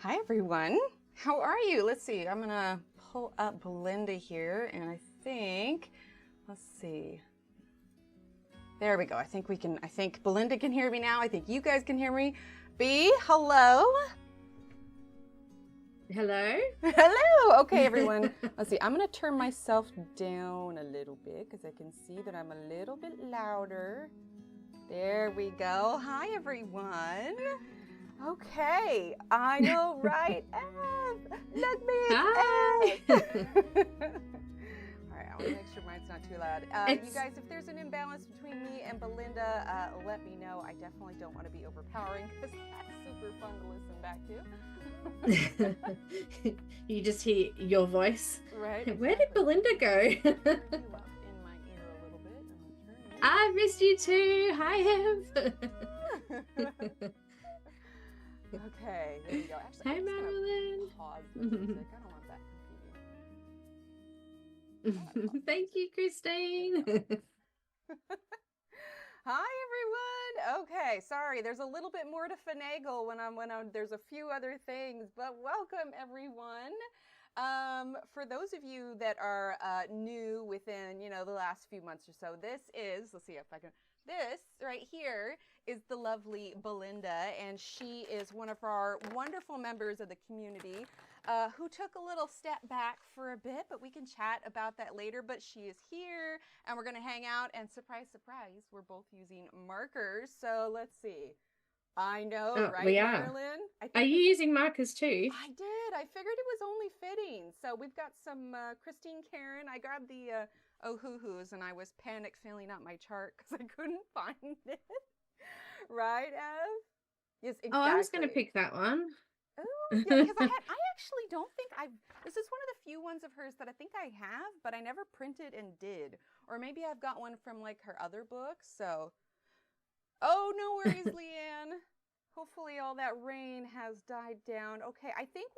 Hi everyone, how are you? Let's see, I'm gonna pull up Belinda here and I think, let's see. There we go. I think Belinda can hear me now. I think you guys can hear me. B, hello. Hello. Hello. Okay, everyone. Let's see. I'm going to turn myself down a little bit because I can see that I'm a little bit louder. There we go. Hi, everyone. Okay. I know, right? Ev, look me, Hi. Ev. All right, I want to make sure mine's not too loud. You guys, if there's an imbalance between me and Belinda, let me know. I definitely don't want to be overpowering because that's super fun to listen back to. You just hear your voice. Right. Exactly. Where did Belinda go? You up in my ear a little bit. I missed you too. Hi, Ev. Okay, there we go. Actually, hi, Marilyn. Pause the music. I don't want that competing. Thank you, Christine. Hi everyone. Okay, sorry. There's a little bit more to finagle when there's a few other things, but welcome everyone. For those of you that are new within, the last few months or so, this right here is the lovely Belinda, and she is one of our wonderful members of the community who took a little step back for a bit, but we can chat about that later. But she is here, and we're going to hang out, and surprise, surprise, we're both using markers. So let's see. I know, right, we are. Marilyn? Are you using markers too? I did. I figured it was only fitting. So we've got some Christine Karen. I grabbed the oh-hoo-hoos, and I was panic filling out my chart because I couldn't find it. Right, Ev? Yes, exactly. Oh, I was going to pick that one. Oh, yeah, because I actually don't think this is one of the few ones of hers that I think I have, but I never printed and did. Or maybe I've got one from like her other books, so. Oh, no worries, Leanne. Hopefully all that rain has died down. Okay, I think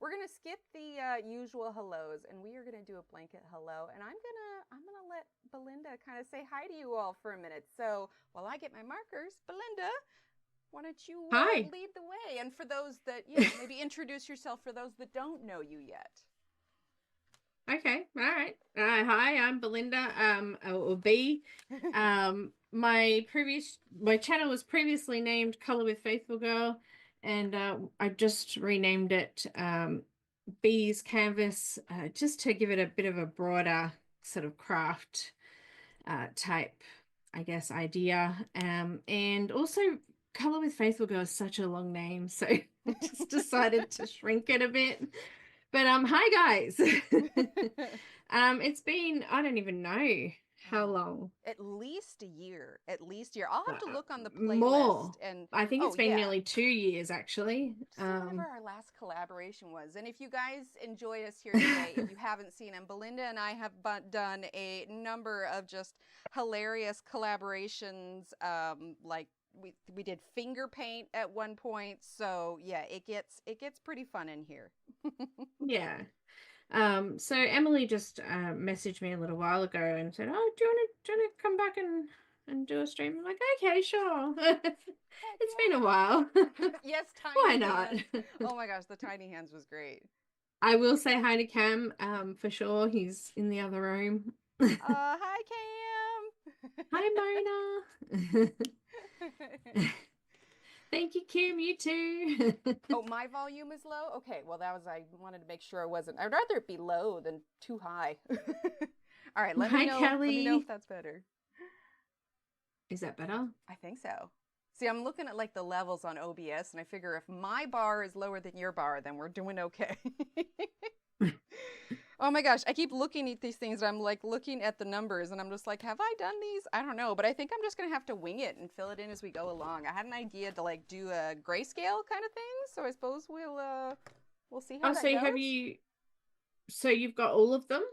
we're going to skip the usual hellos, and we are going to do a blanket hello, and I'm going to let Belinda kind of say hi to you all for a minute. So while I get my markers, Belinda, why don't you lead the way? And for those that, maybe introduce yourself for those that don't know you yet. Okay, all right. Hi, I'm Belinda, or B. My channel was previously named Color with Faithful Girl, and I just renamed it B's Canvas, just to give it a bit of a broader sort of craft type, I guess, idea. And also Color with Faithful Girl is such a long name, so I just decided to shrink it a bit. But hi guys. It's been, I don't even know how long. At least a year. I'll have to look on the playlist. More. And I think it's been nearly 2 years actually. Whatever our last collaboration was. And if you guys enjoy us here today, if you haven't seen them, Belinda and I have done a number of just hilarious collaborations. Like we did finger paint at one point. So yeah, it gets pretty fun in here. Yeah. So Emily just messaged me a little while ago and said, "Oh, do you want to come back and do a stream?" I'm like, "Okay, sure." It's been a while. Yes, tiny Why not? hands. Oh my gosh, the tiny hands was great. I will say hi to Cam, for sure. He's in the other room. Hi, Cam. Hi, Mona. Thank you, Kim. You too. Oh, my volume is low? Okay, well, I wanted to make sure it wasn't. I'd rather it be low than too high. All right, let me know if that's better. Is that better? I think so. See, I'm looking at like the levels on OBS, and I figure if my bar is lower than your bar, then we're doing okay. Oh my gosh, I keep looking at these things, and I'm like looking at the numbers, and I'm just like, have I done these? I don't know, but I think I'm just gonna have to wing it and fill it in as we go along. I had an idea to like do a grayscale kind of thing, so I suppose we'll see how that goes. So you've got all of them?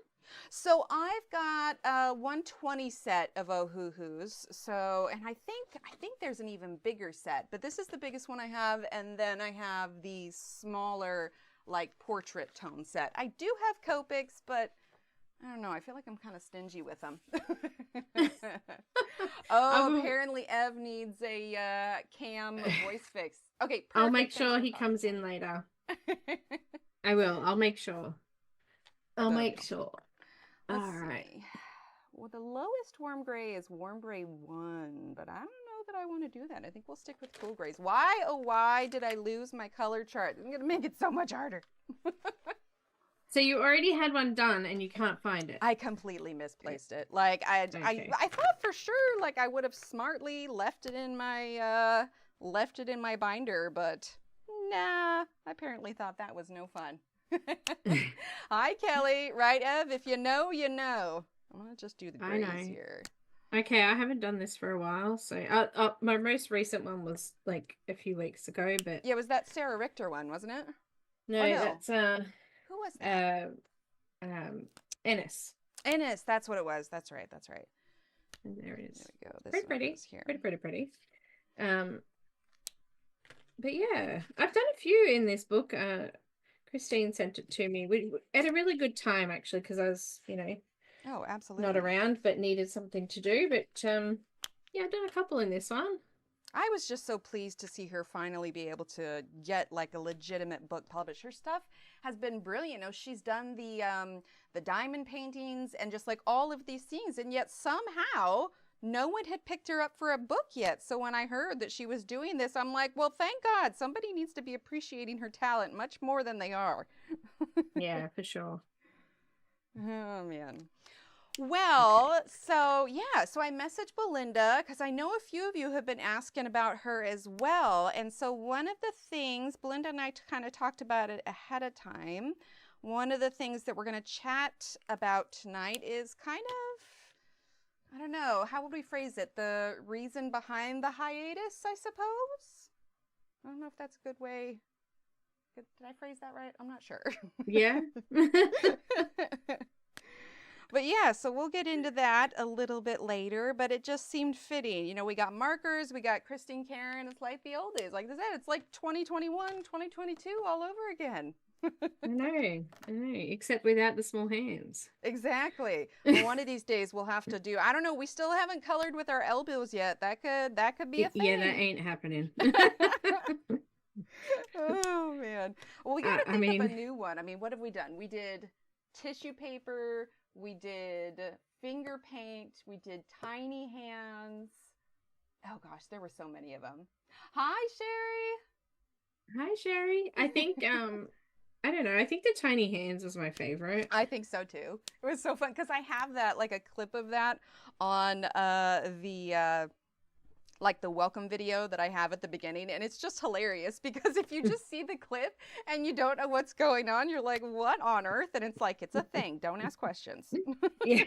So I've got a 120 set of oh-hoo-hoos. So, and I think there's an even bigger set, but this is the biggest one I have, and then I have the smaller like portrait tone set. I do have Copics, but I don't know. I feel like I'm kind of stingy with them. I Oh, will. apparently Ev needs a Cam voice fix. Okay, I'll make perfect. Thanks sure for he calling. comes in later. I will. I'll make sure. I'll Okay, make sure. let's All right. see. Well, the lowest warm gray is warm gray 1, but I don't know that I want to do that. I think we'll stick with cool grays. Why, oh, why did I lose my color chart? I'm going to make it so much harder. So you already had one done and you can't find it. I completely misplaced it. Like I Okay. thought for sure like I would have smartly left it in my binder, but nah, I apparently thought that was no fun. Hi Kelly, right Ev? If you know, you know. I'm gonna just do the I grays know. here. Okay, I haven't done this for a while, so my most recent one was like a few weeks ago, but Yeah, it was that Sarah Richter one, wasn't it? no, Or no? that's Who was that? um Ennis. Ennis, that's what it was. That's right. That's right. And there it is. There we go. This Pretty one pretty. goes here. Pretty. Um, but yeah, I've done a few in this book. Christine sent it to me. We at a really good time actually, because I was, Oh, absolutely. not around but needed something to do. But yeah, I've done a couple in this one. I was just so pleased to see her finally be able to get like a legitimate book published. Her stuff has been brilliant. You know, she's done the diamond paintings and just like all of these things, and yet somehow no one had picked her up for a book yet. So when I heard that she was doing this, I'm like, well, thank God, somebody needs to be appreciating her talent much more than they are. Yeah, for sure. Oh man. Well, Okay. so I messaged Belinda because I know a few of you have been asking about her as well. And so one of the things, Belinda and I kind of talked about it ahead of time. One of the things that we're going to chat about tonight is kind of, I don't know, how would we phrase it? The reason behind the hiatus, I suppose? I don't know if that's a good way. Did I phrase that right? I'm not sure. Yeah. But yeah, so we'll get into that a little bit later, but it just seemed fitting. You know, we got markers, we got Christine Karen. It's like the old days. Like I said, it's like 2021, 2022 all over again. I know, except without the small hands. Exactly. Well, one of these days we'll have to do, I don't know, we still haven't colored with our elbows yet. That could be a Yeah, that thing. ain't happening. Oh man. Well, we got to I think of a mean, new one. I mean, what have we done? We did tissue paper, we did finger paint, we did tiny hands. Oh gosh, there were so many of them. Hi, hi Sherry. I think I don't know. I think the tiny hands was my favorite. I think so too. It was so fun because I have that, like a clip of that on the like the welcome video that I have at the beginning, and it's just hilarious because if you just see the clip and you don't know what's going on, you're like, what on earth? And it's like, it's a thing. Don't ask questions. Yeah.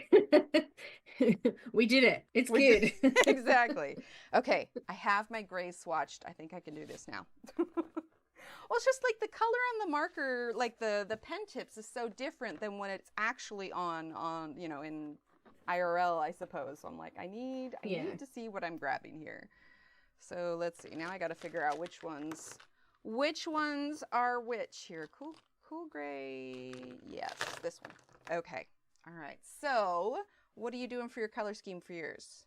We did it. It's good. Exactly. Okay, I have my grays swatched. I think I can do this now. Well, it's just like the color on the marker, like the pen tips is so different than when it's actually on in IRL, I suppose. So I'm like, I need to see what I'm grabbing here. So let's see. Now I got to figure out which ones are which here. Cool gray. Yes, this one. Okay. All right. So what are you doing for your color scheme for yours?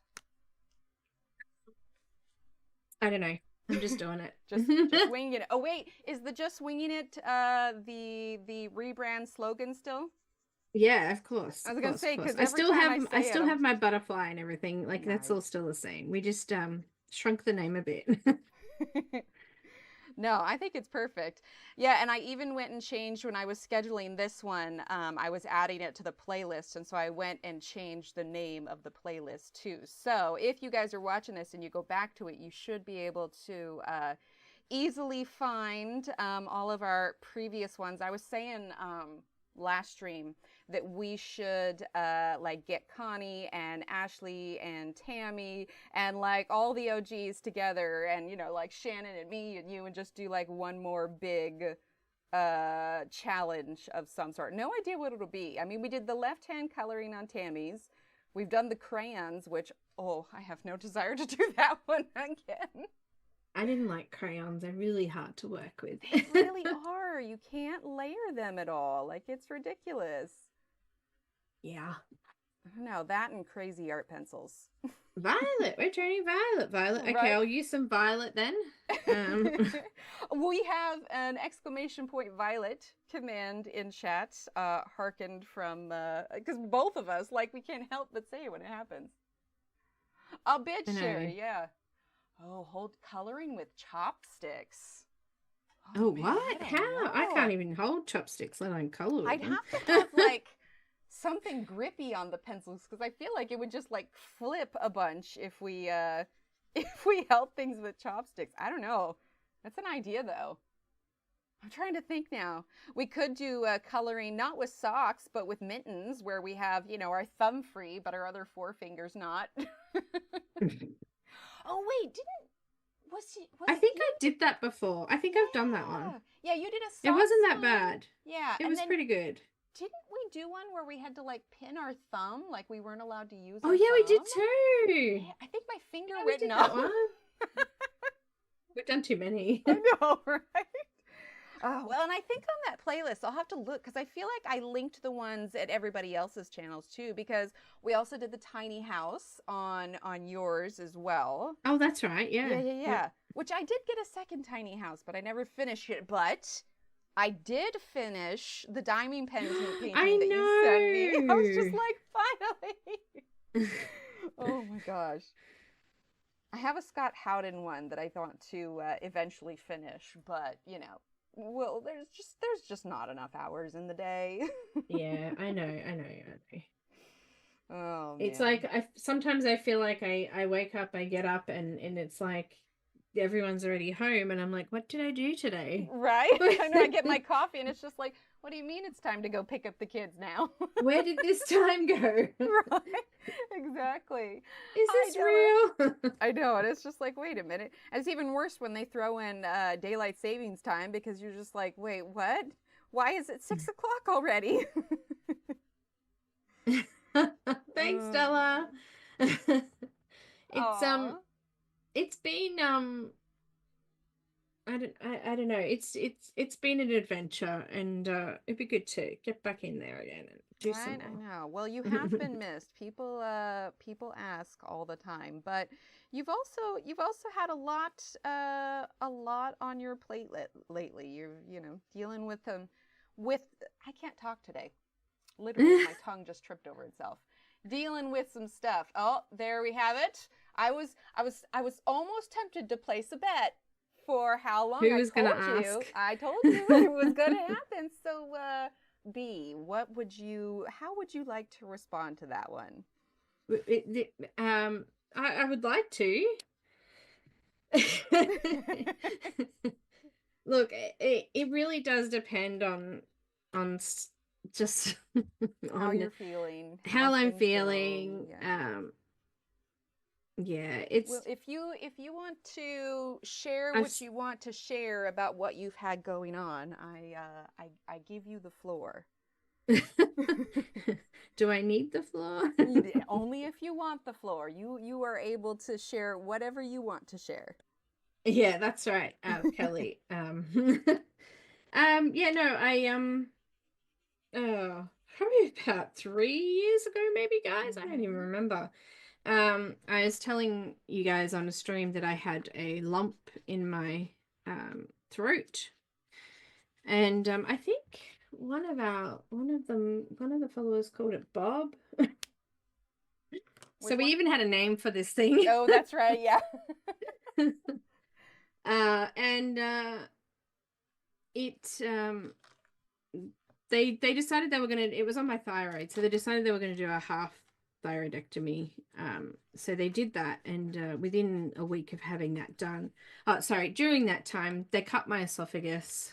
I don't know. I'm just doing it. just winging it. Oh wait, is the just winging it the rebrand slogan still? Yeah, of course. I was gonna say because I every still time I I say still it, have my butterfly and everything. Like that's all still the same. We just shrunk the name a bit. No, I think it's perfect. Yeah, and I even went and changed when I was scheduling this one. I was adding it to the playlist, and so I went and changed the name of the playlist too. So if you guys are watching this and you go back to it, you should be able to easily find all of our previous ones. I was saying last stream that we should like get Connie and Ashley and Tammy and like all the OGs together, and like Shannon and me and you, and just do like one more big challenge of some sort. No idea what it'll be. I mean, we did the left hand coloring on Tammy's. We've done the crayons, which I have no desire to do that one again. I didn't like crayons. They're really hard to work with. They really are. You can't layer them at all. Like, it's ridiculous. Yeah. I don't know, that and crazy art pencils. Violet. We're turning violet. Violet. Okay, Right? I'll use some violet then. Um, We have an exclamation point Violet command in chat, hearkened from, because both of us, like, we can't help but say it when it happens. A bit I sure, know. yeah. Oh, hold coloring with chopsticks. Oh Oh, man, I what? How? don't I can't know. even hold chopsticks, let alone color with I'd them. have to have like something grippy on the pencils because I feel like it would just like flip a bunch if we if we held things with chopsticks. I don't know. That's an idea though. I'm trying to think now. We could do coloring not with socks, but with mittens, where we have, you know, our thumb free, but our other four fingers not. Oh wait, didn't was I it think you? I did that before. I think I've done that one. Yeah, yeah. You did a It sock wasn't that sign. bad. Yeah, It and was then pretty good. didn't we do one where we had to like pin our thumb, like we weren't allowed to use Oh, our yeah, we did thumb? too. Yeah, I think my finger Yeah, we went did numb. that one. We've done too many. I know, right? Oh, well, and I think on that playlist, I'll have to look because I feel like I linked the ones at everybody else's channels too, because we also did the tiny house on yours as well. Oh, that's right. Yeah, Yeah. yeah, Yep. yeah. Which I did get a second tiny house, but I never finished it. But I did finish the diamond painting that you sent me. I was just I like, finally. know. Oh my gosh. I have a Scott Howden one that I want to eventually finish, but you know, well, there's just not enough hours in the day. Yeah, I know. I know. I know. Oh It's man. like I sometimes I feel like I wake up, I get up, and it's like everyone's already home, and I'm like, what did I do today? Right? I know I get my coffee and it's just like, what do you mean it's time to go pick up the kids now? Where did this time go? Right? Exactly. Is Hi, this Della. real? I know, and it's just like, wait a minute. And it's even worse when they throw in daylight savings time because you're just like, wait, what? Why is it 6 o'clock already? Thanks, uh, Stella. It's Aw. it's been I don't know. It's been an adventure, and it'd be good to get back in there again and do some Right, I more. know. Well, you have been missed. People ask all the time, but you've also had a lot on your plate lately. You're, you know, dealing with I can't talk today. Literally, my tongue just tripped over itself. Dealing with some stuff. Oh, there we have it. I was almost tempted to place a bet for how long. Who I was gonna told you. ask? I told you it was going to happen. So, B, how would you like to respond to that one? I would like to. Look, it really does depend on just How on you're feeling, how how I'm things go. feeling. Yeah. Yeah, Well, if you want to share I've what you want to share about what you've had going on, I give you the floor. do I need the floor? Only if you want the floor. You are able to share whatever you want to share. Yeah, that's right, Kelly. Yeah, no, probably about 3 years ago, maybe, guys. I don't even Mhm. remember. I was telling you guys on a stream that I had a lump in my throat, and I think one of the followers called it Bob. So Which we one? even had a name for this thing. Oh, that's right. Yeah. And it they decided they were gonna, it was on my thyroid, so they decided they were gonna do a half thyroidectomy. So they did that, and within a week of having that done, during that time, they cut my esophagus,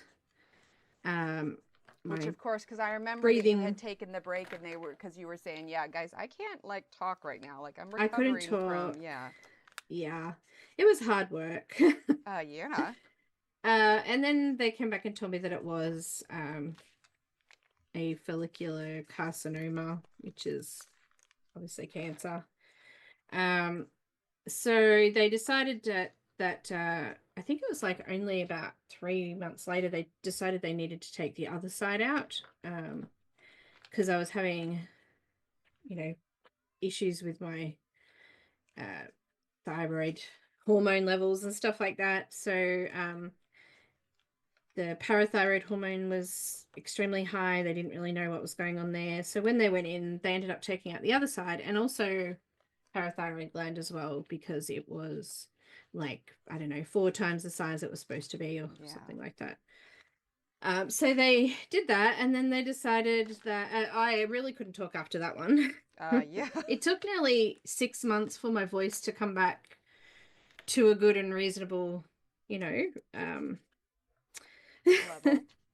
um, Which, my of course, because I remember that you had breathing. taken the break and because you were saying, yeah, guys, I can't like talk right now. Like I'm I couldn't recovering from, talk. yeah. Yeah, it was hard work. Yeah. And then they came back and told me that it was a follicular carcinoma, which is obviously cancer. Um, so they decided that I think it was like only about 3 months later, they decided they needed to take the other side out, because I was having issues with my thyroid hormone levels and stuff like that. So the parathyroid hormone was extremely high. They didn't really know what was going on there. So when they went in, they ended up taking out the other side and also parathyroid gland as well, because it was like, I don't know, 4 times the size it was supposed to be or something like that. So they did that, and then they decided that I really couldn't talk after that one. Yeah. It took nearly 6 months for my voice to come back to a good and reasonable, Level.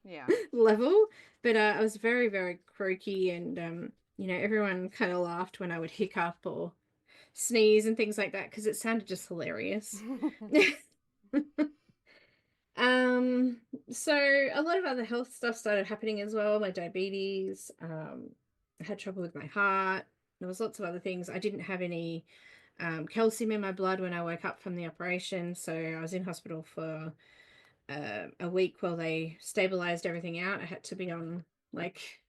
Yeah. level. But I was very, very croaky, and everyone kind of laughed when I would hiccup or sneeze and things like that because it sounded just hilarious. So a lot of other health stuff started happening as well. My diabetes, I had trouble with my heart. There was lots of other things. I didn't have any calcium in my blood when I woke up from the operation, so I was in hospital for a week while they stabilized everything out. I had to be on like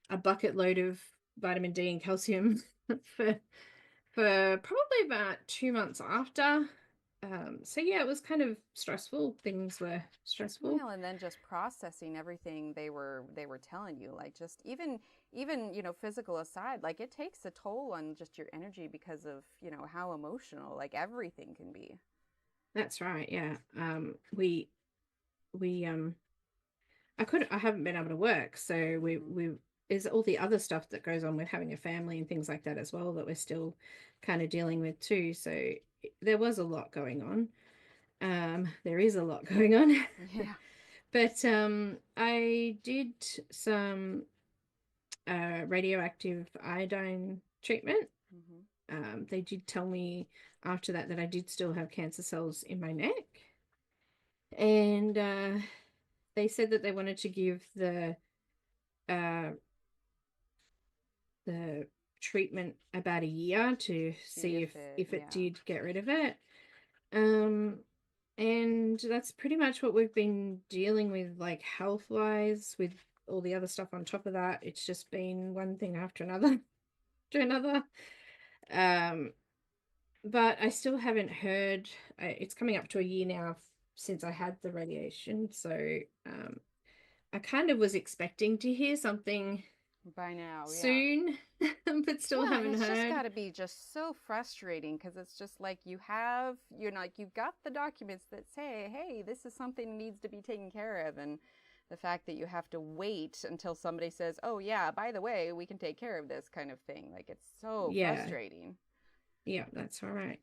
a bucket load of vitamin D and calcium for probably about 2 months after. So yeah, it was kind of stressful. Things were stressful. Well, and then just processing everything they were telling you, like just even physical aside, like it takes a toll on just your energy because of how emotional like everything can be. That's right. Yeah. We I haven't been able to work, so we there's all the other stuff that goes on with having a family and things like that as well that we're still kind of dealing with too. So there was a lot going on. There is a lot going on. Yeah. But I did some radioactive iodine treatment. They did tell me after that I did still have cancer cells in my neck. And they said that they wanted to give the treatment about a year to see if it did get rid of it. And that's pretty much what we've been dealing with, like health-wise, with all the other stuff on top of that. It's just been one thing after another to another. But I still haven't heard. It's coming up to a year now since I had the radiation, so I kind of was expecting to hear something By now, soon, but still well, and haven't it's just heard. got to be just so frustrating because it's just like you've got the documents that say, hey, this is something that needs to be taken care of, and the fact that you have to wait until somebody says, oh yeah, by the way, we can take care of this kind of thing. Like it's so frustrating. Yeah, that's all right.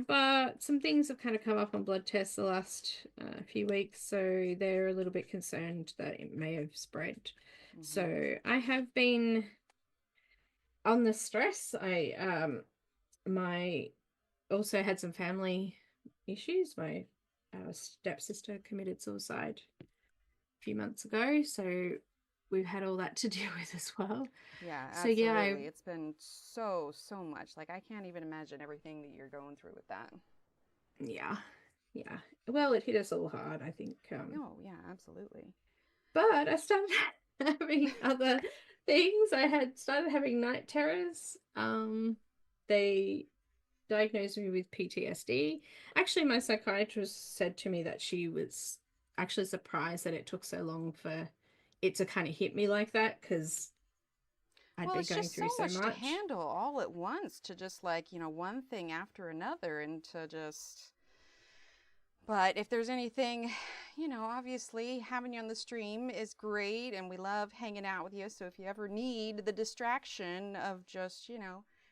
But some things have kind of come up on blood tests the last few weeks, so they're a little bit concerned that it may have spread. So I have been on the stress. My also had some family issues. My stepsister committed suicide a few months ago, so we've had all that to deal with as well. Yeah, So absolutely. yeah, It's been so much. Like I can't even imagine everything that you're going through with that. yeah. Well, it hit us all hard, I think. Oh, yeah, absolutely. But I started having other things. I had started having night terrors. They diagnosed me with PTSD. Actually, my psychiatrist said to me that she was actually surprised that it took so long for it to kind of hit me like that, because I'd Well, been it's going just so through so much to much. handle all at once to just like, one thing after another and to just. But if there's anything, obviously having you on the stream is great and we love hanging out with you. So if you ever need the distraction of just,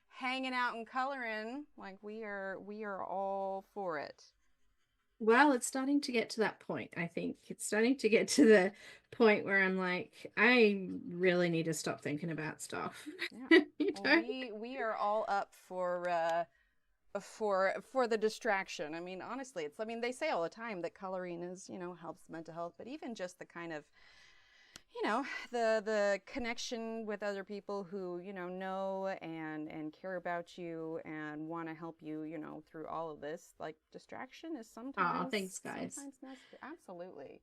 hanging out and coloring, like we are all for it. Well, it's starting to get to that point, I think. It's starting to get to the point where I'm like, I really need to stop thinking about stuff. Yeah. Well, we are all up for the distraction. I mean, honestly, they say all the time that coloring is, helps mental health, but even just the kind of, the connection with other people who, know and care about you and want to help you, through all of this, like distraction is Oh, sometimes thanks, guys. necessary. Absolutely.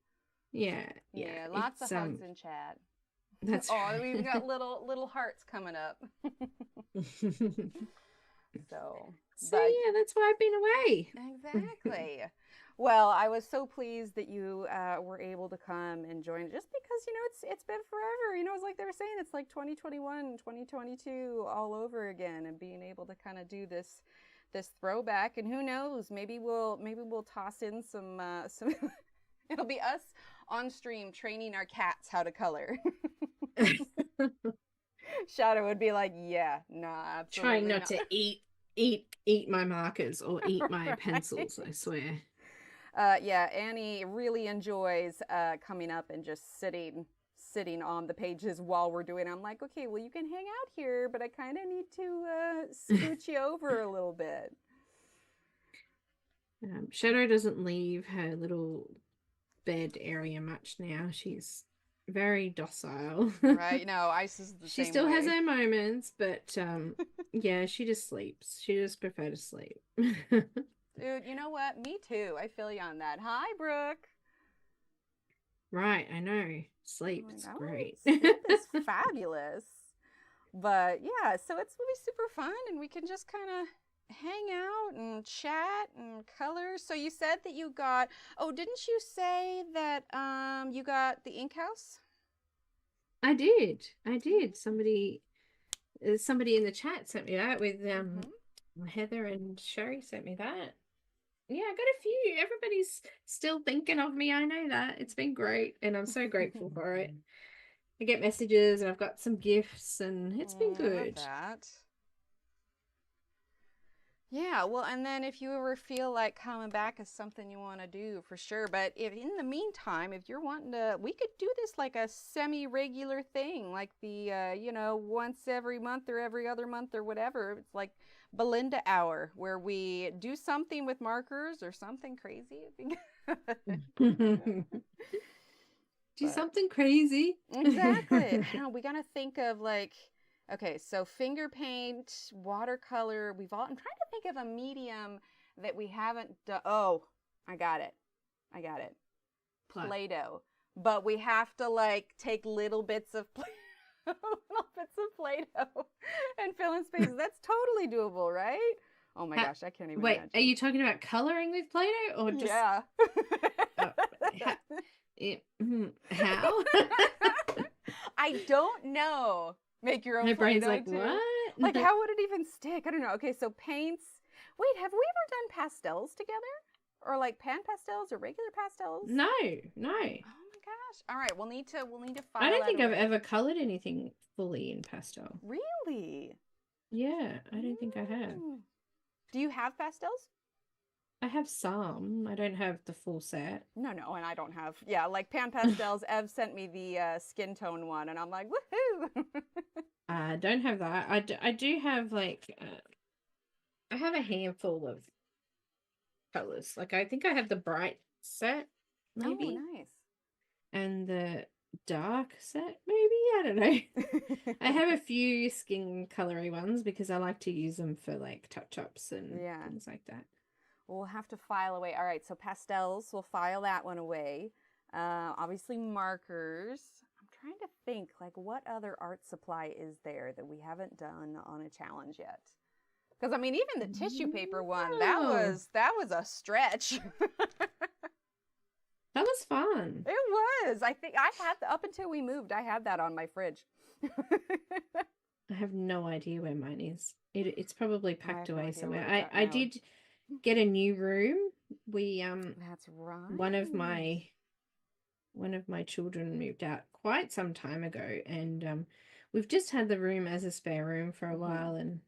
Yeah. Yeah, lots of It's hugs in chat. That's Oh, we've right. got little hearts coming up. So, So but yeah, that's why I've been away. exactly. Well, I was so pleased that you were able to come and join, just because it's been forever. It's like they were saying, it's like 2021, 2022 all over again, and being able to kind of do this throwback. And who knows, maybe we'll toss in some. It'll be us on stream training our cats how to color. Shadow would be like, yeah, nah, Trying absolutely not not. to eat my markers or eat my Right. pencils, I swear. Yeah, Annie really enjoys coming up and just sitting on the pages while we're doing. I'm like, okay, well, you can hang out here, but I kind of need to scooch you over a little bit. Shadow doesn't leave her little bed area much now. She's very docile. Right? No, Ice is the She same still has way. her moments, but yeah, she just sleeps. She just prefer to sleep. Dude, you know what? Me too. I feel you on that. Hi, Brooke. Right, I know. I'm Sleep, like, it's oh, great. sleep is fabulous. But yeah, so it's gonna be super fun, and we can just kind of hang out and chat and color. So you said that you got. Oh, didn't you say that you got the ink house? I did. I did. Mm-hmm. Somebody in the chat sent me that with Mm-hmm. Heather and Sherry sent me that. Yeah, I got a few. Everybody's still thinking of me. I know that. It's been great, and I'm so grateful for it. I get messages, and I've got some gifts, and it's been I love good. that. Yeah, well, and then if you ever feel like coming back is something you want to do, for sure. But if in the meantime, if you're wanting to, we could do this like a semi-regular thing, like the once every month or every other month or whatever. It's like Belinda hour, where we do something with markers or something crazy. It'd be Do good. But something crazy. exactly. I don't know. We gotta think of like, okay, so finger paint, watercolor. I'm trying to think of a medium that we haven't done. Oh, I got it. I got it. What? Play-Doh. But we have to like take little bits of little bits of Play-Doh and fill in spaces. That's totally doable, right? Oh my Ha- gosh, I can't even Wait, are imagine. you talking about coloring with Play-Doh or just Yeah. uh, ha how? I don't know. Make your own My brain's Play-Doh like, too. what? Like, how would it even stick? I don't know. Okay, so paints. Wait, have we ever done pastels together? Or like pan pastels or regular pastels? No, no. Oh my gosh. All right, we'll need to I file don't that think I've away. ever colored anything fully in pastel. Really? Yeah, I don't think I have. Mm. Do you have pastels? I have some. I don't have the full set. No, no, and I don't have. Yeah, like pan pastels. Ev sent me the skin tone one, and I'm like, woohoo! I don't have that. I do have like I have a handful of colors. Like I think I have the bright set, Oh, maybe, nice. and the dark set, maybe. I don't know. I have a few skin colory ones because I like to use them for like touch-ups and Yeah. things like that. We'll have to file away. All right, so pastels, we'll file that one away. Obviously, markers. I'm trying to think, like, what other art supply is there that we haven't done on a challenge yet? Because I mean, even the tissue paper one, that Oh, was that was a stretch. that was fun. It was. I think I had up until we moved. I had that on my fridge. I have no idea where mine is. It's probably I packed have no away idea where somewhere. it I got I now. did get a new room. We That's one of right. my one of my children moved out quite some time ago, and we've just had the room as a spare room for a Mm-hmm. while, and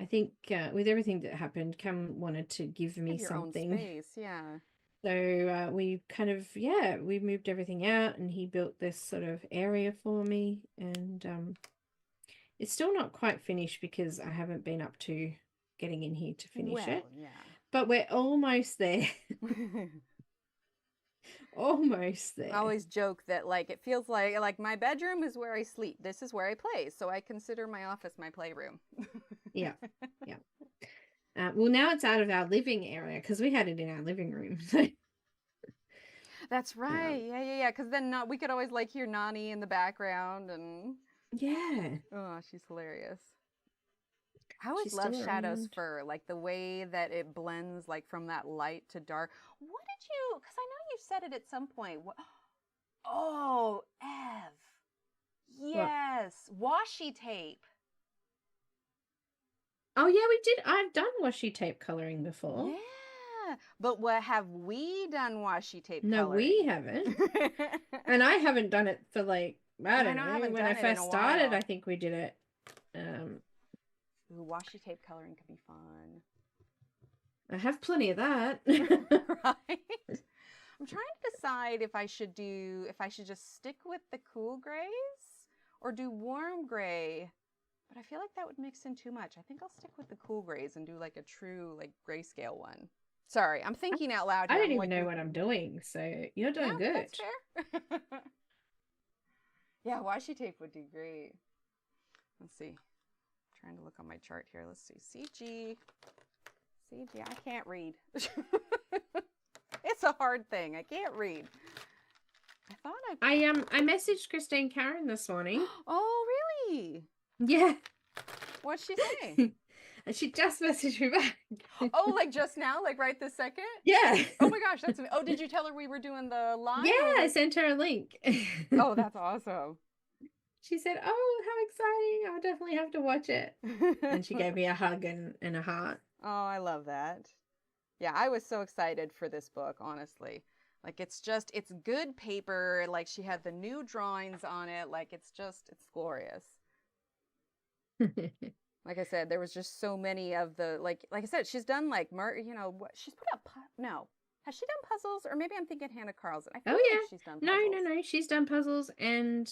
I think with everything that happened, Cam wanted to give Just me have your own something. space, yeah. So we kind of, yeah, we moved everything out and he built this sort of area for me. And it's still not quite finished because I haven't been up to getting in here to finish it. Well, yeah. But we're almost there. Almost I there. always joke that like it feels like my bedroom is where I sleep. This is where I play, so I consider my office my playroom. Yeah. Yeah. Well, now it's out of our living area because we had it in our living room. That's right. Yeah. Because then we could always like hear Nani in the background, and Yeah. oh, she's hilarious. I always She's love still Shadow's around. fur, like the way that it blends, like from that light to dark. What did you? Because I know you said it at some point. Oh, Ev. What? Yes, washi tape. Oh yeah, we did. I've done washi tape coloring before. Yeah, but what have we done washi tape No, we coloring? haven't. And I haven't done it for like, I I don't know I know. haven't When I done it in first a started, I while. think we did it. Um, Ooh, washi tape coloring could be fun. I have plenty of that. Right? I'm trying to decide if I should just stick with the cool grays or do warm gray. But I feel like that would mix in too much. I think I'll stick with the cool grays and do like a true like grayscale one. Sorry, I'm thinking out loud I here. don't I'm even like, know what I'm doing, so you're yeah, doing good. that's fair. Yeah, washi tape would do great. Let's see. I'm trying to look on my chart here. Let's see. CG. I can't read. It's a hard thing. I can't read. I thought I messaged Christine Karen this morning. Oh, really? Yeah. What'd she say? And she just messaged me back. Oh, like just now? Like right this second? Yeah. Oh my gosh, that's... Oh, did you tell her we were doing the live? Yeah, or was I it... sent her a link. Oh, that's awesome. She said, "Oh, how exciting. I'll definitely have to watch it." And she gave me a hug and a heart. Oh, I love that. Yeah, I was so excited for this book, honestly. Like it's good paper. Like she had the new drawings on it. Like it's glorious. Like I said, there was just so many of the like I said, she's done like what she's put up. No, has she done puzzles? Or maybe I'm thinking Hannah Carlson. I feel Oh like yeah. she's done No, puzzles. no, no. She's done puzzles and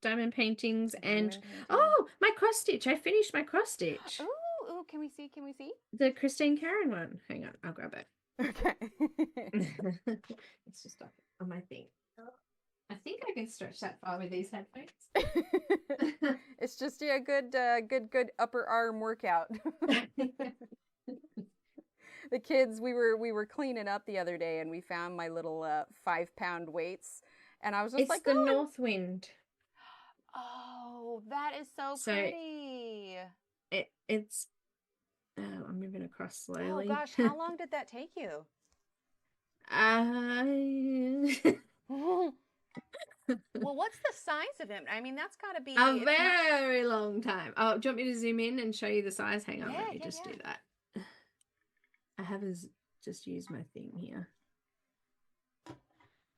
diamond paintings and Diamond painting. oh, my cross stitch. I finished my cross stitch. Ooh, can we see? Can we see? The Christine Karen one. Hang on, I'll grab it. Okay. It's just up on my thing. I think I can stretch that far with these headphones. It's just good upper arm workout. The kids, we were cleaning up the other day and we found my little 5-pound weights, and I was just It's like, the oh, North Wind. Oh, that is so pretty. It's I'm moving across slowly. Oh gosh, how long did that take you? Well, what's the size of him? I mean, that's got to be a very long time. Oh, do you want me to zoom in and show you the size? Hang on, Yeah, let me yeah, just yeah. do that. I have just used my thing here.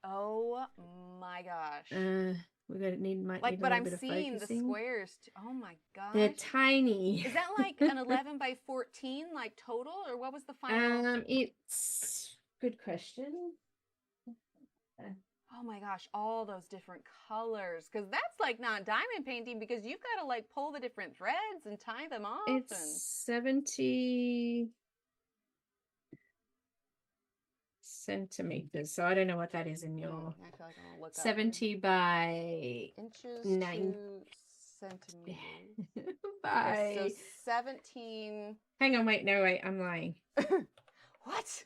Oh my gosh. We're gonna might like, need but a little I'm bit of seeing the focusing. squares. Oh my gosh. They're tiny. Is that like an 11 by 14 like total, or what was the final? It's good question. Oh my gosh, all those different colors. Because that's like not diamond painting, because you've got to like pull the different threads and tie them off. It's 70 centimeters. So I don't know what that is in your I feel like I'm gonna look 70 up. by Inches 9 to centimeters. by Okay, so 17. Hang on, wait, no, wait, I'm lying. What?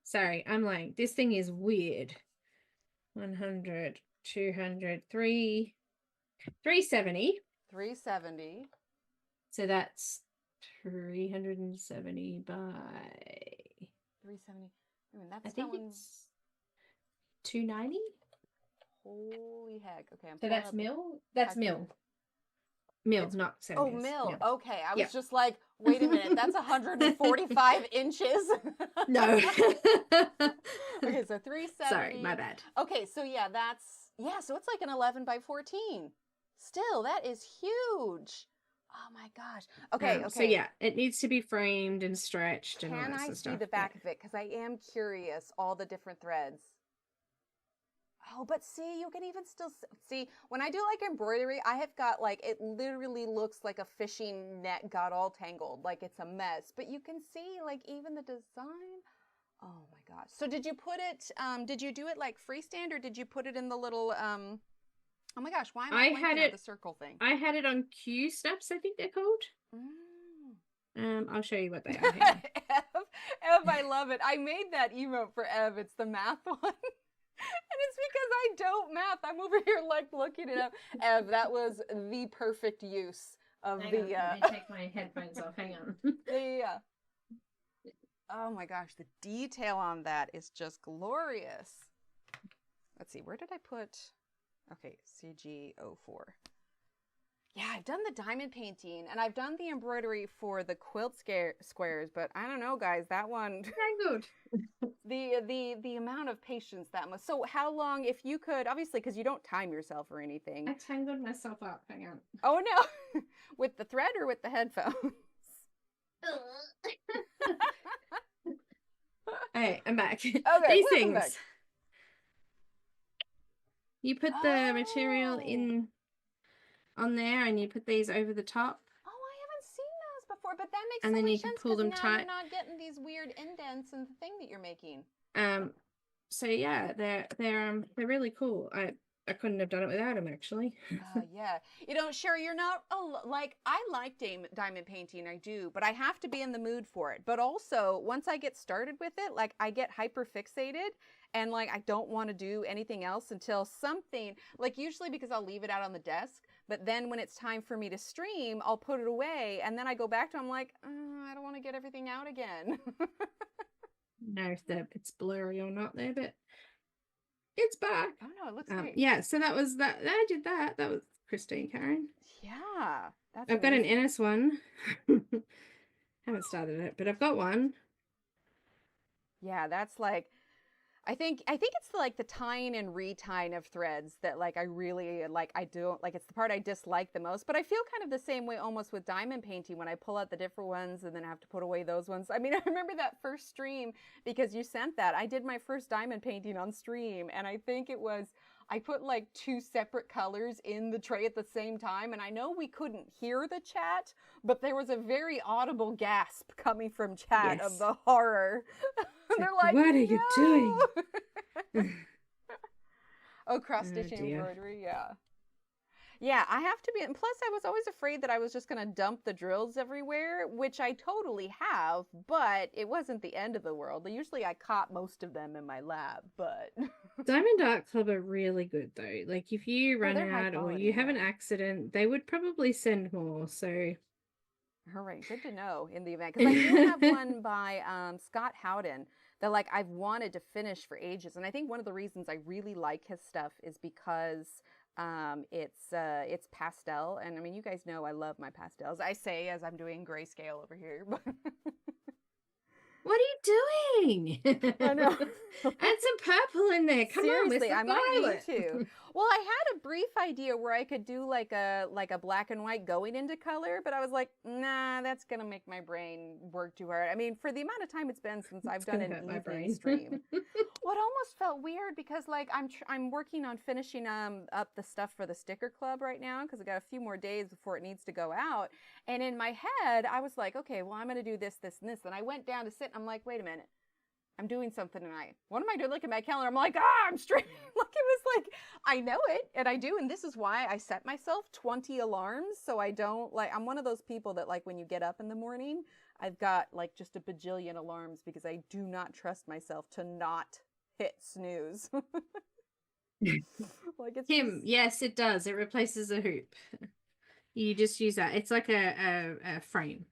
Sorry, I'm lying. This thing is weird. 100, 200, 370. 370. So that's 370 by 370. I mean, that's I think that one. it's 290. Holy heck. Okay, So that's mil? That's mil. Mil, not centimeters. Oh, mil. Okay, I was Yeah. just like, wait a minute, that's 145 inches. No. Okay, so 370. Sorry, my bad. Okay, so yeah, so it's like an 11 by 14. Still, that is huge. Oh my gosh. Okay, okay. So yeah, it needs to be framed and stretched and all that Can I sort of see stuff. the back of it? Because I am curious, all the different threads. Oh, but see, you can even still see when I do like embroidery, I have got like, it literally looks like a fishing net got all tangled, like it's a mess, but you can see like even the design. Oh my gosh. So did you put it, did you do it like freestand, or did you put it in the little, oh my gosh, why am I blanking on the circle thing? I had it on Q-snaps, I think they're called. Mm. I'll show you what they are. Ev, I love it. I made that emote for Ev. It's the math one. And it's because I don't math. I'm over here like looking it up. Ev, that was the perfect use of Hang the on, let me take my headphones off. Hang on. yeah. Oh my gosh, the detail on that is just glorious. Let's see, where did I put? Okay, CG04. Yeah, I've done the diamond painting and I've done the embroidery for the quilt squares, but I don't know, guys, that one. Tangled. The amount of patience that must. So how long, if you could, obviously, because you don't time yourself or anything. I tangled myself up. Hang on. Oh no, with the thread or with the headphones? Hey, I'm back. Okay, These welcome things. back. You put the material in on there, and you put these over the top. Oh, I haven't seen those before, but that makes And so then much you can sense pull because them now tight. you're not getting these weird indents in the thing that you're making. So yeah, they're really cool. I couldn't have done it without them, actually. Yeah. You know, Sherry, you're not, like, I like diamond painting, I do, but I have to be in the mood for it. But also, once I get started with it, like, I get hyper fixated and, like, I don't want to do anything else until something, like, usually because I'll leave it out on the desk, but then when it's time for me to stream, I'll put it away, and then I go back to it, I'm like, I don't want to get everything out again. No, if it's blurry or not there, but it's back. Oh, no, it looks great. Yeah, so that was that. I did that. That was Christine Karen. Yeah, that's I've got an amazing. Ennis one. Haven't started it, but I've got one. Yeah, that's like, I think it's like the tying and retying of threads that like I really like. I don't like, it's the part I dislike the most, but I feel kind of the same way almost with diamond painting when I pull out the different ones and then I have to put away those ones. I mean, I remember that first stream because you sent that. I did my first diamond painting on stream and I think it was, I put like 2 separate colors in the tray at the same time. And I know we couldn't hear the chat, but there was a very audible gasp coming from chat of the horror. They're like, what are you doing? Oh, cross stitching embroidery, yeah. Yeah, I have to be, and plus I was always afraid that I was just going to dump the drills everywhere, which I totally have, but it wasn't the end of the world. Usually I caught most of them in my lab, but... Diamond Art Club are really good though. Like if you run out or you have an accident, they would probably send more, so... All right, good to know in the event, because I do have one by Scott Howden that like I've wanted to finish for ages, and I think one of the reasons I really like his stuff is because it's pastel, and I mean you guys know I love my pastels. I say as I'm doing grayscale over here, but what are you doing? I know. Add some purple in there. Come Seriously, on, I might need to. Well, I had a brief idea where I could do like a black and white going into color, but I was like, nah, that's gonna make my brain work too hard. I mean, for the amount of time it's been since I've done an evening stream. Well, it almost felt weird because like I'm working on finishing up the stuff for the sticker club right now because I got a few more days before it needs to go out. And in my head, I was like, okay, well, I'm gonna do this, this, and this. And I went down to sit and I'm like, wait a minute. I'm doing something tonight. What am I doing? Look at my calendar. I'm like, I'm streaming. Like it was like, I know it and I do. And this is why I set myself 20 alarms. So I don't like, I'm one of those people that like when you get up in the morning, I've got like just a bajillion alarms because I do not trust myself to not hit snooze. Like it's Kim, yes, it does. It replaces a hoop. You just use that. It's like a frame.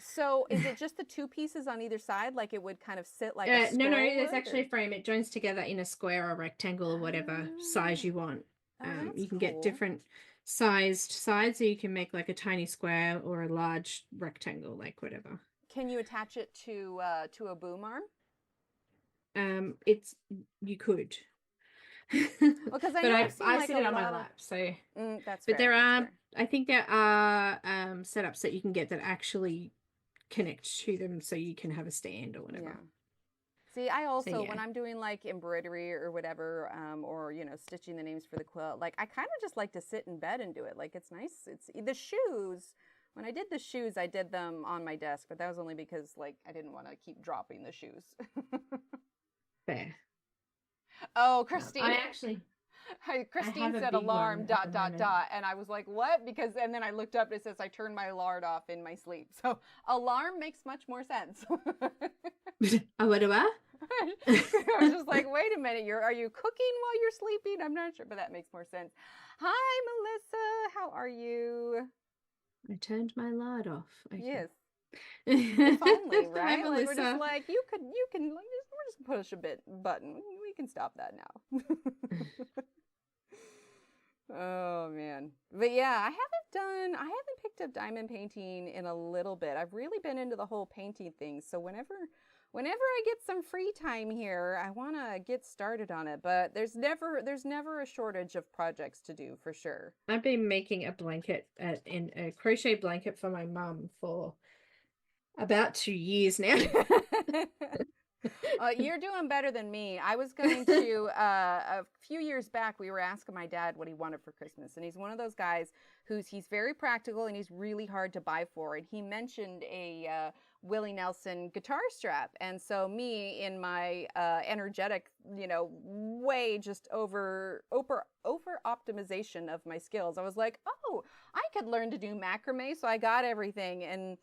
So is it just the 2 pieces on either side? Like it would kind of sit like a no, it's actually a frame. It joins together in a square or rectangle or whatever size you want. You can get different sized sides, so you can make like a tiny square or a large rectangle, like whatever. Can you attach it to a boom arm? You could. Because I sit it on my lap, so that's but fair, I think there are setups that you can get that actually connect to them so you can have a stand or whatever. Yeah. See, I also when I'm doing like embroidery or whatever, or you know, stitching the names for the quilt, like I kind of just like to sit in bed and do it. Like it's nice. It's the shoes. When I did the shoes, I did them on my desk, but that was only because like I didn't want to keep dropping the shoes. Fair. Oh, Christine. I actually Christine have a said big alarm one at the moment. and I was like, what? Because and then I looked up and it says I turned my alarm off in my sleep. So alarm makes much more sense. Oh, what do I? I was just like, wait a minute, are you cooking while you're sleeping? I'm not sure, but that makes more sense. Hi, Melissa. How are you? I turned my light off. Okay. Yes. If only, Hi, right? Like we're just Melissa. like you can like we're just push a button. We can stop that now. Oh man. But yeah, I haven't picked up diamond painting in a little bit. I've really been into the whole painting thing. So whenever I get some free time here, I want to get started on it, but there's never a shortage of projects to do for sure. I've been making a blanket, in a crochet blanket for my mum for about 2 years now. You're doing better than me. I was going to, a few years back, we were asking my dad what he wanted for Christmas. And he's one of those guys he's very practical and he's really hard to buy for. And he mentioned a Willie Nelson guitar strap. And so me in my energetic, way just over optimization of my skills, I was like, oh, I could learn to do macrame. So I got everything. And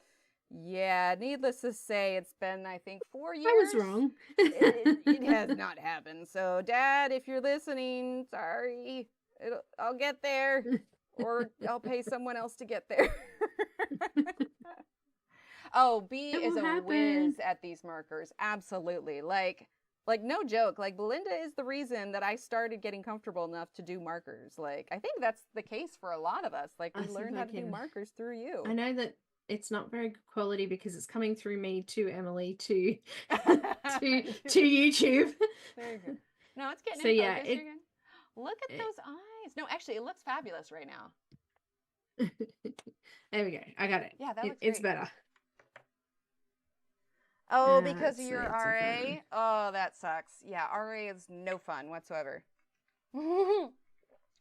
yeah, needless to say, it's been, I think, 4 years. I was wrong. It has not happened. So, Dad, if you're listening, sorry. I'll get there, or I'll pay someone else to get there. Oh, B It is will a happen. whiz at these markers. Absolutely. Like no joke. Like Belinda is the reason that I started getting comfortable enough to do markers. Like I think that's the case for a lot of us. Like we learned how to do markers through you. I know that it's not very good quality because it's coming through me to Emily to YouTube. There you go. No, it's getting So in yeah, focus. Look at those eyes. No, actually, it looks fabulous right now. There we go. I got it. Yeah, that looks It's great. better. Oh, because of your RA? Oh, that sucks. Yeah, RA is no fun whatsoever.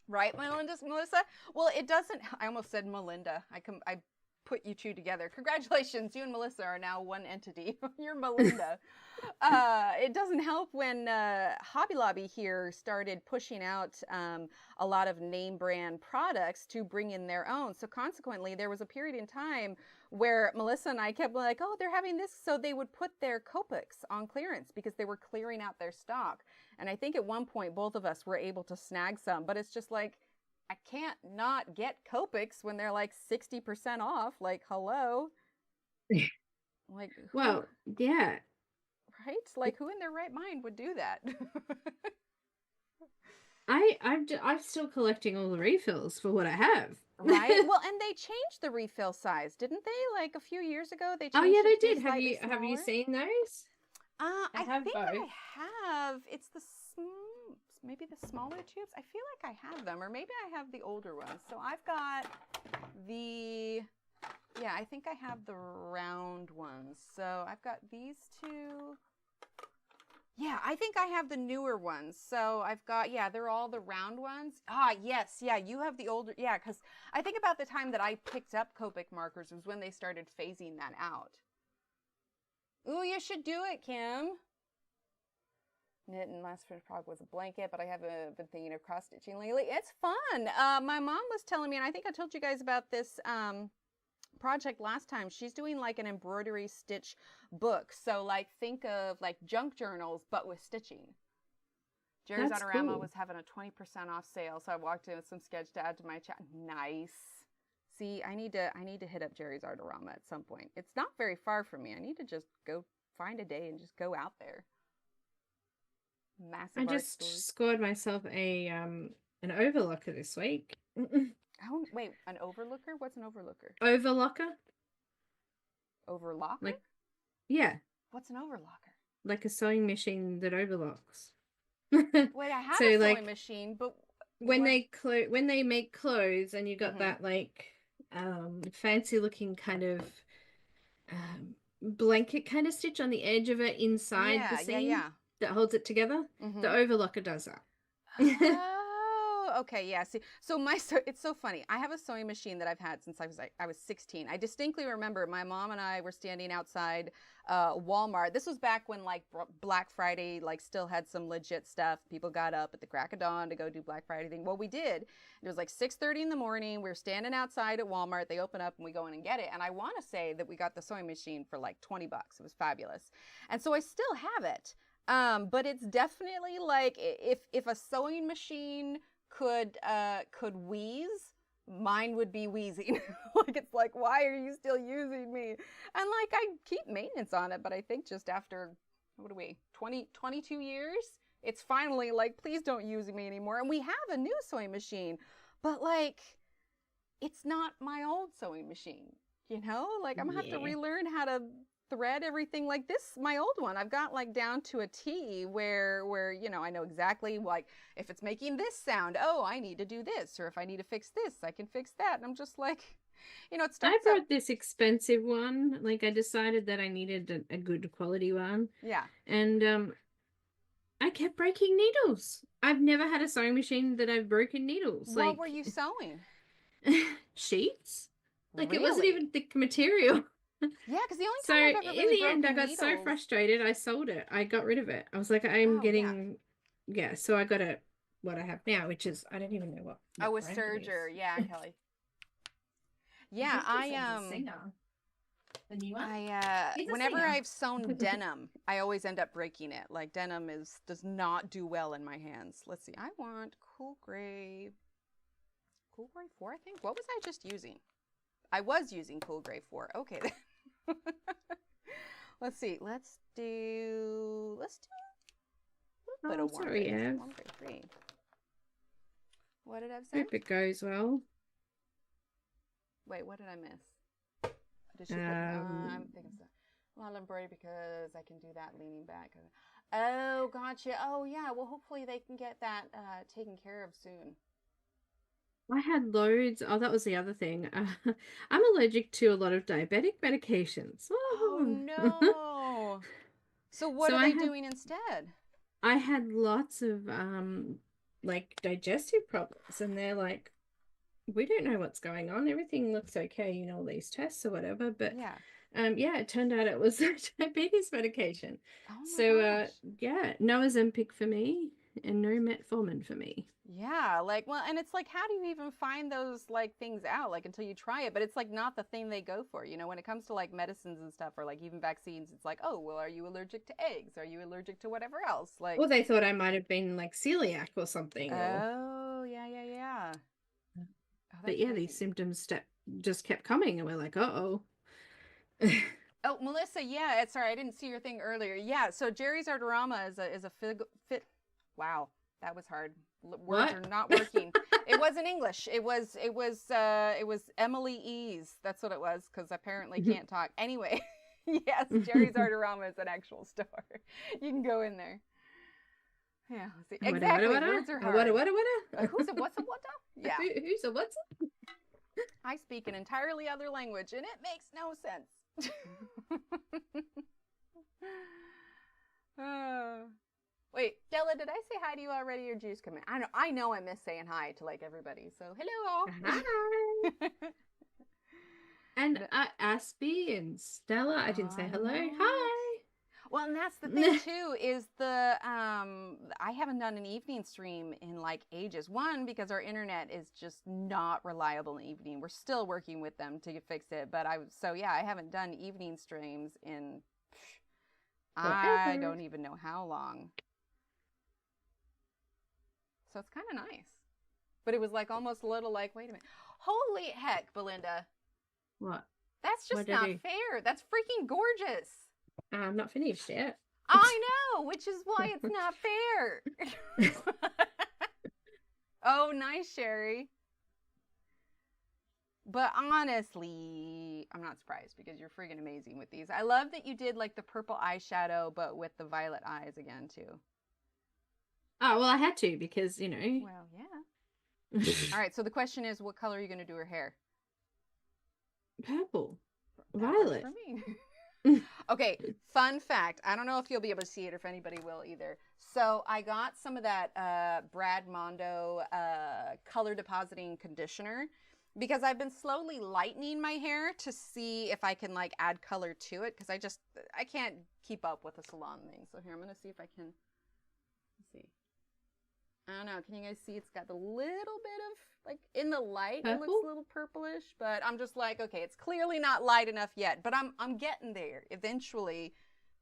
Right, Melissa? Well, it doesn't. I almost said Melinda. I put you two together. Congratulations, you and Melissa are now one entity. You're Melinda. It doesn't help when Hobby Lobby here started pushing out a lot of name brand products to bring in their own. So consequently, there was a period in time where Melissa and I kept like, oh, they're having this. So they would put their Copics on clearance because they were clearing out their stock. And I think at one point, both of us were able to snag some, but it's just like, I can't not get Copics when they're like 60% off. Like, hello. Like, well, yeah. Right? Like, who in their right mind would do that? I'm still collecting all the refills for what I have. Right? Well, and they changed the refill size, didn't they? Like a few years ago, they changed. Oh yeah, they it to did. be Have you seen those? I have think both. I have. It's maybe the smaller tubes. I feel like I have them, or maybe I have the older ones. So I've got I think I have the round ones. So I've got these two. Yeah, I think I have the newer ones. So I've got, they're all the round ones. Ah, yes. Yeah, you have the older. Yeah, because I think about the time that I picked up Copic markers was when they started phasing that out. Ooh, you should do it, Kim. Knit and last finished product was a blanket, but I haven't been thinking of cross stitching lately. It's fun. My mom was telling me, and I think I told you guys about this project last time. She's doing like an embroidery stitch book. So like think of like junk journals, but with stitching. Jerry's Autorama was having a 20% off sale. So I walked in with some sketch to add to my chat. Nice. See, I need to hit up Jerry's Autorama at some point. It's not very far from me. I need to just go find a day and just go out there. Massive. I just scored myself an overlocker this week. Oh, wait, an overlooker? What's an overlooker? Overlocker. Overlocker? Like, yeah. What's an overlocker? Like a sewing machine that overlocks. Wait, I have a sewing machine, but when they make clothes and you got that like fancy looking kind of blanket kind of stitch on the edge of it inside the seam that holds it together, the overlocker does that. Oh, okay, yeah. See, it's so funny. I have a sewing machine that I've had since I was 16. I distinctly remember my mom and I were standing outside Walmart. This was back when like Black Friday like still had some legit stuff. People got up at the crack of dawn to go do Black Friday thing. Well, we did. It was like 6:30 in the morning. We were standing outside at Walmart. They open up and we go in and get it. And I want to say that we got the sewing machine for like $20. It was fabulous. And so I still have it. But it's definitely like if a sewing machine could wheeze, mine would be wheezing. Like it's like, why are you still using me? And like I keep maintenance on it, but I think just after what are we 22 years, it's finally like, please don't use me anymore. And we have a new sewing machine, but like it's not my old sewing machine, you know? Like I'm gonna have to relearn how to thread everything. Like this, my old one, I've got like down to a T where you know, I know exactly like if it's making this sound, oh, I need to do this, or if I need to fix this, I can fix that. And I'm just like, you know, it starts I bought this expensive one. Like I decided that I needed a good quality one. Yeah. And I kept breaking needles. I've never had a sewing machine that I've broken needles. What like were you sewing? Sheets. Like really? It wasn't even thick material. Yeah, because the only So time I've ever in really the end, I broken got so needles- frustrated, I sold it. I got rid of it. I was like, I'm getting, yeah. So I got what I have now, which is I don't even know what Oh, a brand it serger. is. Yeah, Kelly. Yeah, The new one. whenever I've sewn denim, I always end up breaking it. Like denim does not do well in my hands. Let's see. I want Cool Gray 4, I think. What was I just using? I was using Cool Gray 4. Okay. Let's see. Let's do a little bit of warm sorry, gray. yeah. Warm gray 3. What did I say? Hope it goes well. Wait, what did I miss? Did she put, I'm thinking so. Well, I'll embroider because I can do that leaning back. Oh, gotcha. Oh, yeah. Well, hopefully they can get that taken care of soon. I had loads. Oh, that was the other thing. I'm allergic to a lot of diabetic medications. Oh, no. So what are they doing instead? I had lots of like digestive problems, and they're like, we don't know what's going on. Everything looks okay in all these tests or whatever, but yeah, it turned out it was diabetes medication. Oh my So gosh. no Ozempic for me and no metformin for me. Yeah, like, well, and it's like, how do you even find those like things out, like until you try it? But it's like not the thing they go for, you know, when it comes to like medicines and stuff, or like even vaccines, it's like, oh, well, are you allergic to eggs? Are you allergic to whatever else? Like, Well, they thought I might have been like celiac or something. Oh, yeah. Oh, But yeah, crazy. these symptoms just kept coming, and we're like, uh-oh. Oh, Melissa, yeah, sorry, I didn't see your thing earlier. Yeah, so Jerry's Artorama is a fit. Wow, that was hard. Words are not working. It wasn't English. It was Emily E's. That's what it was, because apparently can't talk. Anyway, yes, Jerry's Artorama is an actual store. You can go in there. Yeah, see, exactly. Words are hard. Who's a what's a what? Yeah. Who's a what's a? I speak an entirely other language, and it makes no sense. Wait, Della, did I say hi to you already, or did you just come in? I know I miss saying hi to like everybody. So hello. Hi. And Aspie and Stella, I didn't say hello. Hi. Well, and that's the thing too, is I haven't done an evening stream in like ages. One, because our internet is just not reliable in the evening. We're still working with them to fix it. But I haven't done evening streams in, I don't even know how long. So it's kind of nice. But it was like almost a little like, wait a minute. Holy heck, Belinda. What? That's just not fair. That's freaking gorgeous. I'm not finished yet. I know, which is why it's not fair. Oh, nice, Sherry. But honestly, I'm not surprised because you're freaking amazing with these. I love that you did like the purple eyeshadow, but with the violet eyes again, too. Oh, well, I had to because, you know. Well, yeah. All right, so the question is, what color are you going to do her hair? Purple. That Violet. works for me. Okay, fun fact. I don't know if you'll be able to see it or if anybody will either. So I got some of that Brad Mondo color depositing conditioner because I've been slowly lightening my hair to see if I can like add color to it because I can't keep up with the salon thing. So here, I'm going to see if I can, let's see. I don't know. Can you guys see? It's got a little bit of, like, in the light, Purple? it looks a little purplish, but I'm just like, okay, it's clearly not light enough yet, but I'm getting there. Eventually,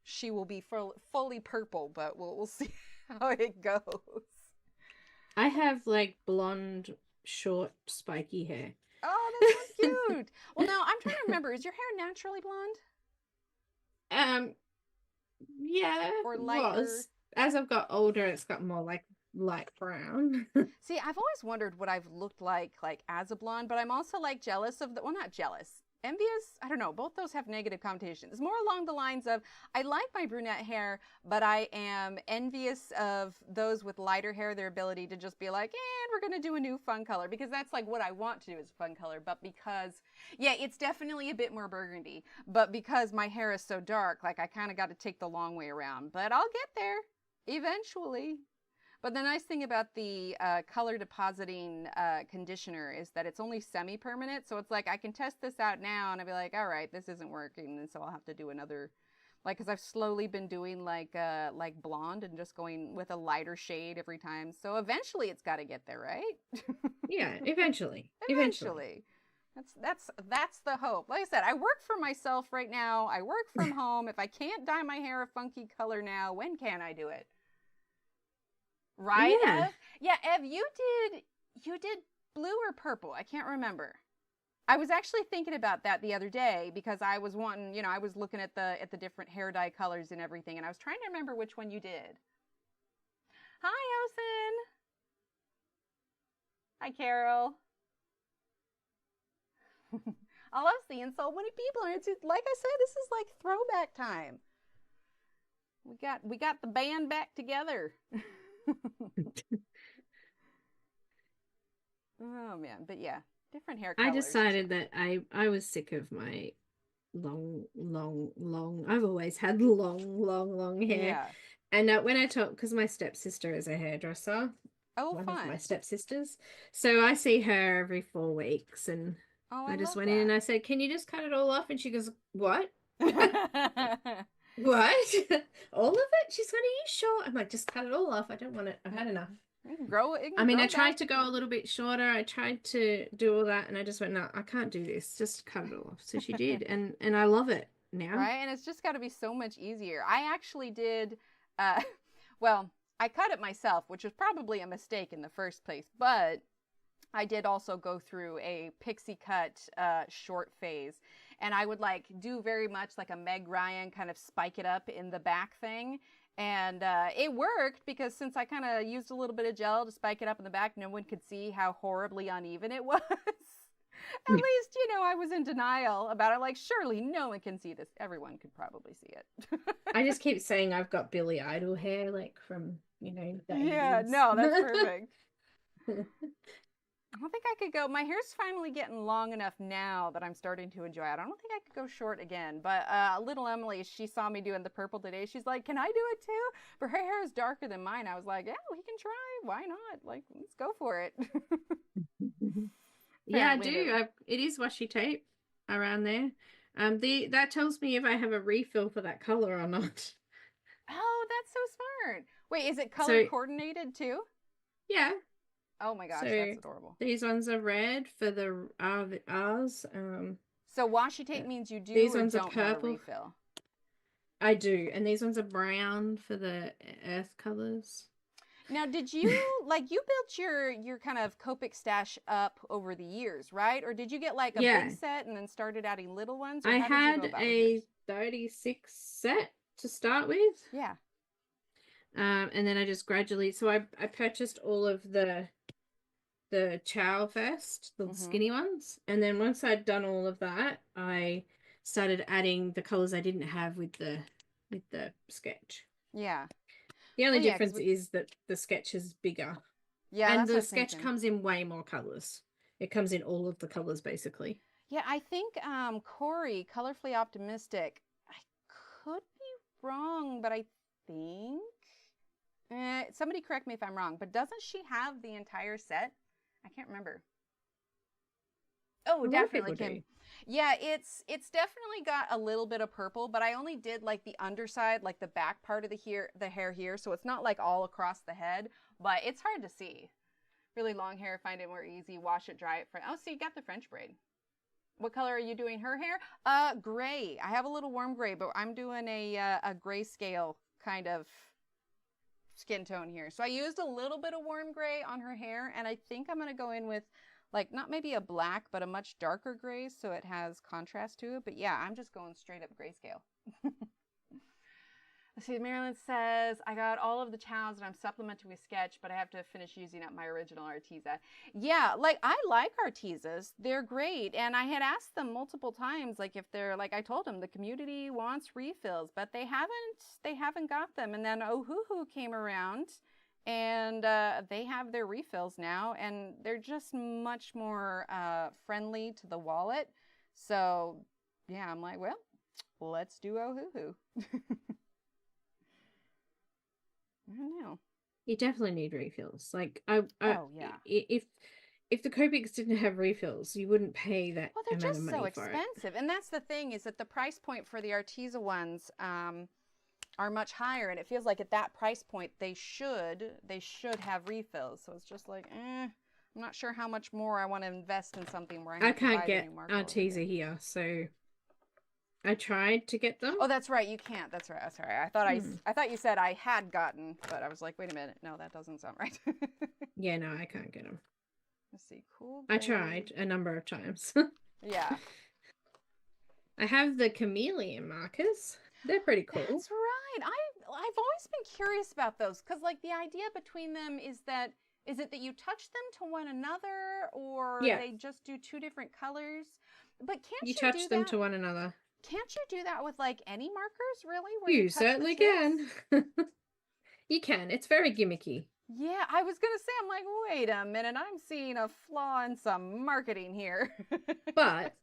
she will be fully purple, but we'll see how it goes. I have like blonde, short, spiky hair. Oh, that's so cute. Well, now I'm trying to remember. Is your hair naturally blonde? Yeah, Or it lighter? was. As I've got older, it's got more like light brown. See, I've always wondered what I've looked like as a blonde, but I'm also like jealous of well, not jealous, envious. I don't know. Both those have negative connotations. More along the lines of I like my brunette hair, but I am envious of those with lighter hair, their ability to just be like, we're gonna do a new fun color because that's like what I want to do is fun color. But because, yeah, it's definitely a bit more burgundy. But because my hair is so dark, like I kind of got to take the long way around. But I'll get there eventually. But the nice thing about the color depositing conditioner is that it's only semi-permanent. So it's like I can test this out now and I'll be like, all right, this isn't working. And so I'll have to do another, like, because I've slowly been doing like blonde and just going with a lighter shade every time. So eventually it's got to get there, right? Yeah, eventually. Eventually. That's the hope. Like I said, I work for myself right now. I work from home. If I can't dye my hair a funky color now, when can I do it? Right, Yeah. Ev? Yeah, Ev, you did blue or purple? I can't remember. I was actually thinking about that the other day because I was wanting, I was looking at the different hair dye colors and everything, and I was trying to remember which one you did. Hi, Osen. Hi, Carol. I love seeing so many people, and it's like I said, this is like throwback time. We got the band back together. Oh man, but yeah, different hair colors. I decided that I was sick of my long. I've always had long hair. Yeah. And when I talk, because my stepsister is a hairdresser, Oh, one fun. of my stepsisters, so I see her every 4 weeks, and Oh, I just love went in and I said, "Can you just cut it all off?" And she goes, "What?" that. What? All of it? She's like, "Are you sure?" I'm like, "Just cut it all off. I don't want it. I've had enough." I mean, I tried to go a little bit shorter. I tried to do all that, and I just went, "No, I can't do this. Just cut it all off." So she did, and I love it now. Right, and it's just got to be so much easier. I actually did, well, I cut it myself, which was probably a mistake in the first place, but I did also go through a pixie cut short phase, and I would like do very much like a Meg Ryan kind of spike it up in the back thing. And it worked because since I kind of used a little bit of gel to spike it up in the back, no one could see how horribly uneven it was. At least, I was in denial about it. Like, surely no one can see this. Everyone could probably see it. I just keep saying I've got Billy Idol hair, like from, the Yeah, 80s. no, that's perfect. I don't think I could go. My hair's finally getting long enough now that I'm starting to enjoy it. I don't think I could go short again. But little Emily, she saw me doing the purple today. She's like, "Can I do it too?" But her hair is darker than mine. I was like, "Yeah, we can try. Why not? Like, let's go for it." Yeah, I do. It is washi tape around there. That tells me if I have a refill for that color or not. Oh, that's so smart. Wait, is it color coordinated too? Yeah. Oh my gosh, that's adorable. These ones are red for the R's. So washi tape means you do these or ones don't are purple. have a refill? I do, and these ones are brown for the earth colors. Now, did you you built your kind of Copic stash up over the years, right? Or did you get like a big set and then started adding little ones? Or I had a 36 set to start with. Yeah. And then I just gradually, so I purchased all of the chow first, the skinny ones, and then once I'd done all of that, I started adding the colors I didn't have with the sketch. Yeah. The only difference is that the sketch is bigger. Yeah, and the sketch comes in way more colors. It comes in all of the colors basically. Yeah, I think Corey, Colorfully Optimistic, I could be wrong, but I think somebody correct me if I'm wrong, but doesn't she have the entire set? I can't remember. Oh, definitely, Kim. Yeah, it's definitely got a little bit of purple, but I only did like the underside, like the back part of the hair here, so it's not like all across the head, but it's hard to see. Really long hair, find it more easy. Wash it, dry it. Oh, so you got the French braid. What color are you doing her hair? Gray. I have a little warm gray, but I'm doing a grayscale kind of skin tone here. So I used a little bit of warm gray on her hair, and I think I'm going to go in with like not maybe a black, but a much darker gray so it has contrast to it. But yeah, I'm just going straight up grayscale. Let's see, Marilyn says, I got all of the towels and I'm supplementing with sketch, but I have to finish using up my original Arteza. Yeah, like I like Artezas. They're great. And I had asked them multiple times, like if they're, like I told them, the community wants refills, but they haven't got them. And then Ohuhu came around and they have their refills now, and they're just much more friendly to the wallet. So yeah, I'm like, well, let's do Ohuhu. I don't know. You definitely need refills. Like oh yeah. If the Copics didn't have refills, you wouldn't pay that well, they're amount just of money so for expensive. And that's the thing, is that the price point for the Arteza ones are much higher, and it feels like at that price point they should have refills. So it's just like, I'm not sure how much more I want to invest in something where I can't get Arteza here, so I tried to get them. Oh, that's right. You can't. That's right. That's right. I thought you said I had gotten, but I was like, wait a minute. No, that doesn't sound right. Yeah, no, I can't get them. Let's see. Cool. I tried a number of times. Yeah. I have the chameleon markers. They're pretty cool. That's right. I've always been curious about those, because like the idea between them is it that you touch them to one another, or they just do two different colors? But can't you touch them to one another? Can't you do that with like any markers, really? Where you certainly can. You can. It's very gimmicky. Yeah, I was going to say, I'm like, wait a minute. I'm seeing a flaw in some marketing here. But,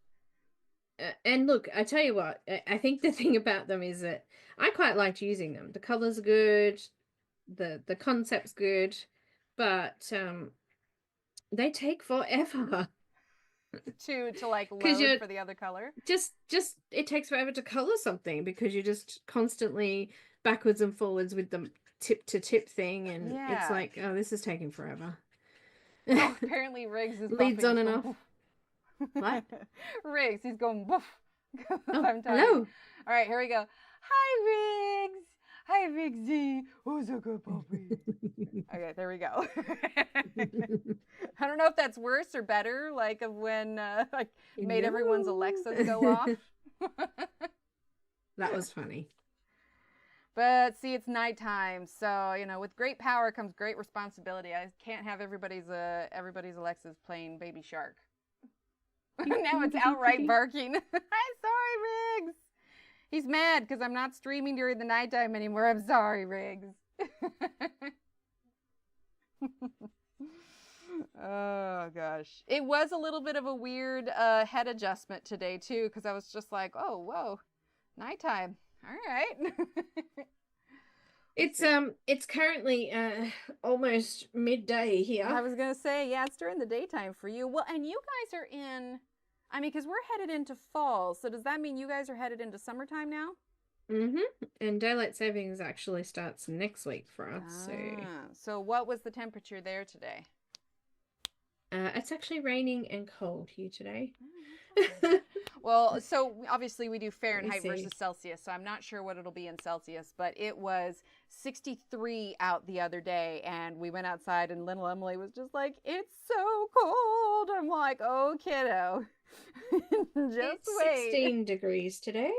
and look, I tell you what, I think the thing about them is that I quite liked using them. The color's good. The concept's good. But they take forever. to like load for the other color. Just it takes forever to color something, because you're just constantly backwards and forwards with the tip to tip thing, and it's like, oh, this is taking forever. Oh, apparently Riggs is leads on and off. What? Riggs, he's going boof. Oh, hello. All right, here we go. Hi, Riggs. Hi, Riggsy. Who's a good puppy? Okay, there we go. I don't know if that's worse or better, like of when like made everyone's Alexas go off. That was funny. But see, it's nighttime, so with great power comes great responsibility. I can't have everybody's Alexas playing Baby Shark. Now it's outright barking. I'm sorry, Riggs. He's mad because I'm not streaming during the nighttime anymore. I'm sorry, Riggs. Oh, gosh. It was a little bit of a weird head adjustment today, too, because I was just like, oh, whoa, nighttime. All right. It's currently almost midday here. I was going to say, yeah, it's during the daytime for you. Well, and you guys are in... I mean, because we're headed into fall, so does that mean you guys are headed into summertime now? Mm-hmm. And daylight savings actually starts next week for us. So what was the temperature there today? It's actually raining and cold here today. Well, so obviously we do Fahrenheit versus Celsius, so I'm not sure what it'll be in Celsius, but it was 63 out the other day, and we went outside, and little Emily was just like, it's so cold. I'm like, oh, kiddo. Just wait. 16 degrees today.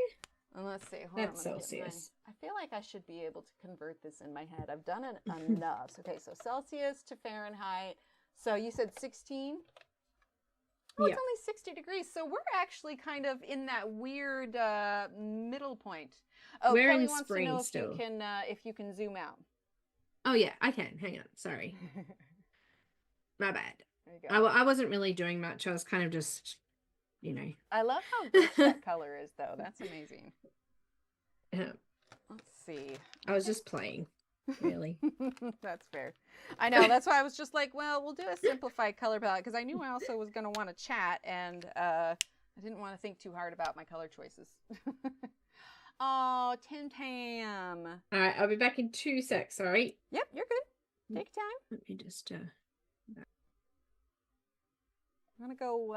And let's see. That's Celsius. I feel like I should be able to convert this in my head. I've done it enough. Okay, so Celsius to Fahrenheit. So you said 16? Oh, it's only 60 degrees. So we're actually kind of in that weird middle point. Oh, we're Kelly in wants spring to know still. If you can zoom out. Oh, yeah, I can. Hang on. Sorry. My bad. There you go. I wasn't really doing much. I was kind of just, I love how rich that color is, though. That's amazing. Let's see. I was just playing, really. That's fair. I know. That's why I was just like, well, we'll do a simplified color palette because I knew I also was going to want to chat, and I didn't want to think too hard about my color choices. Oh, Tim Tam. All right, I'll be back in 2 secs. Sorry. Yep, you're good. Take your time. Let me just. I'm gonna go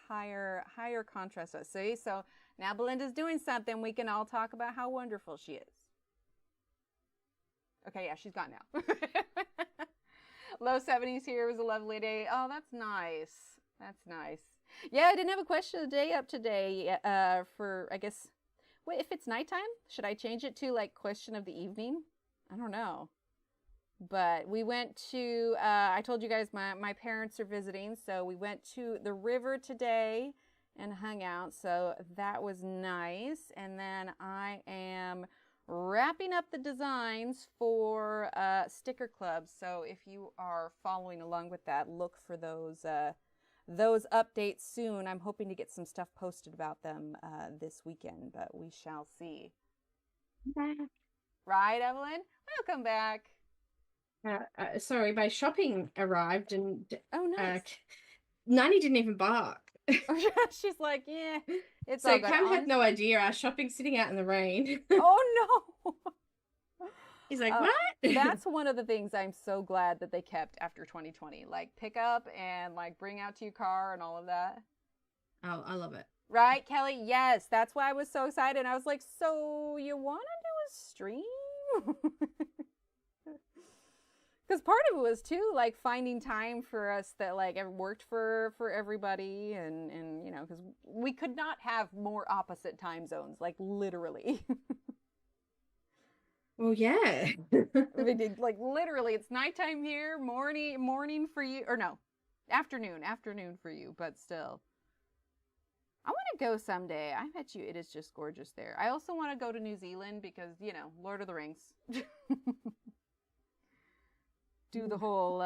higher contrast. See, so now Belinda's doing something. We can all talk about how wonderful she is. Okay, yeah, she's gone now. Low 70s here. It was a lovely day. Oh, that's nice. That's nice. Yeah, I didn't have a question of the day up today. For I guess. Wait, if it's nighttime, should I change it to like question of the evening? I don't know. But we went to, I told you guys my parents are visiting, so we went to the river today and hung out, so that was nice. And then I am wrapping up the designs for sticker clubs, so if you are following along with that, look for those updates soon. I'm hoping to get some stuff posted about them this weekend, but we shall see. Back. Right, Evelyn? Welcome back. Sorry, my shopping arrived and Oh, nice. 90 didn't even bark. She's like, yeah, it's so all good. Cam had no idea. Our shopping's sitting out in the rain. Oh no. He's like, what? That's one of the things I'm so glad that they kept after 2020. Like pick up and like bring out to your car and all of that. Oh, I love it. Right, Kelly? Yes, that's why I was so excited. I was like, so you want to do a stream? Because part of it was too like finding time for us that like worked for everybody, and you know, because we could not have more opposite time zones, like literally. Well, yeah. We did, like literally, it's nighttime here, morning for you, or no, afternoon for you, but still. I want to go someday. I bet you it is just gorgeous there. I also want to go to New Zealand because, you know, Lord of the Rings. Do the whole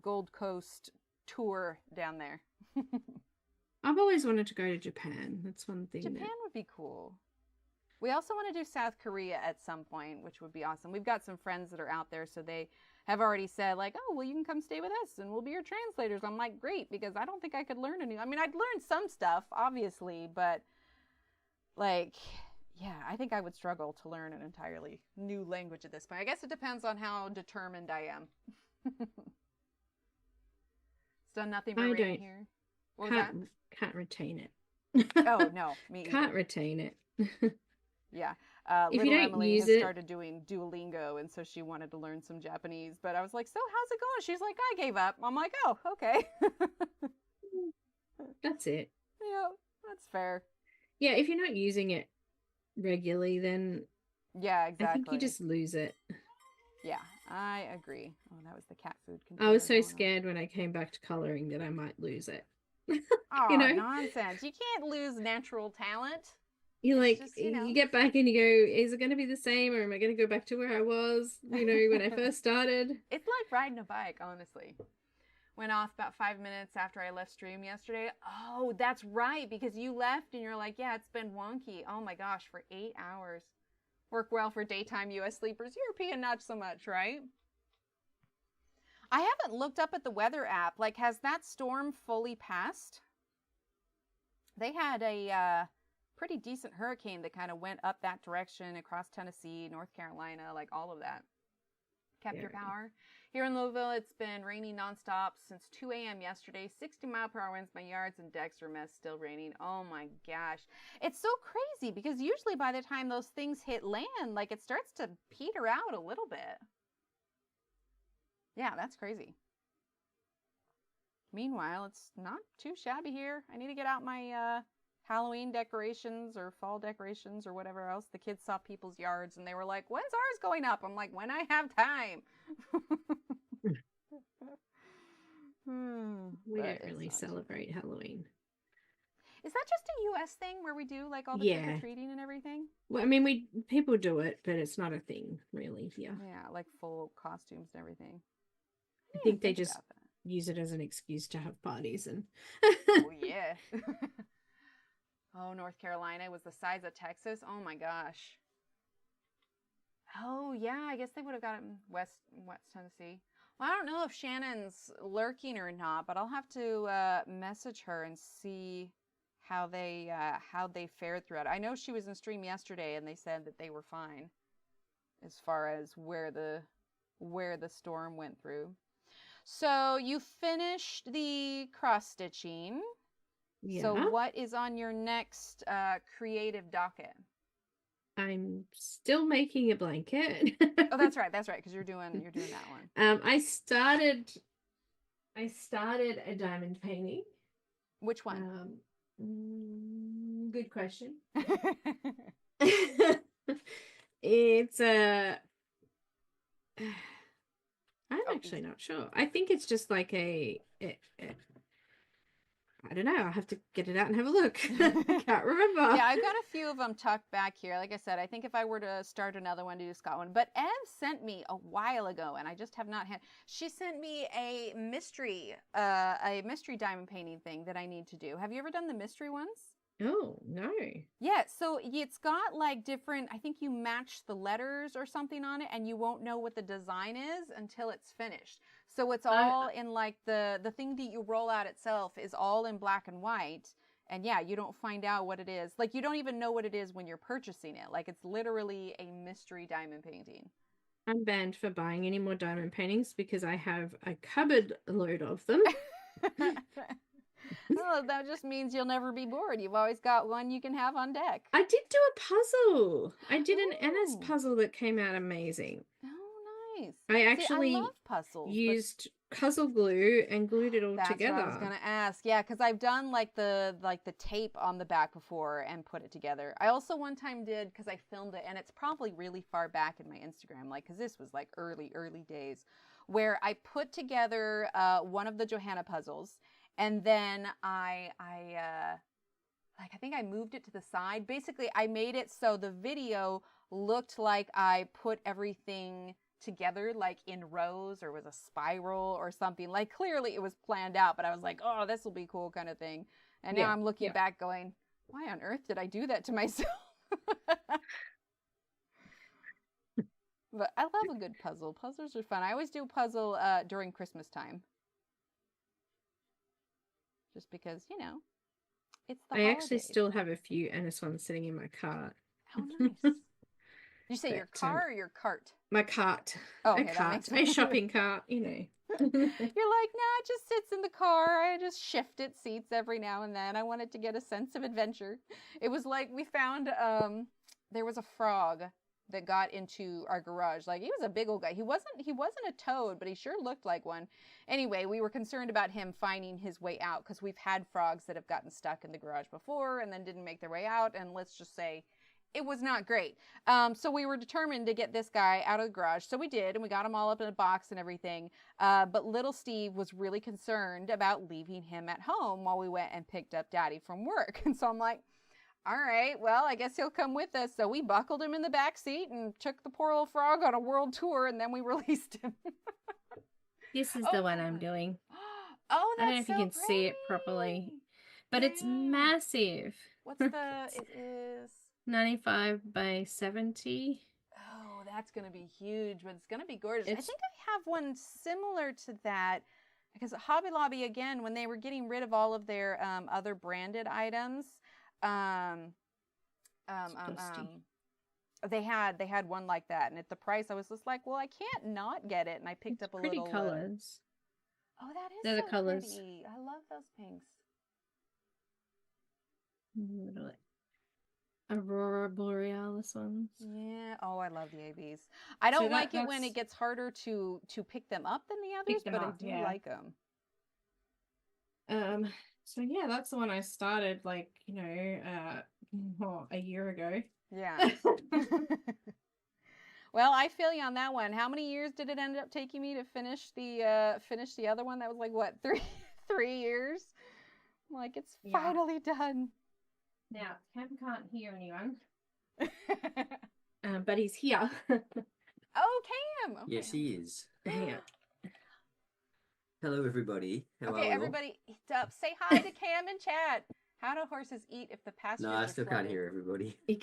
Gold Coast tour down there. I've always wanted to go to Japan. That's one thing. Japan would be cool. We also want to do South Korea at some point, which would be awesome. We've got some friends that are out there, so they have already said, like, oh, well, you can come stay with us, and we'll be your translators. I'm like, great, because I don't think I could learn I mean, I'd learn some stuff, obviously, but, like, yeah, I think I would struggle to learn an entirely new language at this point. I guess it depends on how determined I am. It's done nothing but rain here. What was that? Can't retain it. Oh, no, me either. Can't retain it. Yeah. If little you don't Emily use has it, started doing Duolingo, and so she wanted to learn some Japanese. But I was like, so how's it going? She's like, I gave up. I'm like, oh, okay. That's it. Yeah, that's fair. Yeah, if you're not using it regularly, then yeah, exactly. I think you just lose it. Yeah, I agree. Oh, that was the cat food. I was so scared when I came back to coloring that I might lose it. Oh, you know? Nonsense. You can't lose natural talent. You're like, just, you know. You get back and you go, is it going to be the same, or am I going to go back to where I was, you know, when I first started? It's like riding a bike, honestly. Went off about 5 minutes after I left stream yesterday. Oh, that's right, because you left and you're like, yeah, it's been wonky. Oh my gosh, for 8 hours. Work well for daytime US sleepers. European, not so much, right? I haven't looked up at the weather app. Like, has that storm fully passed? They had a pretty decent hurricane that kind of went up that direction across Tennessee, North Carolina, like all of that. Kept your power. Here in Louisville, it's been raining nonstop since 2 a.m. yesterday. 60-mile-per-hour winds. My yards and decks are a mess. Still raining. Oh my gosh. It's so crazy because usually by the time those things hit land, like it starts to peter out a little bit. Yeah, that's crazy. Meanwhile, it's not too shabby here. I need to get out my Halloween decorations or fall decorations or whatever else. The kids saw people's yards and they were like, when's ours going up? I'm like, when I have time. We don't really celebrate Halloween. Is that just a US thing where we do like all the trick-or-treating and everything? Well, I mean, people do it, but it's not a thing really here. Yeah, like full costumes and everything. I think they just use it as an excuse to have parties and oh yeah. Oh, North Carolina was the size of Texas. Oh my gosh. Oh yeah, I guess they would have got it in West Tennessee. Well, I don't know if Shannon's lurking or not, but I'll have to message her and see how they fared throughout. I know she was in stream yesterday, and they said that they were fine as far as where the storm went through. So you finished the cross stitching. Yeah. So what is on your next creative docket? I'm still making a blanket. Oh, that's right, because you're doing that one. I started a diamond painting. Which one? Good question. It's I'm actually not sure. I think it's just like I don't know. I'll have to get it out and have a look. I can't remember. Yeah, I've got a few of them tucked back here. Like I said, I think if I were to start another one, to do Scott one. But Ev sent me a while ago, and I just have not had. She sent me a mystery diamond painting thing that I need to do. Have you ever done the mystery ones? Oh, no. Yeah, so it's got like different, I think you match the letters or something on it, and you won't know what the design is until it's finished. So it's all in like the thing that you roll out itself is all in black and white. And yeah, you don't find out what it is. Like you don't even know what it is when you're purchasing it. Like it's literally a mystery diamond painting. I'm banned for buying any more diamond paintings because I have a cupboard load of them. Oh, that just means you'll never be bored. You've always got one you can have on deck. I did do a puzzle. I did an NS puzzle that came out amazing. Oh, nice. I actually I love puzzles, used puzzle glue and glued it all together. That's what I was gonna ask. Yeah, because I've done like the tape on the back before and put it together. I also one time did, because I filmed it, and it's probably really far back in my Instagram, like because this was like early days, where I put together one of the Johanna puzzles. And then I think I moved it to the side. Basically, I made it so the video looked like I put everything together like in rows or was a spiral or something. Like clearly it was planned out, but I was like, oh, this will be cool kind of thing. And now I'm looking back going, why on earth did I do that to myself? But I love a good puzzle. Puzzles are fun. I always do a puzzle during Christmas time. Just because, you know, it's the holidays. Actually still have a few NS ones sitting in my cart. Oh, nice. You say your car or your cart? My cart. Oh, okay, a cart. A shopping cart, you know. You're like, nah, it just sits in the car. I just shift its seats every now and then. I wanted to get a sense of adventure. It was like we found, there was a frog that got into our garage. Like, he was a big old guy. He wasn't a toad, but he sure looked like one. Anyway, we were concerned about him finding his way out because we've had frogs that have gotten stuck in the garage before and then didn't make their way out. And let's just say it was not great. So we were determined to get this guy out of the garage. So we did, and we got him all up in a box and everything. But little Steve was really concerned about leaving him at home while we went and picked up Daddy from work. And so I'm like, all right, well, I guess he'll come with us. So we buckled him in the back seat and took the poor old frog on a world tour, and then we released him. This is the one I'm doing. Oh, that's I don't know if you can see it properly, but it's massive. What's it is 95 by 70. Oh, that's going to be huge, but it's going to be gorgeous. I think I have one similar to that because Hobby Lobby, again, when they were getting rid of all of their other branded items, they had one like that, and at the price I was just like, well, I can't not get it, and I picked up a pretty little colors. Oh, that is They're so the colors. pretty. I love those pinks. Little Aurora Borealis ones. Yeah. Oh, I love the ABs. I don't like it when it gets harder to pick them up than the others, but I do like them. So yeah, that's the one I started, like, you know, a year ago. Yeah. Well, I feel you on that one. How many years did it end up taking me to finish the other one? That was like what, 3 years? Like, it's finally done. Now, Cam can't hear anyone. But he's here. Oh, Cam. Okay. Yes, he is. Yeah. Hello, everybody. How are okay, you? everybody, say hi to Cam in chat. How do horses eat if the pastures No, are I still flooded? can't hear everybody. Hey,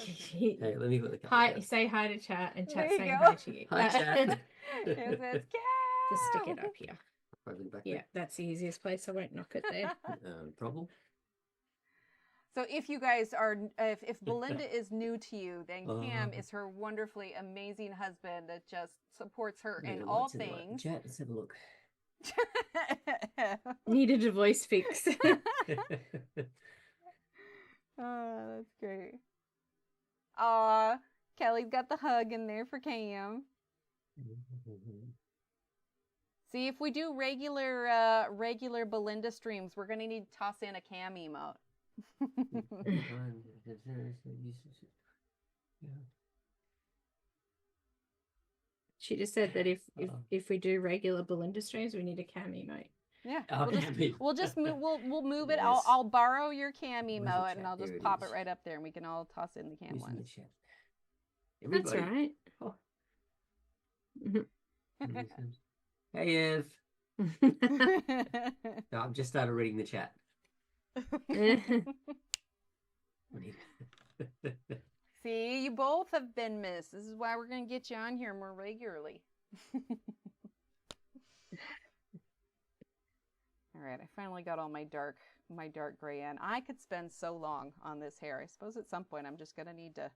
Hey, let me put the camera hi, down. say hi to chat, and There chat you saying go. hi to you. Hi, chat. It says Just stick cow. it up here. Over the back Yeah, that's the easiest place. I won't knock it there. Problem? So if you guys are, if Belinda is new to you, then Cam is her wonderfully amazing husband that just supports her in all things. Chat, let's have a look. Needed a voice fix. Oh, that's great. Aw, Kelly's got the hug in there for Cam. See, if we do regular Belinda streams, we're gonna need to toss in a Cam emote. She just said that if we do regular Belinda streams, we need a cam emote. Yeah, Okay. we'll just move. We'll move it. Yes. I'll borrow your Cam Where's the emote and chat? I'll just There it pop is. it right up there, and we can all toss in the Cam Who's in the ones. chat? That's Everybody. right. Oh. Hey, Ev. No, I've just started reading the chat. See, you both have been missed. This is why we're gonna get you on here more regularly. All right, I finally got all my dark gray in. I could spend so long on this hair. I suppose at some point I'm just gonna need to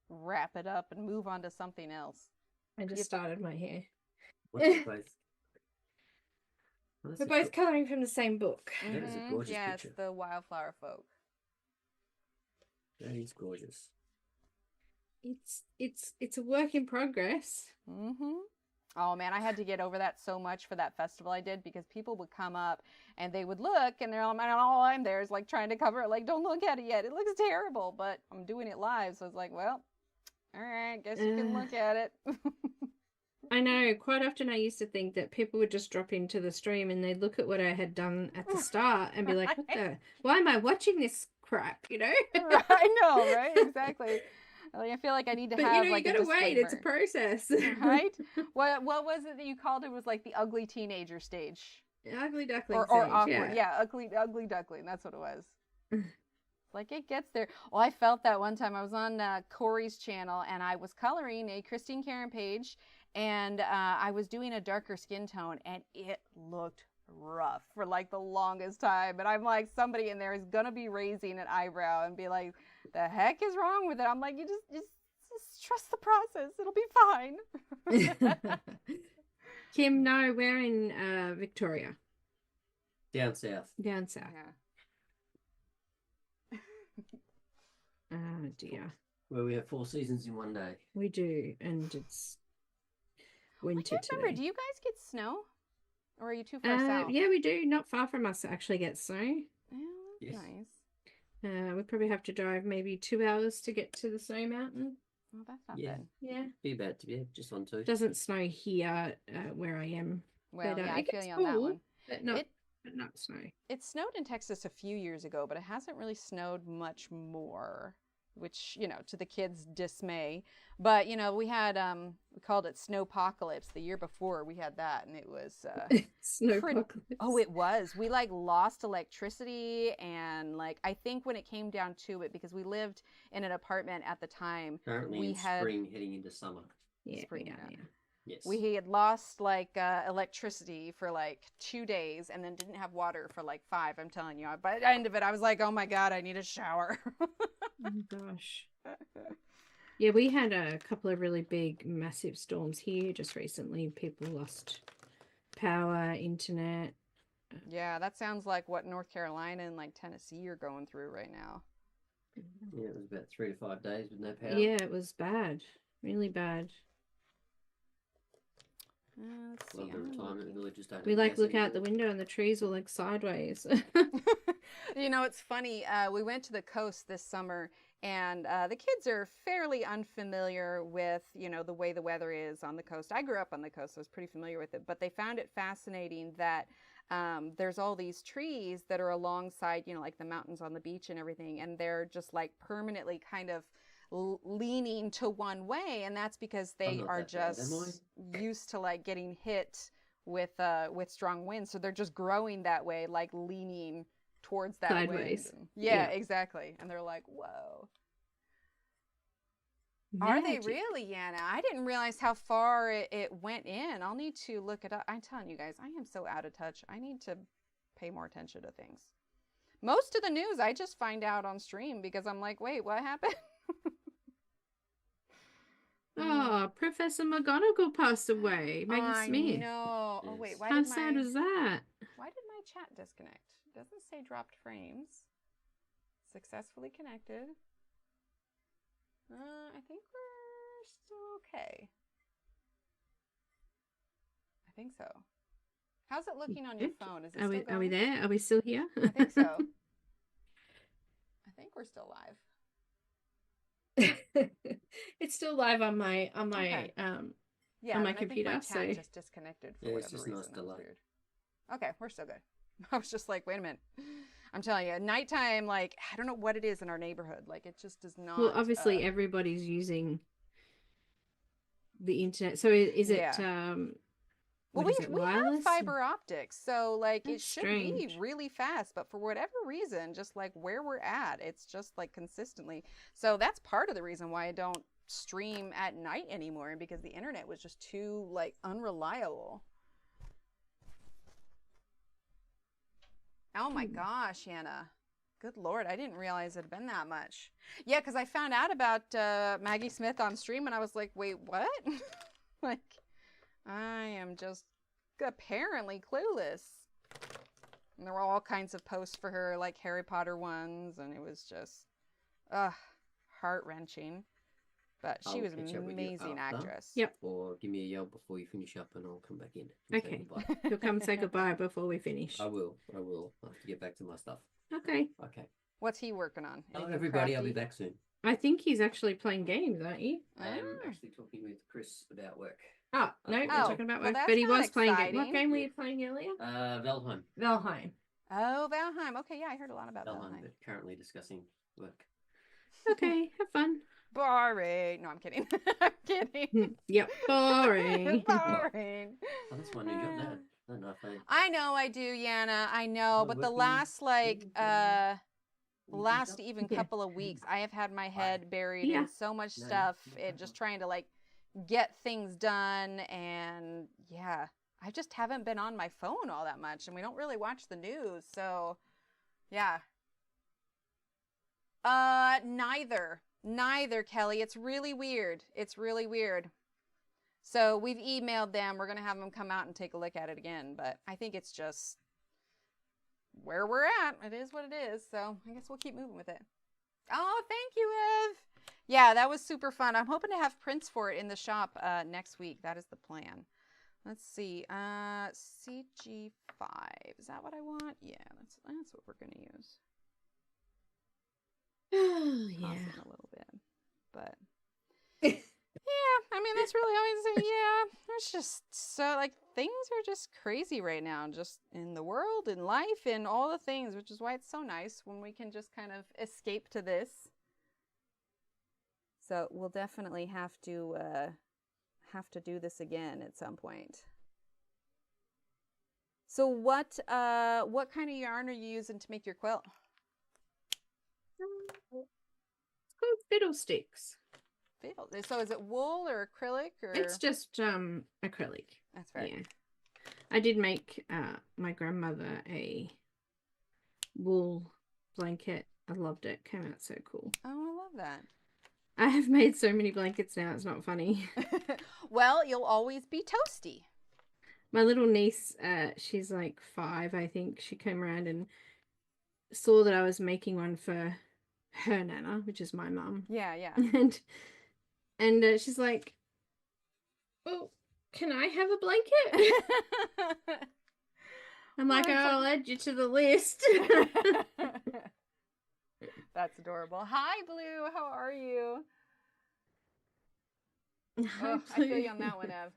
wrap it up and move on to something else. I just started my hair. What's it both? Well, We're both colouring from the same book. That is a gorgeous yeah, picture. it's the Wildflower Folk. That is gorgeous. It's a work in progress. Oh man, I had to get over that so much for that festival I did, because people would come up and they would look and they're all I'm there is like trying to cover it, like, don't look at it yet. It looks terrible, but I'm doing it live, so it's like, well, all right, guess you can look at it. I know. Quite often I used to think that people would just drop into the stream and they'd look at what I had done at the start and be like, why am I watching this crap, you know? I know, right? Exactly. Like, I feel like I need to have you like gotta wait. It's a process. Right? What was it that you called it? It was like the ugly teenager stage. Ugly duckling or stage, awkward. Yeah, ugly duckling. That's what it was. Like, it gets there. Well, I felt that one time. I was on Corey's channel and I was coloring a Christine Karen page, and I was doing a darker skin tone, and it looked rough for like the longest time. And I'm like, somebody in there is gonna be raising an eyebrow and be like, the heck is wrong with it? I'm like, you just trust the process. It'll be fine. Kim, no, we're in Victoria. Down south. Down south. Yeah. Oh dear. Where we have 4 seasons in one day. We do, and it's winter I can't remember. today. Do you guys get snow? Or are you too far south? Yeah, we do. Not far from us actually get snow. Oh, Yes. nice. We probably have to drive maybe 2 hours to get to the snow mountain. Well, that's not Yeah. bad. Yeah. Be about to be just on 2. Doesn't snow here where I am. Well, but, yeah, I it feel gets you on that cool, one. But not snow. It snowed in Texas a few years ago, but it hasn't really snowed much more, which, to the kids' dismay. But, we had, we called it Snowpocalypse. The year before we had that, and it was Snowpocalypse. Oh, it was. We like lost electricity, and like I think when it came down to it, because we lived in an apartment at the time, Currently we in had spring heading into summer. Yeah, spring, yeah. Yes. We had lost like electricity for like 2 days, and then didn't have water for like 5. I'm telling you. By the end of it, I was like, oh my God, I need a shower. Oh gosh. Yeah, we had a couple of really big, massive storms here just recently. People lost power, internet. Yeah, that sounds like what North Carolina and like Tennessee are going through right now. Yeah, it was about 3 to 5 days with no power. Yeah, it was bad. Really bad. Let's Well, see. the retirement villages don't We have like gas look out anymore. the window and the trees are like sideways. It's funny. We went to the coast this summer, and the kids are fairly unfamiliar with, the way the weather is on the coast. I grew up on the coast, so I was pretty familiar with it, but they found it fascinating that there's all these trees that are alongside, like the mountains on the beach and everything, and they're just like permanently kind of leaning to one way, and that's because they are just used to like getting hit with strong winds, so they're just growing that way, like leaning towards that wind. Sideways. And- yeah, Yeah. exactly. And they're like, whoa. Are they Magic. really, Yana? I didn't realize how far it went in. I'll need to look it up. I'm telling you guys, I am so out of touch. I need to pay more attention to things. Most of the news I just find out on stream because I'm like, wait, what happened? Oh, Professor McGonagall passed away. Maggie Smith. know. Oh, wait, Yes. why How did sad my was that? chat disconnect? It doesn't say dropped frames. Successfully connected. I think we're still okay. I think so. How's it looking on your phone? Is it Are still we, going? are we there? Are we still here? I think so. I think we're still live. It's still live on my Okay. Yeah, on my and I think computer, my chat so- just disconnected for Yeah, whatever it's just reason. nice That to was live. weird. Okay, we're still good. I was just like, wait a minute. I'm telling you, at nighttime, like, I don't know what it is in our neighborhood. Like, it just does not. Well, obviously everybody's using the internet. So is it Yeah. Well, what is it, we have wireless? fiber optics, so like it That's should be strange. really fast. But for whatever reason, just like where we're at, it's just like consistently. So that's part of the reason why I don't stream at night anymore, because the internet was just too like unreliable. Oh my gosh, Hannah. Good Lord, I didn't realize it had been that much. Yeah, because I found out about Maggie Smith on stream and I was like, wait, what? Like, I am just apparently clueless. And there were all kinds of posts for her, like Harry Potter ones, and it was just, heart-wrenching. But she I'll was an catch up with you amazing after. actress. Yep. Or give me a yell before you finish up and I'll come back in. and say Okay. goodbye. You'll come say goodbye before we finish. I will. I have to get back to my stuff. Okay. Okay. What's he working on? Hello, Anything everybody. I'll be crafty? back soon. I think he's actually playing games, aren't you? I'm Ah. actually talking with Chris about work. Oh, no, we're Oh, talking about well, work. that's But he not was playing game. What exciting. game were you playing earlier? Valheim. Valheim. Oh, Valheim. Okay, yeah, I heard a lot about Valheim, Valheim. but currently discussing work. Okay, have fun. Boring. No, I'm kidding. I'm kidding. Yep, boring. Boring. Oh, that's my new job now. I don't know if I know I do, Yana. I know, Oh, but the working- last You last can even Yeah. couple of weeks, I have had my head buried Yeah. in so much No, stuff no, and no. just trying to like get things done, and yeah, I just haven't been on my phone all that much, and we don't really watch the news, so yeah. Neither, Kelly. It's really weird. It's really weird. So we've emailed them. We're going to have them come out and take a look at it again. But I think it's just where we're at. It is what it is. So I guess we'll keep moving with it. Oh, thank you, Ev. Yeah, that was super fun. I'm hoping to have prints for it in the shop next week. That is the plan. Let's see. CG5. Is that what I want? Yeah, that's what we're going to use. Oh, Toss yeah. it a little bit. But yeah, I mean, that's really always, yeah, there's just so, like, things are just crazy right now, just in the world, in life, and all the things, which is why it's so nice when we can just kind of escape to this. So we'll definitely have to do this again at some point. So what kind of yarn are you using to make your quilt? It's called Fiddlesticks. So is it wool or acrylic or? It's just acrylic. That's right. Yeah. I did make my grandmother a wool blanket. I loved it. Came out so cool. Oh, I love that. I have made so many blankets now. It's not funny. Well, you'll always be toasty. My little niece, she's like 5, I think. She came around and saw that I was making one for her nana, which is my mum. Yeah, yeah. And she's like, "Well, can I have a blanket?" I'm like, "I'll add you to the list." That's adorable. Hi, Blue. How are you? Oh, I feel you on that one, Ev.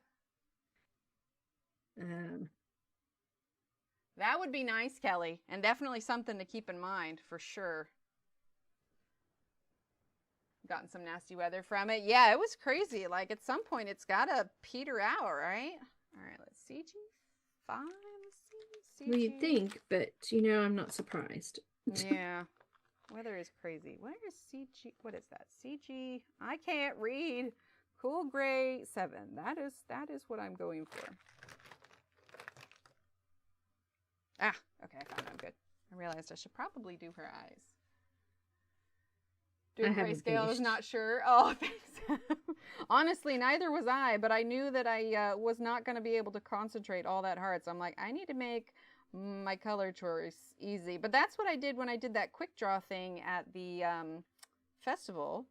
That would be nice, Kelly, and definitely something to keep in mind for sure. Gotten some nasty weather from it. Yeah, it was crazy. Like at some point, it's gotta peter out, right? All right, let's see. 5. Let's see. Well, you'd think, but you know, I'm not surprised. Yeah. Weather is crazy. Where is CG? What is that? CG? I can't read. Cool gray 7. That is what I'm going for. Ah, okay, I found it. I'm good. I realized I should probably do her eyes. Doing grayscale, I was not sure. Oh, thanks. Honestly, neither was I, but I knew that I was not going to be able to concentrate all that hard. So I'm like, I need to make my color choice easy. But that's what I did when I did that quick draw thing at the festival,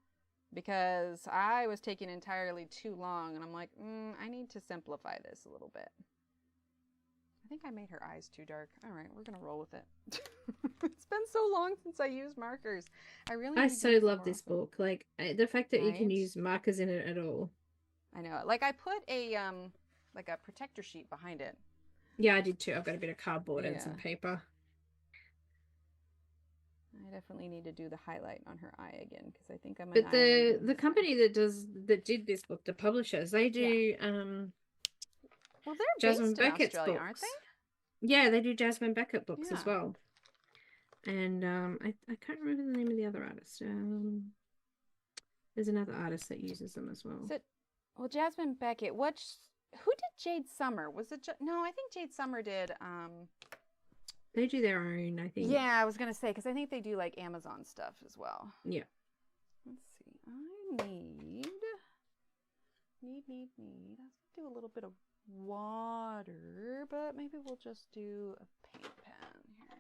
because I was taking entirely too long, and I'm like, I need to simplify this a little bit. I think I made her eyes too dark. All right, we're gonna roll with it. It's been so long since I used markers. I so love this book. Like the fact that you can use markers in it at all. I know. Like I put a like a protector sheet behind it. Yeah, I did too. I've got a bit of cardboard and some paper. I definitely need to do the highlight on her eye again, because I think I'm. But the company that did this book, the publishers, they do well, they're Jasmine based in Beckett's Australia, books. aren't they? Yeah, they do Jasmine Beckett books as well. And I can't remember the name of the other artist. There's another artist that uses them as well. Well, Jasmine Beckett. Who did Jade Summer? Was it? No, I think Jade Summer did. They do their own, I think. Yeah, I was gonna say, because I think they do like Amazon stuff as well. Yeah. Let's see. I need. Let's do a little bit of water, but maybe we'll just do a paint pen here.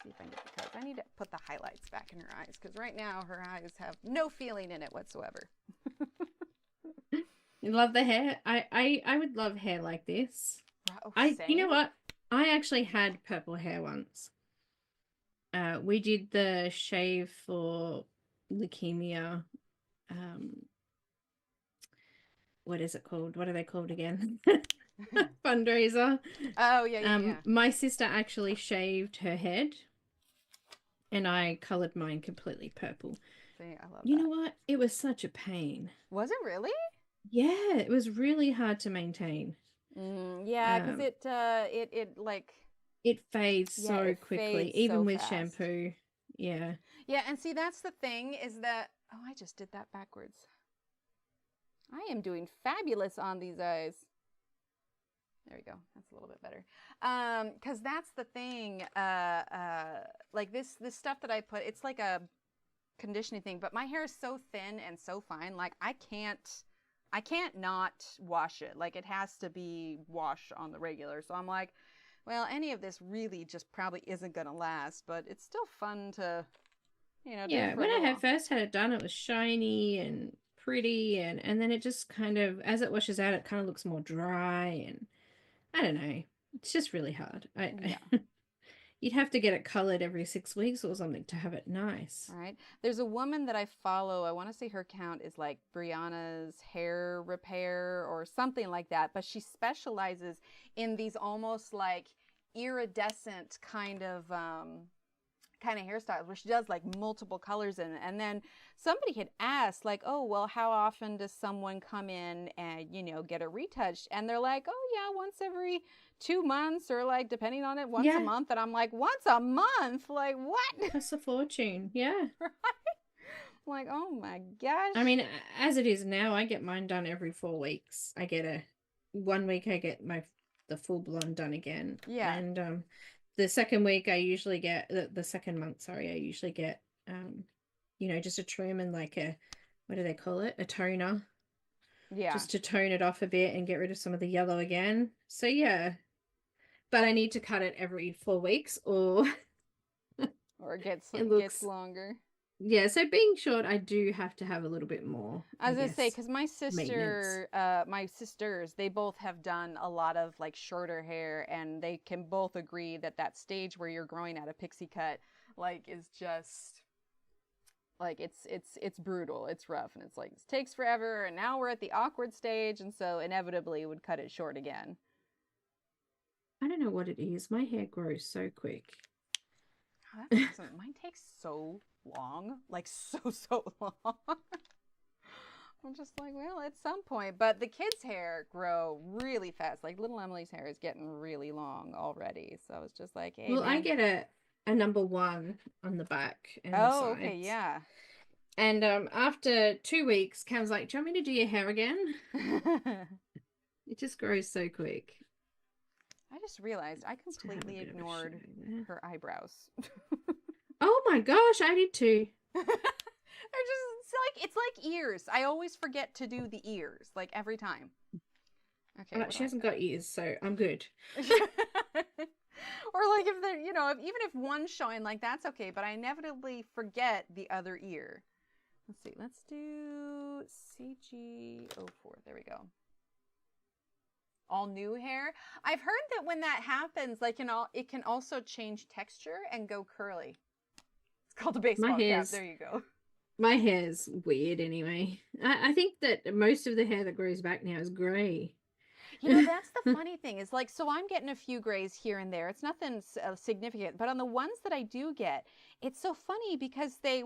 See if I can get the colors. I need to put the highlights back in her eyes, because right now her eyes have no feeling in it whatsoever. You love the hair? I would love hair like this. Oh, you know what? I actually had purple hair once. We did the shave for leukemia. What is it called? What are they called again? Fundraiser. Oh, yeah. My sister actually shaved her head, and I colored mine completely purple. See, I love You know what? It was such a pain. Was it really? Yeah, it was really hard to maintain. Yeah, because it fades so quickly, even with shampoo. Yeah. Yeah, and see, that's the thing, is that I just did that backwards. I am doing fabulous on these eyes. There we go. That's a little bit better. Because that's the thing. Like this stuff that I put, it's like a conditioning thing, but my hair is so thin and so fine. Like I can't not wash it. Like it has to be washed on the regular. So I'm like, well, any of this really just probably isn't going to last, but it's still fun to, Yeah, when I first had it done, it was shiny and pretty, and then it just kind of, as it washes out, it kind of looks more dry, and I don't know. It's just really hard. You'd have to get it colored every 6 weeks or something to have it nice. Right. There's a woman that I follow. I want to say her account is like Brianna's Hair Repair or something like that. But she specializes in these almost like iridescent kind of hairstyles where she does like multiple colors in it. And then somebody had asked like, oh, well, how often does someone come in and, get a retouch? And they're like, oh, yeah, once every 2 months, or like depending on it, once a month. And I'm like, once a month? Like what? That's a fortune. Yeah. Right? I'm like, oh my gosh. I mean, as it is now, I get mine done every 4 weeks. I get 1 week I get the full blonde done again. Yeah. And the second week I usually get the second month, sorry, I usually get just a trim and like what do they call it? A toner. Yeah. Just to tone it off a bit and get rid of some of the yellow again. So yeah. But I need to cut it every 4 weeks or it gets longer. Yeah, so being short, I do have to have a little bit more. I was going to say, because my sisters, they both have done a lot of like shorter hair, and they can both agree that stage where you're growing out a pixie cut, like, is just like, it's brutal. It's rough, and it's like, it takes forever. And now we're at the awkward stage. And so inevitably would cut it short again. I don't know what it is. My hair grows so quick. Oh, that's awesome. Mine takes so long, like so long. I'm just like, well, at some point. But the kids' hair grow really fast. Like little Emily's hair is getting really long already. So it's just like, hey, Well, I man. get a number 1 on the back and the Oh, sides. okay, yeah. And after 2 weeks, Cam's like, "Do you want me to do your hair again?" It just grows so quick. I just realized I Just to have a completely bit of a ignored show there. her eyebrows. Oh my gosh, I did too. It's like ears. I always forget to do the ears, like every time. Okay. She hasn't got ears, so I'm good. Or like if they're, even if one's showing, like that's okay, but I inevitably forget the other ear. Let's see. Let's do CG04. There we go. All new hair. I've heard that when that happens, like it can also change texture and go curly. It's called a baseball cap. There you go. My hair's weird anyway. I think that most of the hair that grows back now is grey. That's the funny thing is like, so I'm getting a few grays here and there. It's nothing significant, but on the ones that I do get, it's so funny because they're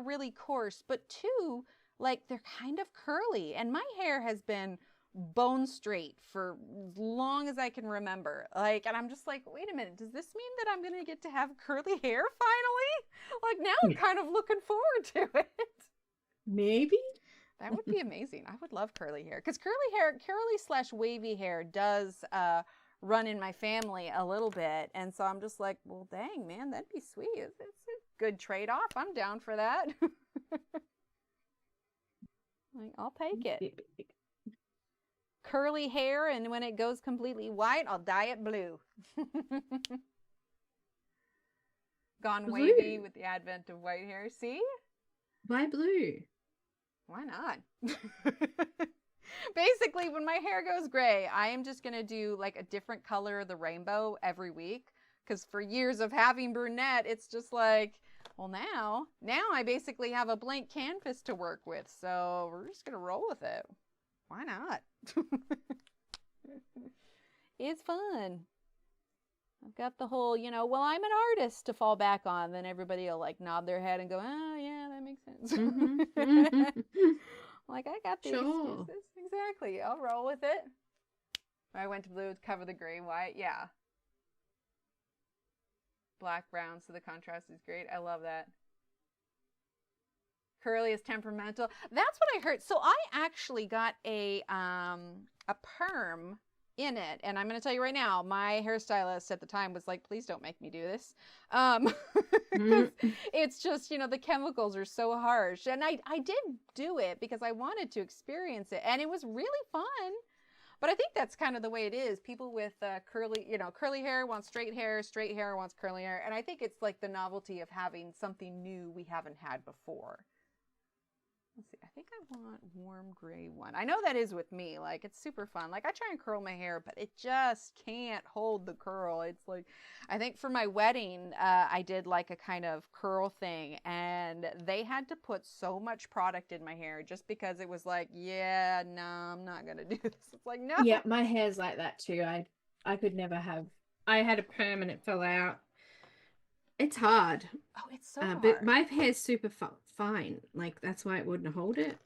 really coarse, but 2, like they're kind of curly. And my hair has been bone straight for as long as I can remember. Like, and I'm just like, wait a minute, does this mean that I'm going to get to have curly hair finally? Like now I'm kind of looking forward to it. Maybe. That would be amazing. I would love curly hair because curly/wavy hair does run in my family a little bit. And so I'm just like, well, dang, man, that'd be sweet. It's a good trade-off. I'm down for that. Like, I'll take it. Curly hair, and when it goes completely white, I'll dye it blue. Gone wavy with the advent of white hair. See? Why blue? Why not? Basically, when my hair goes gray, I am just going to do like a different color of the rainbow every week. Because for years of having brunette, it's just like, well, now I basically have a blank canvas to work with. So we're just going to roll with it. Why not? It's fun. I've got the whole, well, I'm an artist to fall back on. Then everybody will like nod their head and go, oh, yeah, that makes sense. Like, I got the excuses. Exactly. I'll roll with it. I went to blue to cover the gray, white. Yeah. Black, brown, so the contrast is great. I love that. Curly is temperamental. That's what I heard. So I actually got a perm in it, and I'm going to tell you right now, my hairstylist at the time was like, please don't make me do this. It's just, the chemicals are so harsh. And I did do it because I wanted to experience it, and it was really fun. But I think that's kind of the way it is. People with curly hair want straight hair wants curly hair. And I think it's like the novelty of having something new we haven't had before. Let's see, I think I want warm gray one. I know that is with me. Like, it's super fun. Like, I try and curl my hair, but it just can't hold the curl. It's like, I think for my wedding, I did like a kind of curl thing, and they had to put so much product in my hair just because it was like, yeah, no, I'm not going to do this. It's like, no. Yeah, my hair's like that too. I could never have. I had a perm and it fell out. It's hard. Oh, it's so hard. But my hair's super fine. Like, that's why it wouldn't hold it.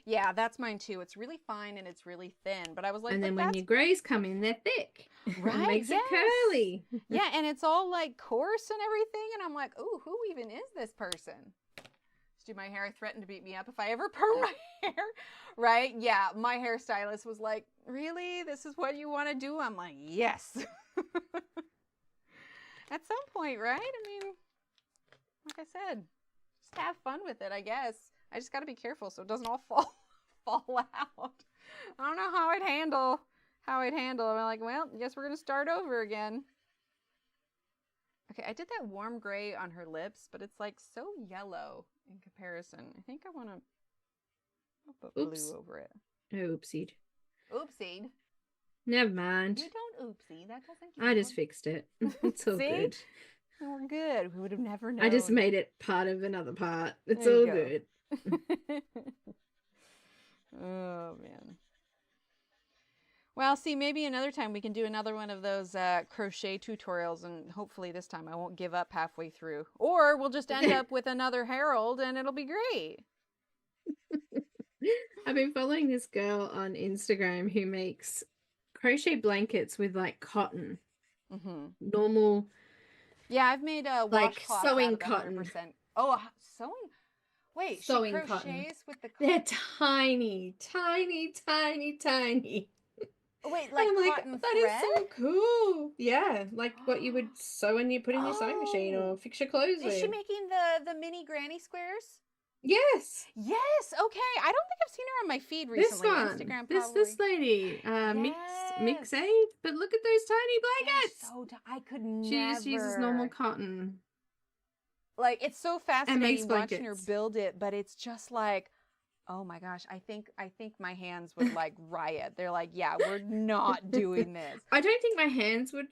Yeah, that's mine too. It's really fine and it's really thin. But I was like, and then when your grays come in, they're thick. Right. It makes it curly. Yeah, and it's all like coarse and everything. And I'm like, oh, who even is this person? Just do my hair, threaten to beat me up if I ever perm my hair. Right? Yeah, my hairstylist was like, really? This is what you want to do? I'm like, yes. At some point, right? I mean, like I said, just have fun with it, I guess. I just got to be careful so it doesn't all fall out. I don't know how I'd handle. I'm like, well, I guess we're going to start over again. Okay, I did that warm gray on her lips, but it's like so yellow in comparison. I think I want to put blue over it. Oopsied. Oopsied. Never mind. You don't oopsie. That doesn't count. I just fixed it. It's all good. We're good. We would have never known. I just made it part of another part. It's There all you good. Oh, man. Well, see, maybe another time we can do another one of those crochet tutorials, and hopefully this time I won't give up halfway through. Or we'll just end up with another Harold, and it'll be great. I've been following this girl on Instagram who makes crochet blankets with like cotton, normal, Yeah, I've made like washcloths out sewing of the cotton. 100%. Oh, sewing. Wait, she Sewing cotton. crochets with the They're cotton. tiny, tiny, tiny, tiny. Wait, And like I'm like, cotton that is thread? so cool. Yeah, like what you would sew and you put in your sewing machine or Oh, fix your clothes is she with. making the mini granny squares? Yes, Yes. Okay. I don't think I've seen her on my feed this recently. one. Instagram This probably. lady, Yes. Mix Aid. But look at those tiny They're blankets. so. I could She just uses normal never. cotton Like it's so and makes fascinating watching her blankets. build it, but it's just like, oh my gosh, I think my hands would like riot. They're like, yeah, we're not doing this. I don't think my hands would.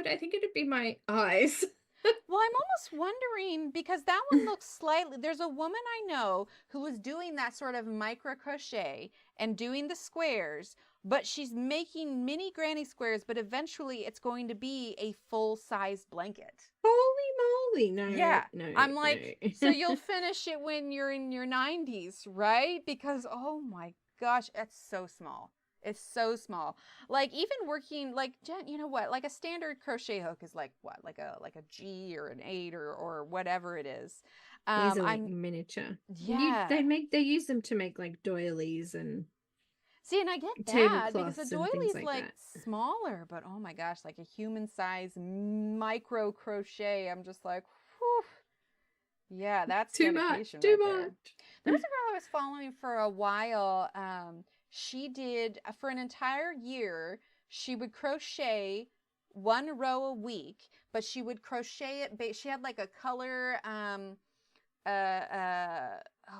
I think it'd be my eyes. Well, I'm almost wondering because that one looks slightly. There's a woman I know who was doing that sort of micro crochet and doing the squares, but she's making mini granny squares, but eventually it's going to be a full-size blanket. Holy moly. No, Yeah. no. I'm like, no. so you'll finish it when you're in your 90s, right? Because oh my gosh, it's so small. It's so small. Like even working like Jen, you know what? Like a standard crochet hook is like what? Like a G or an 8 or whatever it is. These are like I'm miniature. yeah. They use them to make like doilies and See, and I get that because a tablecloths and doily things is like like that. smaller, but oh my gosh, like a human size micro crochet. I'm just like, whew. Yeah, that's Too much, dedication too right there. much. There was a girl I was following for a while. She did for an entire year. She would crochet one row a week, but she would crochet it. She had like a color.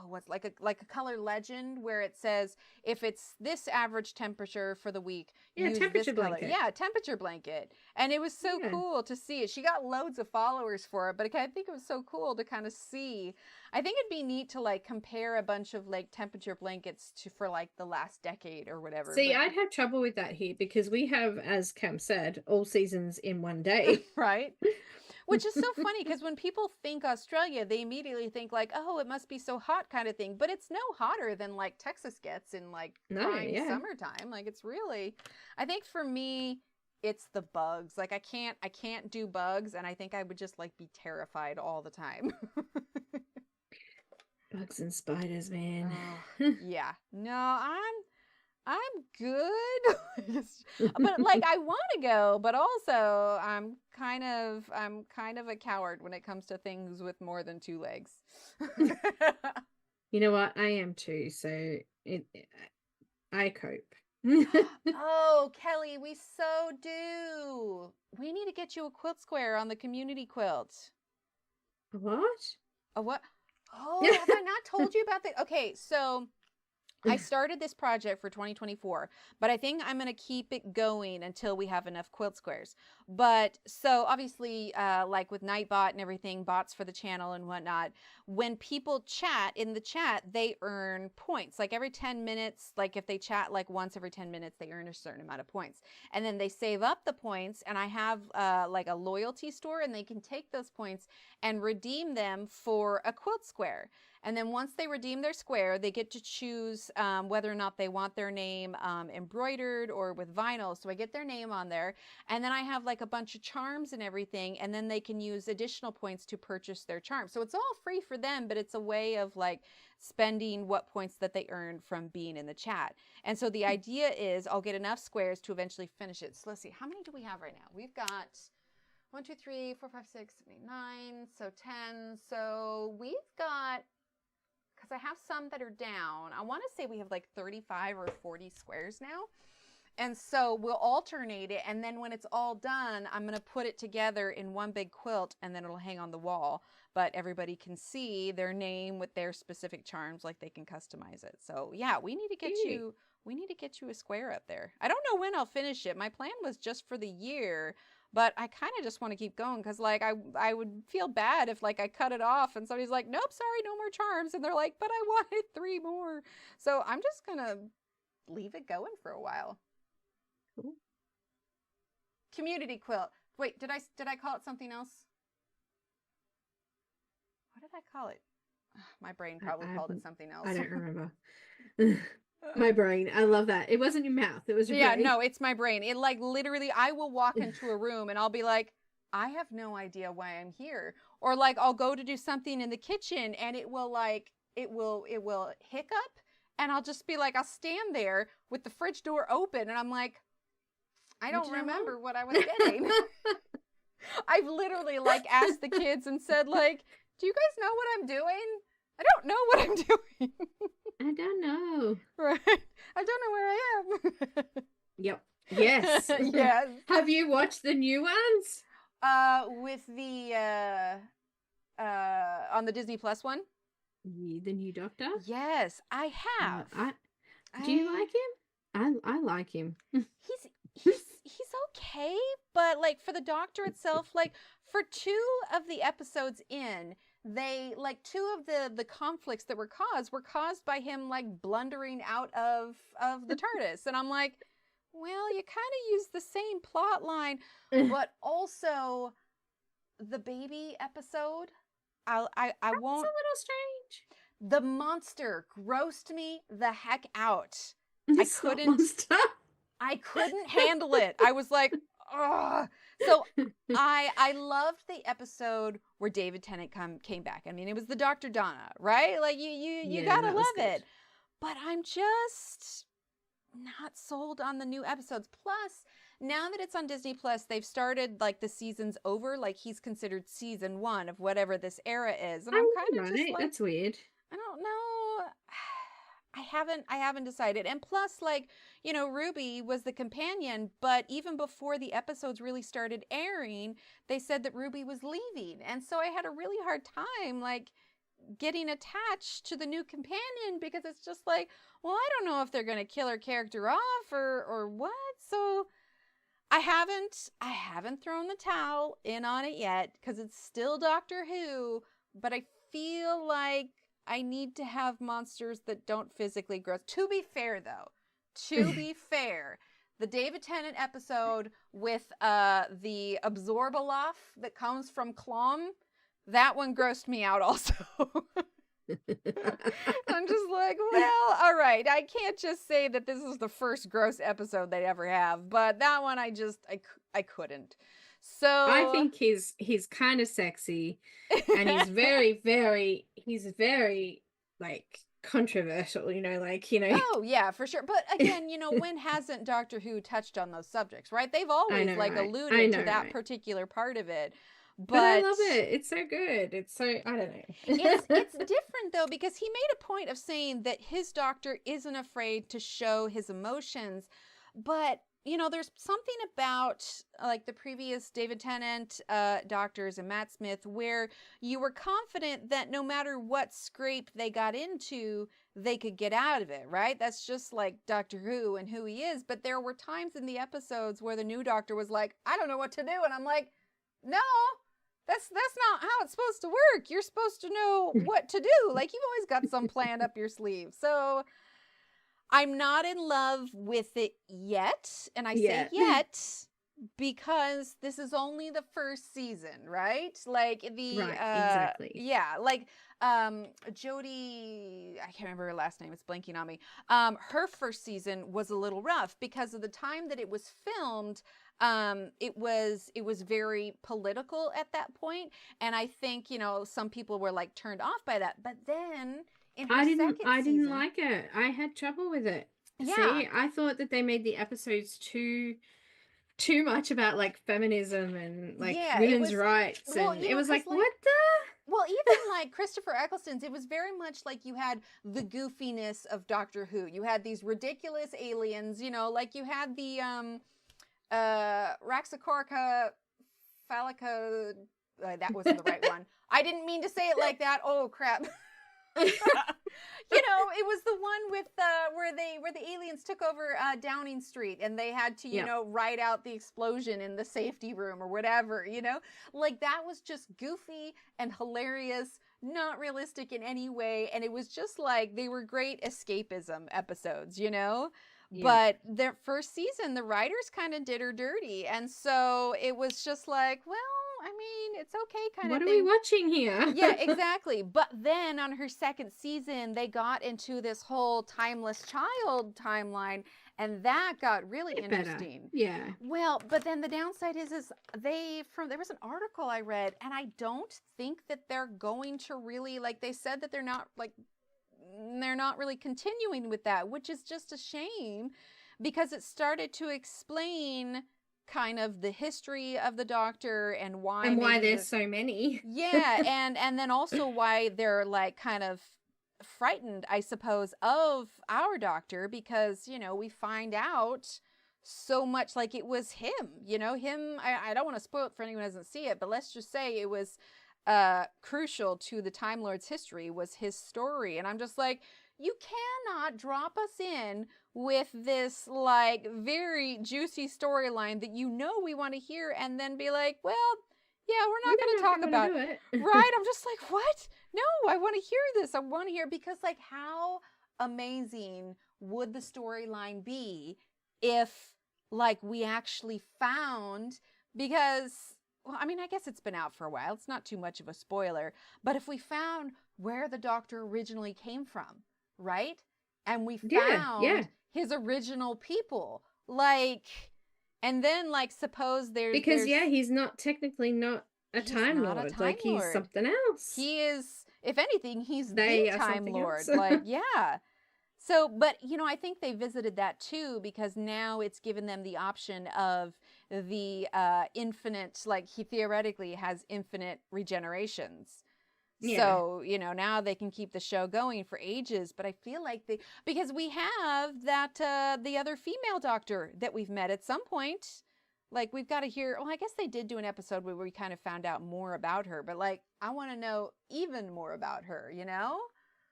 What's like a color legend where it says if it's this average temperature for the week, Yeah, use temperature this color. blanket. Yeah, temperature blanket. And it was so Yeah. cool to see it. She got loads of followers for it, but I think it was so cool to kind of see. I think it'd be neat to like compare a bunch of like temperature blankets to for like the last decade or whatever. See, But I'd have trouble with that here because we have, as Cam said, all seasons in one day. right? Which is so funny because when people think Australia, they immediately think like, oh, it must be so hot kind of thing. But it's no hotter than like Texas gets in like prime summertime. Like it's really, I think for me, it's the bugs. Like I can't do bugs, and I think I would just like be terrified all the time. Bugs and spiders, man. Yeah. No, I'm good. But like I want to go, but also I'm kind of a coward when it comes to things with more than two legs. You know what? I am too, so I cope. Oh, Kelly, we so do. We need to get you a quilt square on the community quilt. What? A what? Oh, have I not told you about the? Okay, so I started this project for 2024, but I think I'm going to keep it going until we have enough quilt squares. But so obviously, like with Nightbot and everything, bots for the channel and whatnot, when people chat in the chat, they earn points. Like every 10 minutes, like if they chat like once every 10 minutes, they earn a certain amount of points. And then they save up the points, and I have like a loyalty store, and they can take those points and redeem them for a quilt square. And then once they redeem their square, they get to choose whether or not they want their name embroidered or with vinyl. So I get their name on there. And then I have like a bunch of charms and everything. And then they can use additional points to purchase their charms. So it's all free for them, but it's a way of like spending what points that they earn from being in the chat. And so the idea is I'll get enough squares to eventually finish it. So let's see, how many do we have right now? We've got 1, 2, 3, 4, 5, 6, 7, 8, 9. So 10. So we've got, because I have some that are down, I want to say we have like 35 or 40 squares now. And so we'll alternate it. And then when it's all done, I'm going to put it together in one big quilt, and then it'll hang on the wall. But everybody can see their name with their specific charms, like they can customize it. So yeah, we need to get you a square up there. I don't know when I'll finish it. My plan was just for the year, but I kind of just want to keep going because like I would feel bad if like I cut it off and somebody's like, nope, sorry, no more charms. And they're like, but I wanted 3 more. So I'm just going to leave it going for a while. Cool. Community quilt. Wait, did I call it something else? What did I call it? My brain probably called it something else. I don't remember. My brain. I love that. It wasn't your mouth. It was your Yeah, brain. no, it's my brain. It like literally, I will walk into a room and I'll be like, I have no idea why I'm here. Or like I'll go to do something in the kitchen and it will like it will hiccup and I'll just be like, I'll stand there with the fridge door open and I'm like, I don't remember what I was getting. I've literally like asked the kids and said like, do you guys know what I'm doing? I don't know what I'm doing. I don't know. Right. I don't know where I am. Yep. Yes. Yes. Have you watched the new ones? With the on the Disney Plus one? The new Doctor? Yes, I have. Do you like him? I like him. He's okay, but like for the Doctor itself, like for 2 of the episodes in, they like 2 of the conflicts that were caused by him like blundering out of the TARDIS, and I'm like, well, you kind of use the same plot line, but also the baby episode. I That's won't. a little strange. The monster grossed me the heck out. The slot monster. I couldn't handle it. I was like, ugh. So I loved the episode where David Tennant came back. I mean, it was the Dr. Donna, right? Like you gotta love it. But I'm just not sold on the new episodes. Plus, now that it's on Disney Plus, they've started like the seasons over. Like he's considered season 1 of whatever this era is, and I'm kind of just like, that's weird. I don't know. I haven't decided. And plus, like, you know, Ruby was the companion, but even before the episodes really started airing, they said that Ruby was leaving. And so I had a really hard time, like, getting attached to the new companion because it's just like, well, I don't know if they're going to kill her character off or what. So I haven't thrown the towel in on it yet because it's still Doctor Who, but I feel like I need to have monsters that don't physically grow. To be fair, though, the David Tennant episode with the Absorbaloff that comes from Clom, that one grossed me out also. I'm just like, well, all right. I can't just say that this is the first gross episode they ever have, but that one I couldn't. So I think he's kind of sexy, and he's very like controversial, you know, like, you know. Oh yeah, for sure. But again, you know, when hasn't Doctor Who touched on those subjects, right? They've always alluded to that particular part of it. But I love it. It's so good. It's so, I don't know. it's different though, because he made a point of saying that his doctor isn't afraid to show his emotions, but you know, there's something about like the previous David Tennant doctors and Matt Smith where you were confident that no matter what scrape they got into, they could get out of it, right? That's just like Doctor Who and who he is. But there were times in the episodes where the new doctor was like, I don't know what to do. And I'm like, no, that's not how it's supposed to work. You're supposed to know what to do. Like, you've always got some plan up your sleeve. So I'm not in love with it yet. And I say yet because this is only the first season, right? Like exactly. Yeah, like Jodie, I can't remember her last name, it's blanking on me. Her first season was a little rough because of the time that it was filmed. It was very political at that point, and I think, you know, some people were like turned off by that. But then I didn't like it. I had trouble with it. Yeah. See, I thought that they made the episodes too much about like feminism and like women's rights, well, and you it know, was like, 'cause, what the? Well, even like Christopher Eccleston's, it was very much like you had the goofiness of Doctor Who. You had these ridiculous aliens, you know, like you had the Raxacorica phallica. That wasn't the right one. I didn't mean to say it like that. Oh crap. You know, it was the one with where the aliens took over Downing Street and they had to, you know, ride out the explosion in the safety room or whatever, you know? Like, that was just goofy and hilarious, not realistic in any way, and it was just like they were great escapism episodes, you know? Yeah. But their first season, the writers kind of did her dirty, and so it was just like, well, I mean, it's okay kind What of are thing. we watching here? Yeah, exactly. But then on her second season, they got into this whole timeless child timeline, and that got really Better. interesting. Yeah. Well, but then the downside is there was an article I read, and I don't think that they're going to really, like, they said that they're not really continuing with that, which is just a shame, because it started to explain kind of the history of the Doctor and why there's so many. yeah, and then also why they're like kind of frightened, I suppose, of our Doctor, because, you know, we find out so much, like it was him, you know, I don't want to spoil it for anyone who doesn't see it, but let's just say it was crucial to the Time Lord's history, was his story. And I'm just like, you cannot drop us in with this like very juicy storyline that you know we want to hear, and then be like, well, yeah, we're not going to talk about it. Right? I'm just like, what? No, I want to hear this. I want to hear, because like, how amazing would the storyline be if like we actually found, because, well, I mean, I guess it's been out for a while. It's not too much of a spoiler, but if we found where the Doctor originally came from, right? And we found his original people, like, and then like, suppose there's he's not technically not a Time Lord. Like, he's something else. He is, if anything, he's the Time Lord. Like, yeah. So, but, you know, I think they visited that too, because now it's given them the option of the infinite, like, he theoretically has infinite regenerations. Yeah. So, you know, now they can keep the show going for ages, but I feel like because we have that, the other female Doctor that we've met at some point, like, we've got to hear, well, I guess they did do an episode where we kind of found out more about her, but like, I want to know even more about her, you know?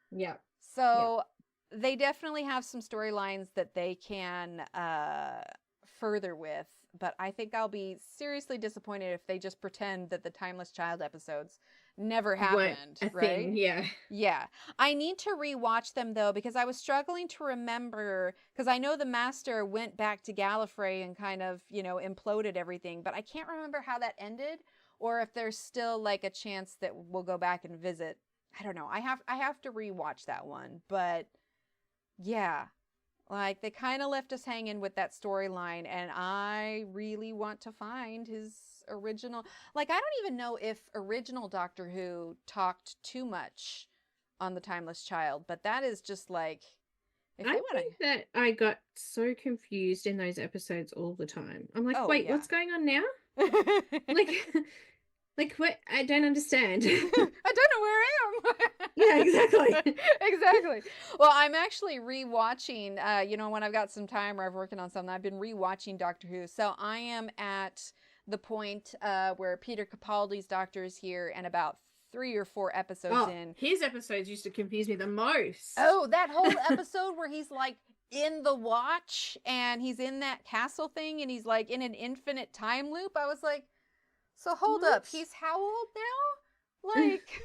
Yeah. So they definitely have some storylines that they can further with, but I think I'll be seriously disappointed if they just pretend that the Timeless Child episodes never happened, right? Yeah. I need to rewatch them though, because I was struggling to remember, because I know the Master went back to Gallifrey and kind of, you know, imploded everything, but I can't remember how that ended, or if there's still like a chance that we'll go back and visit. I don't know. I have to rewatch that one, but yeah, like they kind of left us hanging with that storyline, and I really want to find his original. Like, I don't even know if original Doctor Who talked too much on the Timeless Child, but that is just like, I think that I got so confused in those episodes all the time. I'm like, wait, what's going on now? Like what? I don't understand. I don't know where I am. Yeah, exactly. Exactly. Well, I'm actually rewatching, you know, when I've got some time or I'm working on something, I've been rewatching Doctor Who. So I am at the point where Peter Capaldi's Doctor is here, and about 3 or 4 episodes in. His episodes used to confuse me the most. Oh, that whole episode where he's like in the watch and he's in that castle thing and he's like in an infinite time loop. I was like, so hold up, he's how old now? Like,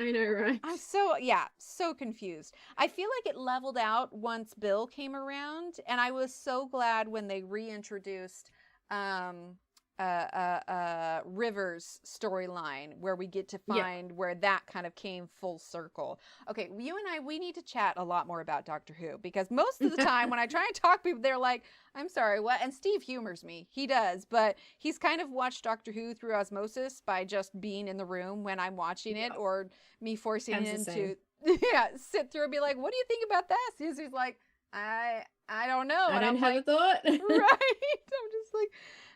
I know, right? I'm so confused. I feel like it leveled out once Bill came around, and I was so glad when they reintroduced River's storyline, where we get to find where that kind of came full circle. Okay, you and I, we need to chat a lot more about Doctor Who, because most of the time when I try and talk to people, they're like, I'm sorry, what? And Steve humors me. He does, but he's kind of watched Doctor Who through osmosis by just being in the room when I'm watching it, or me forcing him to sit through and be like, what do you think about that? He's like, I don't know. I don't have a thought. Right. I'm just like,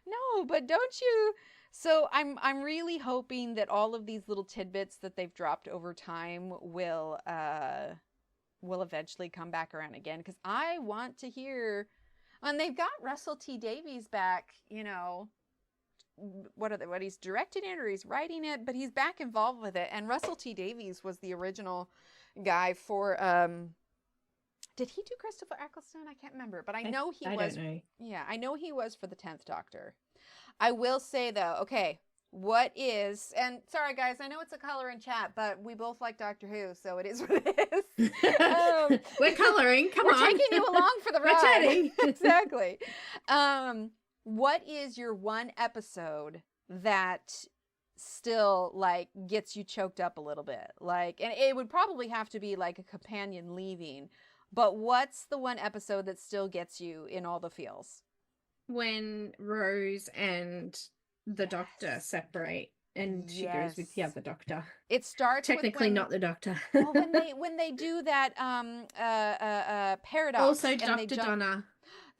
no, but don't you? So I'm really hoping that all of these little tidbits that they've dropped over time will eventually come back around again, because I want to hear. And they've got Russell T Davies back, you know, what he's directing it or he's writing it, but he's back involved with it. And Russell T Davies was the original guy for did he do Christopher Eccleston? I can't remember, but I know he was. Don't know. Yeah, I know he was for the 10th Doctor. I will say though, okay, what is, and sorry guys, I know it's a color in chat, but we both like Doctor Who, so it is what it is. We're coloring. Come on. We're taking you along for the ride. We're chatting. Exactly. What is your one episode that still like gets you choked up a little bit. Like, and it would probably have to be like a companion leaving. But what's the one episode that still gets you in all the feels? When Rose and the doctor separate and she goes with the other doctor. It starts technically not the doctor. Well, when they do that paradox. Also Dr. Donna.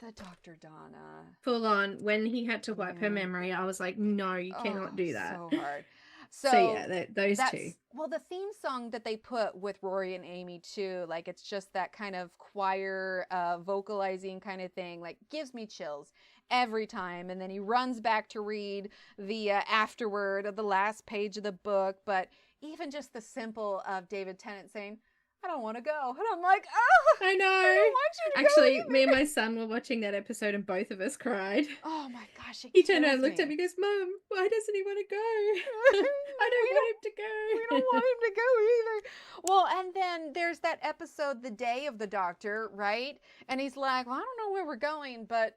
The Dr. Donna. Full on. When he had to wipe her memory, I was like, no, you cannot do that. So hard. So yeah, those two. Well, the theme song that they put with Rory and Amy too, like it's just that kind of choir vocalizing kind of thing, like gives me chills every time. And then he runs back to read the afterword of the last page of the book. But even just the simple of David Tennant saying, I don't want to go. And I'm like, oh, I know. I don't want you to Actually, go me and my son were watching that episode and both of us cried. Oh my gosh. He turned around and looked at me and goes, Mom, why doesn't he want to go? I don't want him to go. We don't want him to go either. Well, and then there's that episode, The Day of the Doctor, right? And he's like, well, I don't know where we're going, but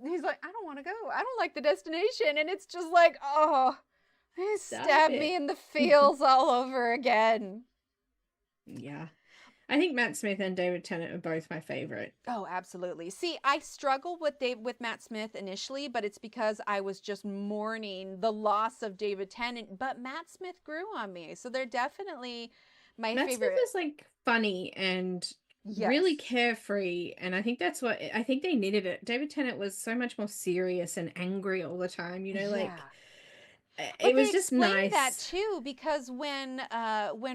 he's like, I don't want to go. I don't like the destination. And it's just like, oh, he stabbed me in the feels all over again. Yeah. I think Matt Smith and David Tennant are both my favorite. Oh, absolutely. See, I struggled with Matt Smith initially, but it's because I was just mourning the loss of David Tennant. But Matt Smith grew on me, so they're definitely my favorite. Matt Smith is like funny and really carefree, and I think that's what I think they needed it. David Tennant was so much more serious and angry all the time, you know, like. It was just nice. That too, because when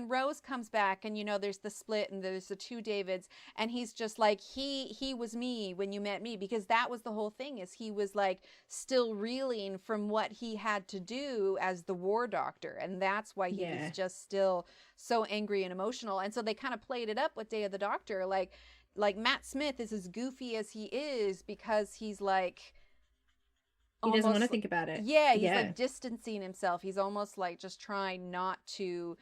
Rose comes back and, you know, there's the split and there's the two Davids and he's just like, he was me when you met me, because that was the whole thing, is he was like still reeling from what he had to do as the war doctor. And that's why he was just still so angry and emotional. And so they kind of played it up with Day of the Doctor. Like Matt Smith is as goofy as he is because he's like, he doesn't want to think about it. Yeah, he's like distancing himself. He's almost like just trying not to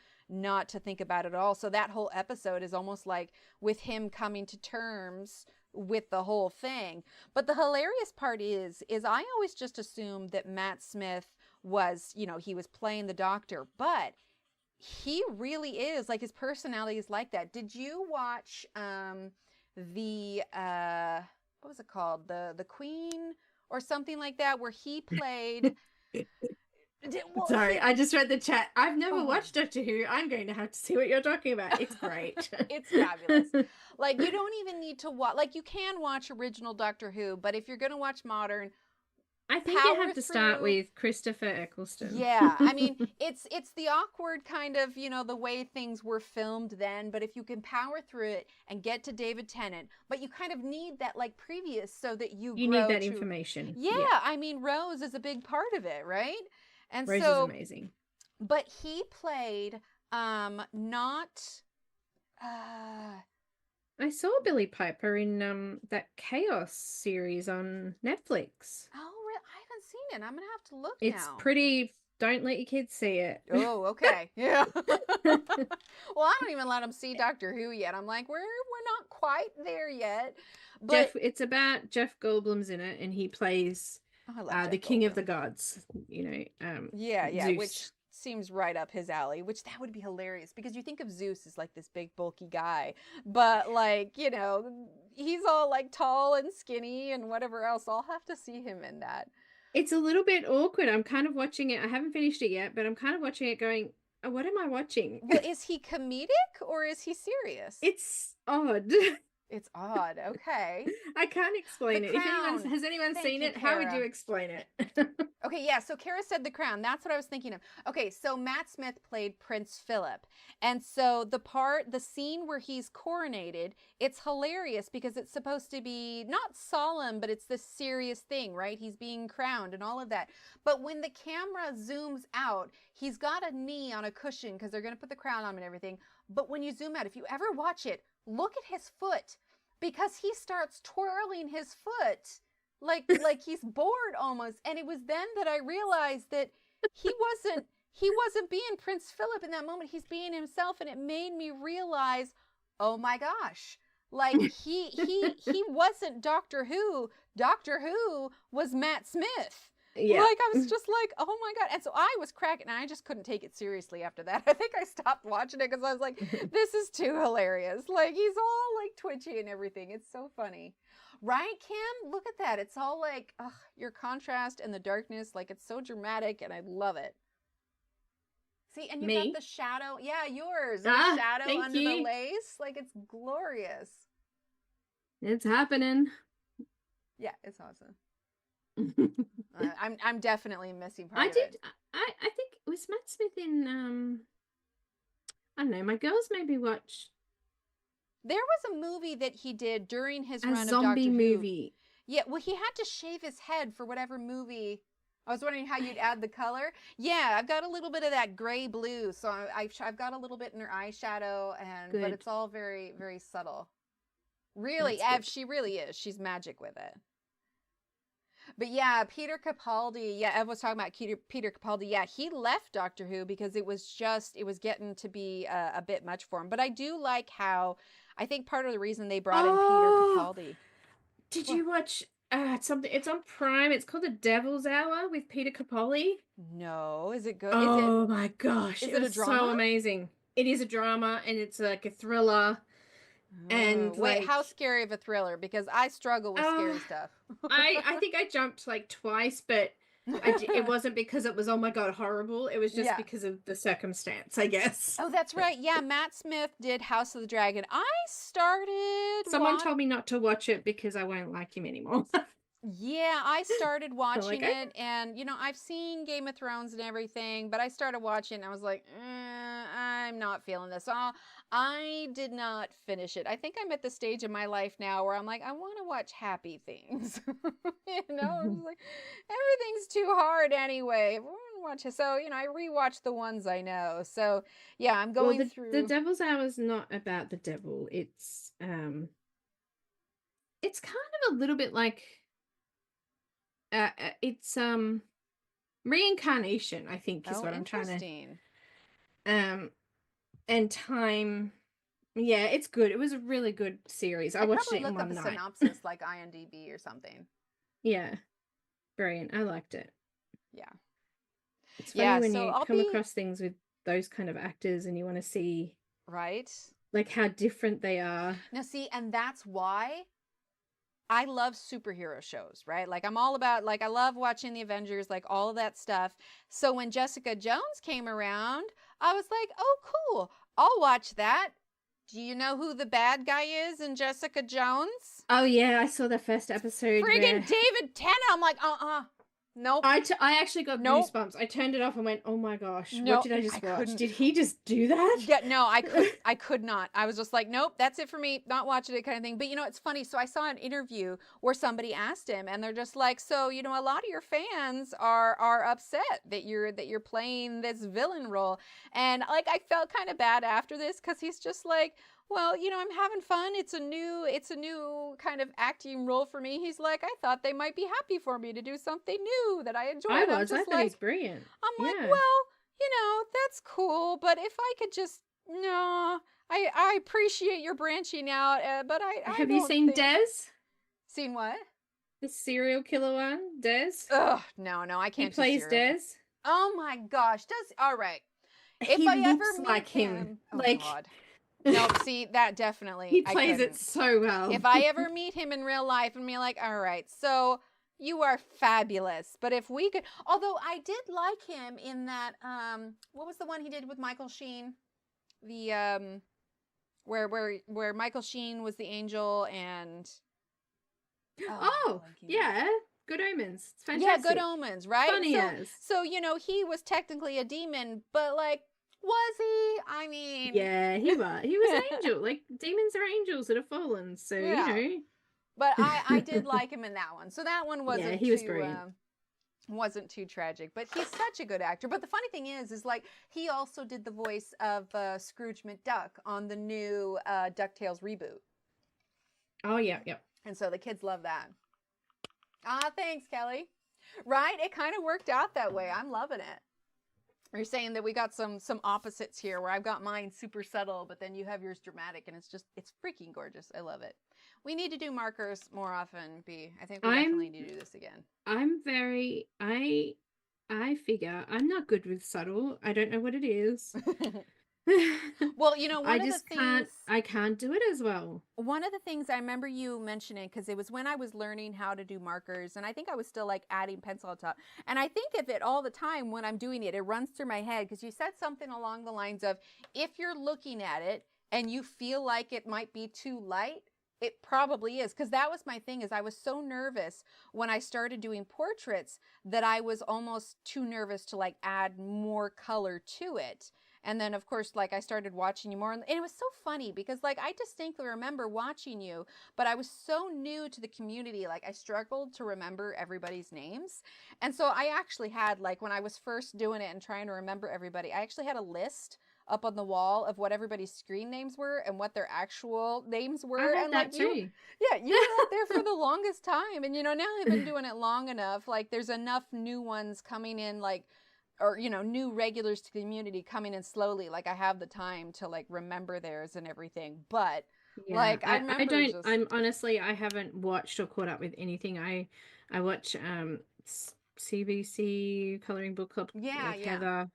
think about it at all. So that whole episode is almost like with him coming to terms with the whole thing. But the hilarious part is I always just assumed that Matt Smith was, you know, he was playing the doctor, but he really is, like, his personality is like that. Did you watch the what was it called? The Queen or something like that, where he played... Sorry, I just read the chat. I've never watched Doctor Who. I'm going to have to see what you're talking about. It's great. It's fabulous. Like, you don't even need to watch... Like, you can watch original Doctor Who, but if you're going to watch modern... I think you have to start with Christopher Eccleston. Yeah, I mean, it's the awkward kind of, you know, the way things were filmed then, but if you can power through it and get to David Tennant, but you kind of need that, like, previous so that you need that information. Yeah, I mean, Rose is a big part of it, right? And Rose is amazing. But he played I saw Billy Piper in that Chaos series on Netflix. Oh, really? I haven't seen it. I'm going to have to look It's now. pretty... Don't let your kids see it. Oh, okay. Yeah. Well, I don't even let them see Doctor Who yet. I'm like, we're not quite there yet. But it's about Jeff Goldblum's in it, and he plays the King of the Gods, you know. Zeus. Which seems right up his alley, which that would be hilarious, because you think of Zeus as like this big bulky guy, but like, you know, he's all like tall and skinny and whatever else. I'll have to see him in that. It's a little bit awkward. I'm kind of watching it. I haven't finished it yet, but I'm kind of watching it going, oh, what am I watching? Well, is he comedic or is he serious? It's odd. It's odd. Okay. I can't explain it. Has anyone seen it? How would you explain it? Okay, yeah. So Kara said The Crown. That's what I was thinking of. Okay, so Matt Smith played Prince Philip. And so the scene where he's coronated, it's hilarious because it's supposed to be not solemn, but it's this serious thing, right? He's being crowned and all of that. But when the camera zooms out, he's got a knee on a cushion because they're going to put the crown on him and everything. But when you zoom out, if you ever watch it, look at his foot, because he starts twirling his foot like he's bored almost. And it was then that I realized that he wasn't being Prince Philip in that moment. He's being himself, and it made me realize, oh my gosh, like he wasn't Doctor Who. Doctor Who was Matt Smith. Yeah. Like, I was just like, oh my God. And so I was cracking, and I just couldn't take it seriously after that. I think I stopped watching it because I was like, this is too hilarious. Like, he's all like twitchy and everything. It's so funny. Right, Kim? Look at that. It's all like, ugh, your contrast and the darkness. Like, it's so dramatic, and I love it. See, and you've got Me? the shadow. Yeah, yours. Ah, The shadow thank under the you. lace. Like, it's glorious. It's happening. Yeah, it's awesome. I'm definitely missing part I of did. it. I think it was Matt Smith in I don't know. My girls maybe watch There was a movie that he did during his a run of zombie Doctor Who. movie. Yeah, well, he had to shave his head for whatever movie. I was wondering how you'd add the color. Yeah, I've got a little bit of that gray blue, so I've got a little bit in her eyeshadow, but Good. it's all very, very subtle. Really, That's good. she really is. She's magic with it. But yeah, Peter Capaldi. Yeah, Ev was talking about Peter Capaldi. Yeah, he left Doctor Who because it was getting to be a bit much for him. But I do like how, I think part of the reason they brought in Peter Capaldi. Did What? you watch something? It's on Prime. It's called The Devil's Hour with Peter Capaldi. No, is it good? Oh my gosh, is it it a was drama? so amazing. It is a drama, and it's like a thriller. And wait, like, how scary of a thriller? Because I struggle with scary stuff. I think I jumped like twice, but it wasn't because it was, oh my God, horrible. It was just Yeah. because of the circumstance, I guess. Oh, that's right. Yeah, Matt Smith did House of the Dragon. I started. Someone told me not to watch it because I won't like him anymore. Yeah, I started watching okay. it, and I've seen Game of Thrones and everything, but I started watching it and I was like, I'm not feeling this. So I did not finish it. I think I'm at the stage in my life now where I'm like, I want to watch happy things. I'm just like, everything's too hard anyway. I wanna watch it. So, I rewatch the ones I know. So, yeah, I'm going through. The Devil's Hour is not about the devil. It's kind of a little bit like it's reincarnation, I think, is what I'm trying to and time. Yeah, it's good. It was a really good series. I watched it in one night. Synopsis like IMDb or something. Yeah, brilliant. I liked it. Yeah, it's funny when you come across things with those kind of actors and you want to see like how different they are. Now see, and that's why I love superhero shows, right? Like, I'm all about, like, I love watching the Avengers, like all of that stuff. So when Jessica Jones came around, I was like, oh, cool, I'll watch that. Do you know who the bad guy is in Jessica Jones? Oh yeah, I saw the first episode. Friggin' David Tennant. I'm like, nope. I actually got goosebumps. I turned it off and went, oh my gosh, what did I just watch? Did he just do that? Yeah, no, I could not. I was just like, nope, that's it for me. Not watching it kind of thing. But it's funny. So I saw an interview where somebody asked him, and they're just like, so, a lot of your fans are upset that you're playing this villain role. And like, I felt kind of bad after this because he's just like, well, I'm having fun. It's a new kind of acting role for me. He's like, I thought they might be happy for me to do something new that I enjoy. I thought he's brilliant. I'm like, well, that's cool, but if I could just, no, I appreciate your branching out, but I have you seen Des? Seen what? The serial killer one, Des? Ugh, no, I can't. He plays Des. Oh my gosh, all right. If I ever meet like him, oh like. God. No, see, that definitely. He plays it so well. If I ever meet him in real life and be like, all right, so you are fabulous. But if we could, although I did like him in that, what was the one he did with Michael Sheen? The, where Michael Sheen was the angel and. Yeah. Good Omens. It's fantastic. Yeah, Good Omens, right? Funny as. So, he was technically a demon, but like, was he? I mean, yeah, he was. He was an angel. Like, demons are angels that have fallen. So But I did like him in that one. So that one wasn't. Yeah, he was brilliant. Wasn't too tragic, but he's such a good actor. But the funny thing is like he also did the voice of Scrooge McDuck on the new DuckTales reboot. Oh yeah. And so the kids love that. Thanks, Kelly. Right? It kind of worked out that way. I'm loving it. You're saying that we got some opposites here where I've got mine super subtle, but then you have yours dramatic, and it's freaking gorgeous. I love it. We need to do markers more often, B. I think we definitely need to do this again. I figure I'm not good with subtle. I don't know what it is. Well, you know, I can't do it as well. One of the things I remember you mentioning, because it was when I was learning how to do markers, and I think I was still like adding pencil on top. And I think of it all the time when I'm doing it. It runs through my head because you said something along the lines of, if you're looking at it and you feel like it might be too light, it probably is. Because that was my thing, is I was so nervous when I started doing portraits that I was almost too nervous to like add more color to it. And then, of course, like I started watching you more. And it was so funny because like I distinctly remember watching you, but I was so new to the community. Like I struggled to remember everybody's names. And so I actually had, like, when I was first doing it and trying to remember everybody, I actually had a list up on the wall of what everybody's screen names were and what their actual names were. I had and that like too. you were up there for the longest time. And, you know, now I've been doing it long enough. Like there's enough new ones coming in, like, or, you know, new regulars to the community coming in slowly. Like I have the time to like remember theirs and everything. But yeah, like I remember I'm honestly, I haven't watched or caught up with anything. I watch CBC Coloring Book Club with Heather.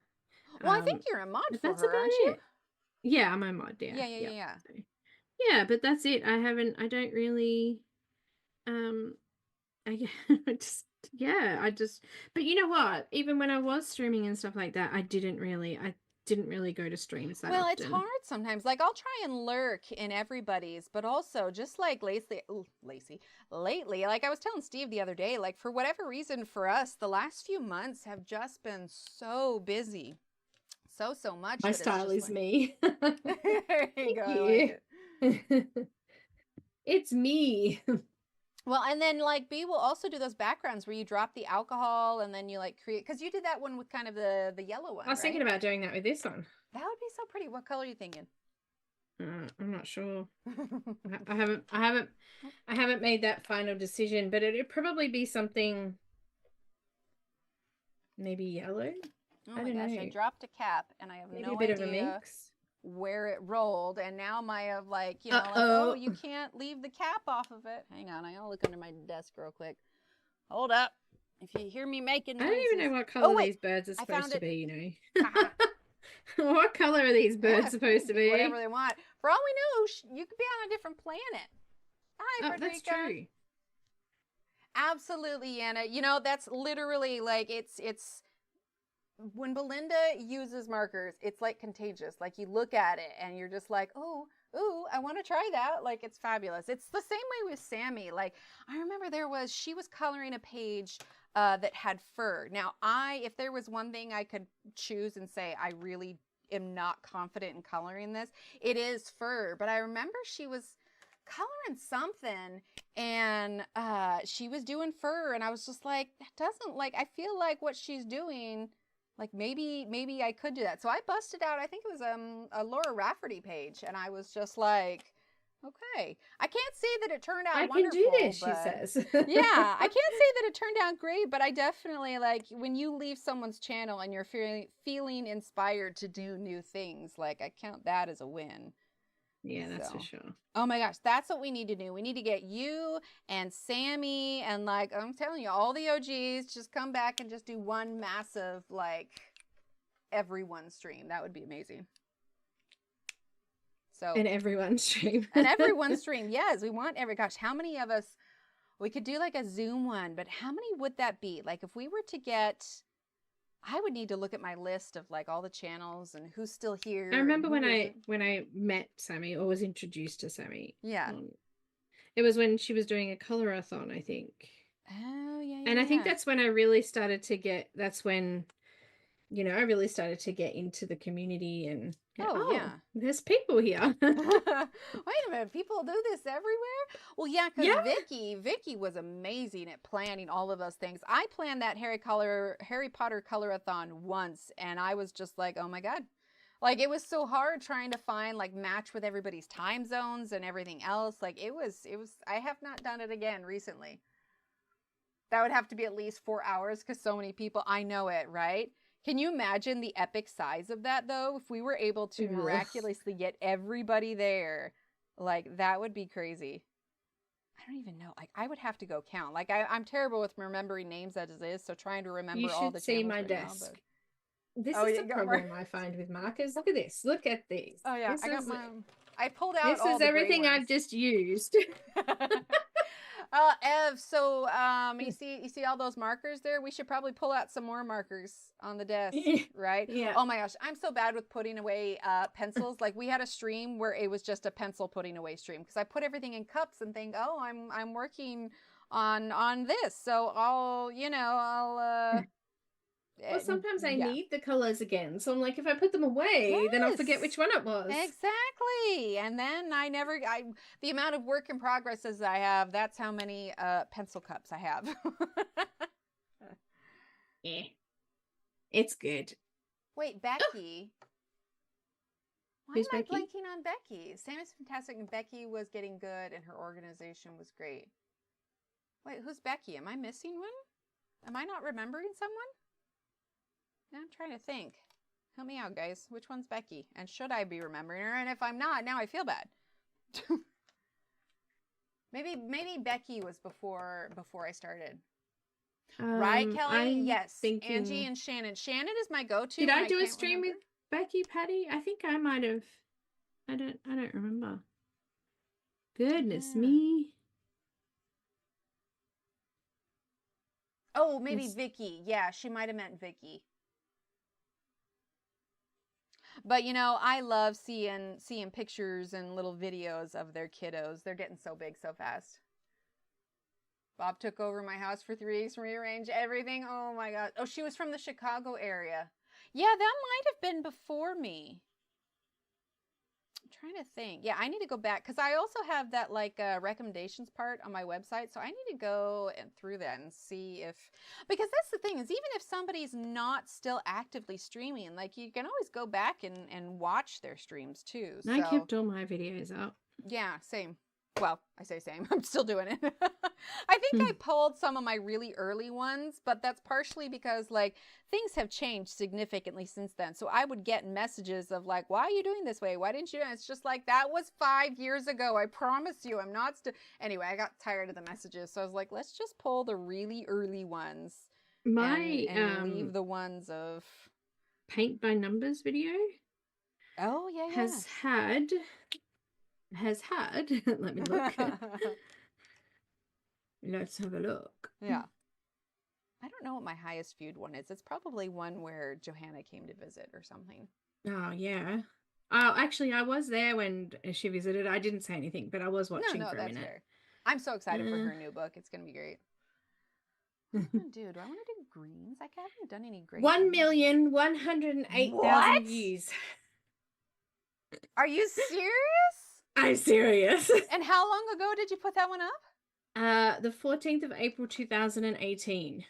Well, I think you're a mod for that's her, about aren't you? it. Yeah, I'm a mod, yeah. Yeah. So, yeah, but that's it. I don't really but you know what? Even when I was streaming and stuff like that, I didn't really go to streams that often. It's hard sometimes. Like I'll try and lurk in everybody's, but also just like lately, like I was telling Steve the other day, like for whatever reason for us, the last few months have just been so busy. So much. My style is me. There you go. I like it. It's me. Well, and then like B will also do those backgrounds where you drop the alcohol and then you like create, because you did that one with kind of the yellow one. I was thinking about doing that with this one. That would be so pretty. What color are you thinking? I'm not sure. I haven't made that final decision, but it'd probably be something maybe yellow. Oh my gosh, I dropped a cap and I have maybe no a bit idea of a mix where it rolled, and now my like, you know, like, oh, you can't leave the cap off of it. Hang on, I gotta look under my desk real quick. Hold up. If you hear me making noises. I don't even know what color these birds are supposed to be, you know. What color are these birds supposed to be? Whatever they want. For all we know, you could be on a different planet. Hi, Frederica. That's true. Absolutely, Anna. You know, that's literally like it's when Belinda uses markers, it's like contagious. Like you look at it and you're just like, oh, I want to try that. Like it's fabulous. It's the same way with Sammy. Like I remember she was coloring a page that had fur. Now if there was one thing I could choose and say I really am not confident in coloring this, it is fur. But I remember she was coloring something and she was doing fur and I was just like, that doesn't, like, I feel like what she's doing, like maybe I could do that. So I busted out, I think it was a Laura Rafferty page, and I was just like, okay. I can't say that it turned out wonderful. I can do this, she says. Yeah, I can't say that it turned out great, but I definitely, like, when you leave someone's channel and you're feeling inspired to do new things, like, I count that as a win. Yeah, that's for sure. Oh my gosh, that's what we need to do. We need to get you and Sammy and, like, I'm telling you, all the OGs, just come back and just do one massive, like, everyone stream. That would be amazing. So and everyone stream. And everyone stream. Yes, we want gosh, how many of us, we could do like a Zoom one, but how many would that be? Like if we were to get, I would need to look at my list of like all the channels and who's still here. I remember when I met Sammy or was introduced to Sammy. Yeah. It was when she was doing a colorathon, I think. Oh, yeah. And I think that's when I really started to get, that's when, you know, I really started to get into the community and yeah, there's people here. Wait a minute, people do this everywhere? Well, yeah, because Vicky was amazing at planning all of those things. I planned that Harry Potter colorathon once, and I was just like, oh my God. Like, it was so hard trying to find, like, match with everybody's time zones and everything else. Like, it was, I have not done it again recently. That would have to be at least 4 hours because so many people, I know it, right? Can you imagine the epic size of that, though? If we were able to miraculously get everybody there, like, that would be crazy. I don't even know. Like, I would have to go count. Like, I'm terrible with remembering names as it is, so trying to remember You all the should see channels my right now. desk. But This oh, is yeah, the got problem I find with markers. Look at this. Look at these. oh yeah, This I got is my. I pulled out this all is the gray everything I've ones. just used. Ev, so you see all those markers there? We should probably pull out some more markers on the desk, right? Yeah. Oh my gosh, I'm so bad with putting away pencils. Like, we had a stream where it was just a pencil putting away stream because I put everything in cups and think, oh, I'm working on this, so I'll Well, sometimes I yeah. need the colors again. So I'm like, if I put them away, then I'll forget which one it was. Exactly. And then the amount of work in progresses I have, that's how many pencil cups I have. Yeah. It's good. Wait, Becky. Why Who's am I Becky? blanking on Becky? Sam is fantastic and Becky was getting good and her organization was great. Wait, who's Becky? Am I missing one? Am I not remembering someone? Now I'm trying to think. Help me out, guys. Which one's Becky? And should I be remembering her? And if I'm not, now I feel bad. maybe Becky was before I started. Right, Kelly? I'm yes. thinking... Angie and Shannon. Shannon is my go-to. Did I do a stream with Becky, Patty? I think I might have. I don't remember. Goodness me. Oh, maybe Vicky. Yeah, she might have meant Vicky. But I love seeing pictures and little videos of their kiddos. They're getting so big so fast. Bob took over my house for 3 weeks, rearranged everything. Oh my God. Oh, she was from the Chicago area. Yeah, that might have been before me. I'm trying to think. Yeah, I need to go back because I also have that recommendations part on my website. So I need to go through that and see because that's the thing is even if somebody's not still actively streaming, like you can always go back and watch their streams too. I kept all my videos up. Yeah, same. Well, I say same. I'm still doing it. I think I pulled some of my really early ones, but that's partially because things have changed significantly since then. So I would get messages of why are you doing this way? Why didn't you? And it's just that was 5 years ago. I promise you, I'm not anyway, I got tired of the messages. So I was like, let's just pull the really early ones and leave the ones of paint by numbers video. Oh, yeah. Has had let me look. Let's have a look. Yeah. I don't know what my highest viewed one is. It's probably one where Johanna came to visit or something. Oh, yeah. Oh, actually, I was there when she visited. I didn't say anything, but I was watching for a minute. Fair. I'm so excited for her new book. It's going to be great. What am I gonna do? Do I want to do greens? I haven't done any greens. 1,108,000 views. Are you serious? I'm serious. And how long ago did you put that one up? The 14th of April, 2018.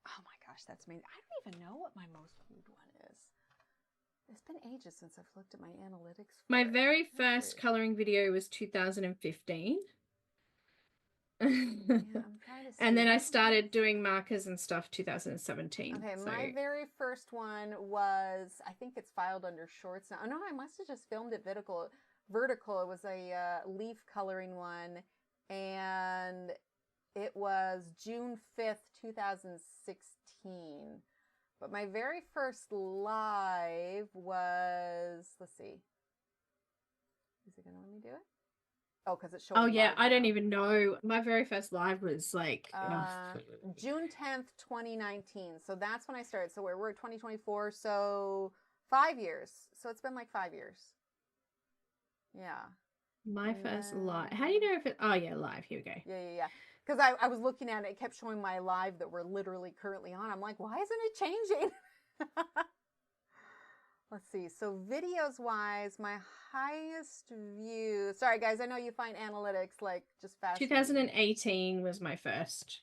Oh my gosh, that's amazing. I don't even know what my most viewed one is. It's been ages since I've looked at my analytics. My very first coloring video was 2015. Yeah, and then I started doing markers and stuff 2017. Okay, so. My very first one was, I think it's filed under shorts now. Oh no, I must have just filmed it vertical. It was a leaf coloring one, and it was June 5th, 2016. But my very first live was, let's see. Is it going to let me do it? Oh, because it's showing. Oh, yeah, I don't even know. My very first live was June 10th, 2019. So that's when I started. So we're at 2024. So 5 years. So it's been 5 years. Yeah. My first live. How do you know if it... Oh, yeah, live. Here we go. Yeah. Because I was looking at it. It kept showing my live that we're literally currently on. I'm like, why isn't it changing? Let's see. So videos-wise, my highest view... Sorry, guys. I know you find analytics just fast. 2018 was my first.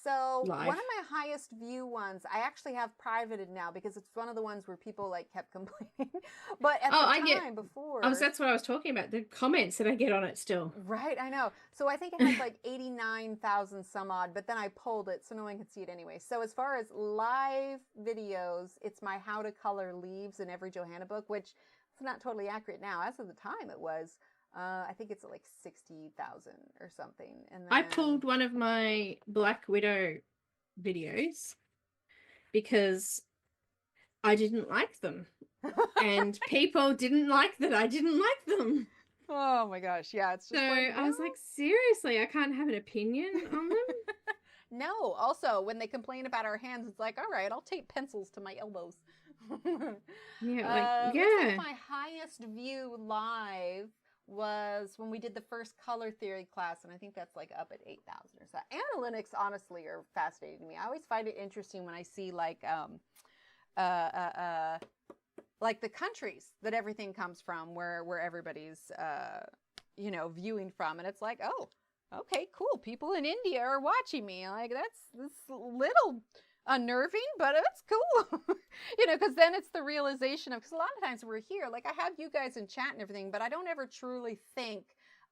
So live. One of my highest view ones, I actually have privated now because it's one of the ones where people kept complaining. But at the time before... Oh, that's what I was talking about. The comments that I get on it still. Right, I know. So I think it has 89,000 some odd, but then I pulled it so no one could see it anyway. So as far as live videos, it's my how to color leaves in every Johanna book, which is not totally accurate now. As of the time it was. I think it's like 60,000 or something. And then I pulled one of my Black Widow videos because I didn't like them. And people didn't like that I didn't like them. Oh my gosh, yeah, it's just So like, I was like, seriously, I can't have an opinion on them? no. Also, when they complain about our hands, it's like, all right, I'll tape pencils to my elbows. Yeah, like, Looks yeah. like my highest view live was when we did the first color theory class, and I think that's like up at 8,000 or so. Analytics, honestly, are fascinating to me. I always find it interesting when I see like the countries that everything comes from, where everybody's you know, viewing from, and it's like, oh, okay, cool, people in India are watching me. Like, that's a little unnerving, but it's cool. You know, because then it's the realization of, because a lot of times we're here, like I have you guys in chat and everything, but I don't ever truly think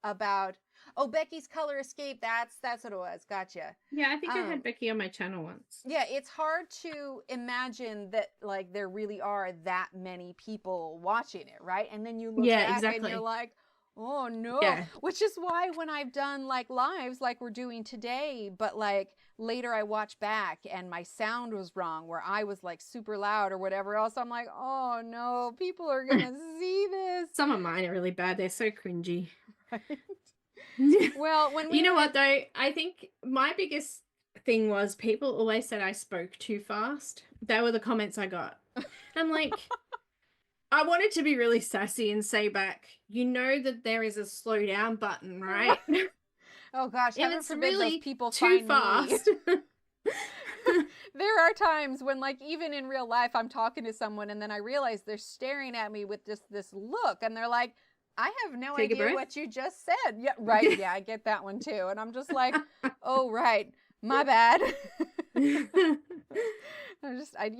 about, oh, Becky's color escape, that's what it was. Gotcha. Yeah, I think I had Becky on my channel once. Yeah, it's hard to imagine that like there really are that many people watching it, right? And then you look back and you're like, oh no. Yeah. Which is why when I've done like lives like we're doing today, but like later I watch back and my sound was wrong, where I was like super loud or whatever else, I'm like, oh no, people are gonna see this. Some of mine are really bad. They're so cringy. Right? Well, when we you know what though, I think my biggest thing was people always said I spoke too fast. That were the comments I got. I'm like, I wanted to be really sassy and say back, you know that there is a slow down button, right? Oh gosh, if heaven it's forbid really those people too find fast. me. There are times when, like, even in real life, I'm talking to someone and then I realize they're staring at me with this look, and they're like, I have no Take a idea breath. what you just said. Yeah, right. Yeah, I get that one too. And I'm just like, oh, right. My bad. You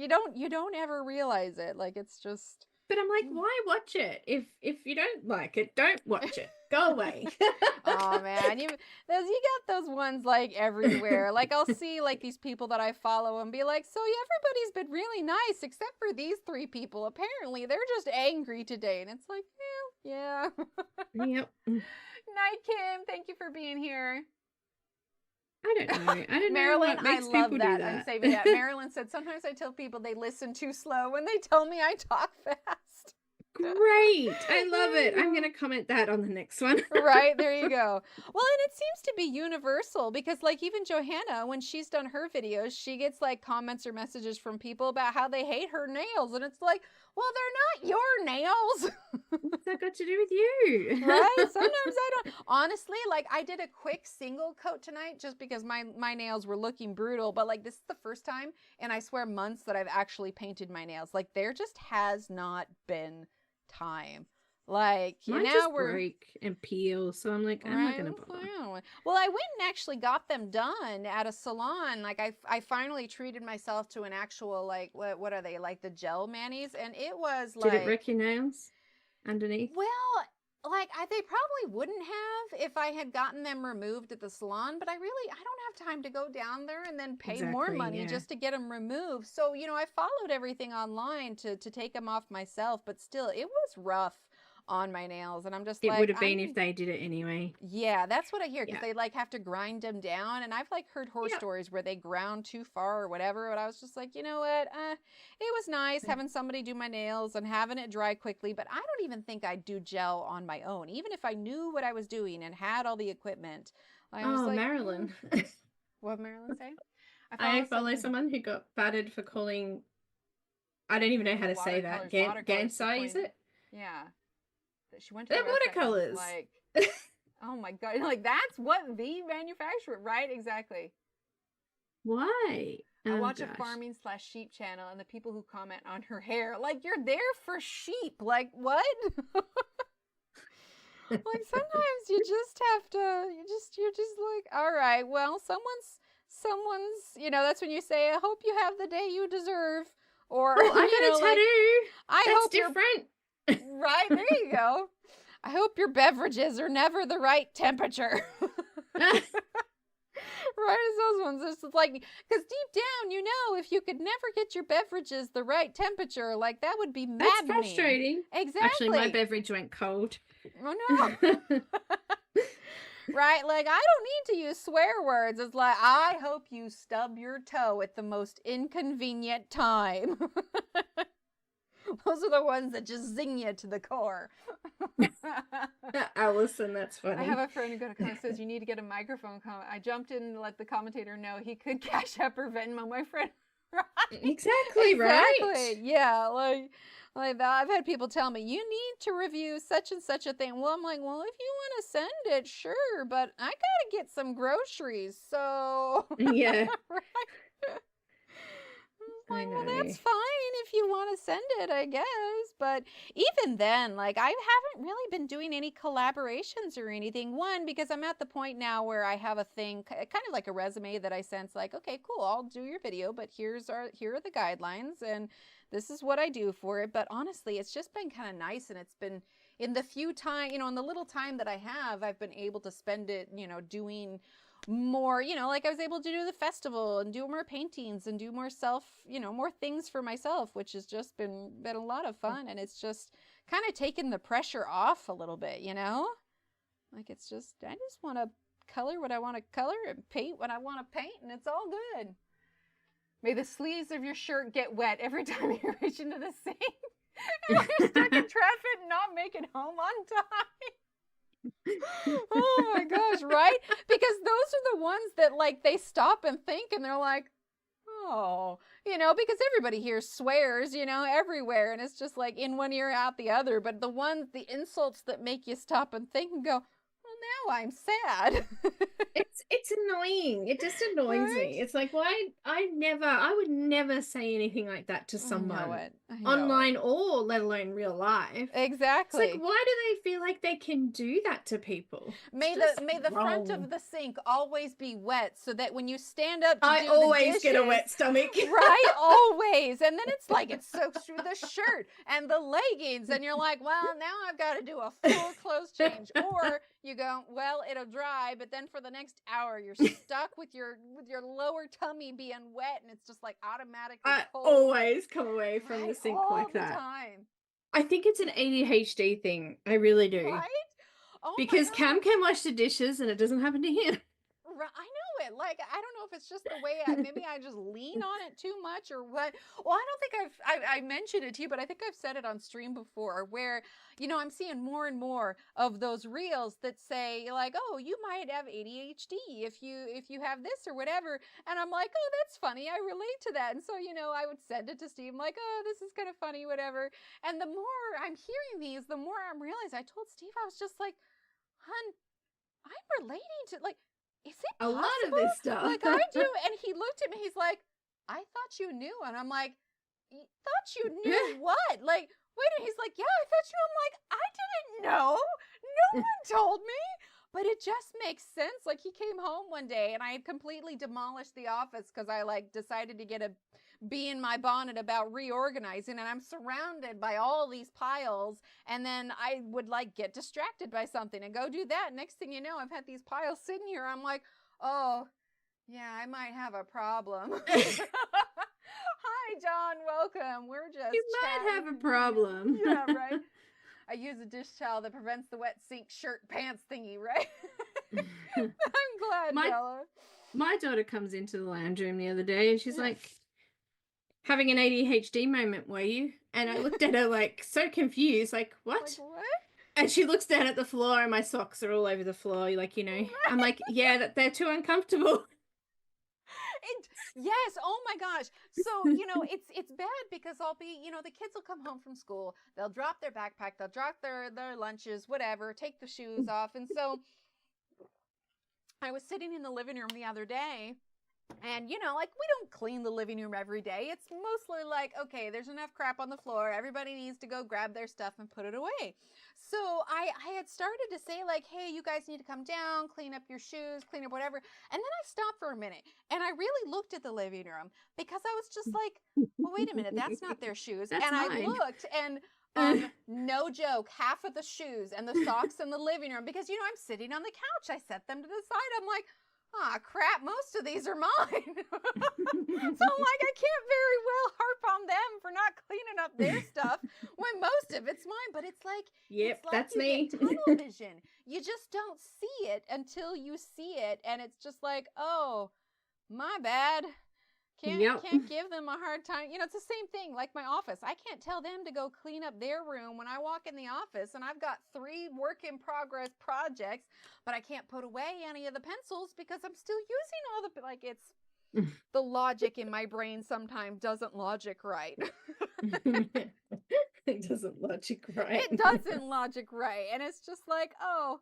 don't ever realize it. Like, it's just. But I'm like, why watch it? If you don't like it, don't watch it. Go away. Oh man, you got those ones like everywhere. Like I'll see like these people that I follow and be like, so everybody's been really nice except for these 3 people. Apparently they're just angry today. And it's like, yeah. Yep. Night Kim, thank you for being here. I don't know. I don't Marilyn, know what makes I love people that. do that. I'm saving that. Marilyn said, sometimes I tell people they listen too slow when they tell me I talk fast. Great. I love it. I'm going to comment that on the next one. Right, there you go. Well, and it seems to be universal because like even Johanna, when she's done her videos, she gets like comments or messages from people about how they hate her nails. And it's like, well, they're not your nails. What's that got to do with you? Right? Sometimes I don't. Honestly, like I did a quick single coat tonight just because my nails were looking brutal. But like this is the first time, and I swear months, that I've actually painted my nails. Like there just has not been time. Like Mine now just we're break and peel, so I'm like, I'm not gonna bother. Well, I went and actually got them done at a salon. Like I finally treated myself to an actual like what are they, like the gel manis, and it was like. Did it wreck your nails underneath? Well, like they probably wouldn't have if I had gotten them removed at the salon, but I don't have time to go down there and then pay more money just to get them removed. So, you know, I followed everything online to take them off myself, but still it was rough on my nails, and I'm just it like, would have been if they did it anyway. Yeah, that's what I hear, because they like have to grind them down, and I've like heard horror stories where they ground too far or whatever, but I was just like, you know what, it was nice having somebody do my nails and having it dry quickly, but I don't even think I'd do gel on my own, even if I knew what I was doing and had all the equipment. I was like, Marilyn. What Marilyn say? I follow someone who got battered for calling, I don't even know how to say that, Gansai, is it? Yeah. She went to they're watercolors. Like, oh my god! Like that's what the manufacturer, right? Exactly. Why? I watch a farming / sheep channel, and the people who comment on her hair, like you're there for sheep. Like what? Like sometimes you just have to. You're just like, all right. Well, someone's. You know, that's when you say, I hope you have the day you deserve. Or I got a tattoo. I hope different. Right, there you go. I hope your beverages are never the right temperature. Right as those ones. It's like, because deep down, you know, if you could never get your beverages the right temperature, like that would be maddening. That's frustrating. Exactly. Actually, my beverage went cold. Oh no. Right? Like, I don't need to use swear words. It's like, I hope you stub your toe at the most inconvenient time. Those are the ones that just zing you to the core. Allison, that's funny. I have a friend who got a comment says, you need to get a microphone comment. I jumped in to let the commentator know he could Cash App or Venmo my friend. Right? Exactly, right? Yeah, like that. I've had people tell me, you need to review such and such a thing. Well, I'm like, well, if you want to send it, sure, but I gotta get some groceries, so Yeah. right? I Like, well, know. that's fine if you want to send it, I guess. But even then, like, I haven't really been doing any collaborations or anything. One, because I'm at the point now where I have a thing, kind of like a resume that I sense, like, okay, cool, I'll do your video, but here are the guidelines, and this is what I do for it. But honestly, it's just been kind of nice, and it's been in the few time, in the little time that I have, I've been able to spend it, doing more, like I was able to do the festival and do more paintings and do more more things for myself, which has just been a lot of fun. And it's just kind of taken the pressure off a little bit, like it's just, I just want to color what I want to color and paint what I want to paint, and it's all good. May the sleeves of your shirt get wet every time you reach into the sink and you're stuck in traffic and not make it home on time. Oh my gosh, right? Because those are the ones that, like, they stop and think, and they're like, oh, because everybody here swears, everywhere, and it's just like in one ear out the other. But the insults that make you stop and think and go, well, now I'm sad. It's annoying. It just annoys me. It's like, why? I would never say anything like that to someone I know online or let alone real life. Exactly. It's like, why do they feel like they can do that to people? May the front of the sink always be wet, so that when you stand up to I do always the dishes, get a wet stomach. Right? Always. And then it's like it soaks through the shirt and the leggings, and you're like, well, now I've got to do a full clothes change. Or you go, well, it'll dry, but then for the next hour you're stuck with your lower tummy being wet, and it's just like automatically cold. Always come away from the sink like that. All the time. I think it's an ADHD thing. I really do. Right? Oh, because Cam can wash the dishes and it doesn't happen to him. I know it. Like, I don't know if it's just the way maybe I just lean on it too much or what. Well, I don't think I mentioned it to you, but I think I've said it on stream before, where, I'm seeing more and more of those reels that say, like, oh, you might have ADHD if you have this or whatever. And I'm like, oh, that's funny. I relate to that. And so, I would send it to Steve, like, oh, this is kind of funny, whatever. And the more I'm hearing these, the more I'm realizing, I told Steve, I was just like, hun, I'm relating to, like, is it possible? A lot of this stuff. Like, I do. And he looked at me, he's like, I thought you knew. And I'm like, thought you knew what? Like, wait a minute. He's like, yeah, I thought you. I'm like, I didn't know. No one told me. But it just makes sense. Like, he came home one day and I had completely demolished the office because I, like, decided to get a bee in my bonnet about reorganizing, and I'm surrounded by all these piles, and then I would, like, get distracted by something and go do that. Next thing you know, I've had these piles sitting here. I'm like, oh, yeah, I might have a problem. Hi, John. Welcome. We're just You might have a problem. Yeah, right. I use a dish towel that prevents the wet sink shirt pants thingy, right? I'm glad, Bella. My daughter comes into the lounge room the other day and she's like, having an ADHD moment, were you? And I looked at her like so confused, like, what? Like, what? And she looks down at the floor and my socks are all over the floor, like, I'm like, yeah, they're too uncomfortable. Yes, oh my gosh. So, it's bad because I'll be, the kids will come home from school, they'll drop their backpack, they'll drop their lunches, whatever, take the shoes off. And so I was sitting in the living room the other day, and, like, we don't clean the living room every day. It's mostly like, okay, there's enough crap on the floor. Everybody needs to go grab their stuff and put it away. So I had started to say, like, hey, you guys need to come down, clean up your shoes, clean up whatever. And then I stopped for a minute and I really looked at the living room because I was just like, well, wait a minute, that's not their shoes. That's mine. I looked and no joke, half of the shoes and the socks in the living room, because, I'm sitting on the couch. I set them to the side. I'm like, ah, crap, most of these are mine. So I'm like, I can't very well harp on them for not cleaning up their stuff when most of it's mine. But it's like, Yep, it's like that's you me. get tunnel vision. You just don't see it until you see it. And it's just like, oh, my bad. Yep. Can't give them a hard time. You know, it's the same thing like my office. I can't tell them to go clean up their room when I walk in the office and I've got 3 work in progress projects, but I can't put away any of the pencils because I'm still using all the, like, it's the logic in my brain sometimes doesn't logic right. It doesn't logic right. It doesn't logic right. And it's just like, oh,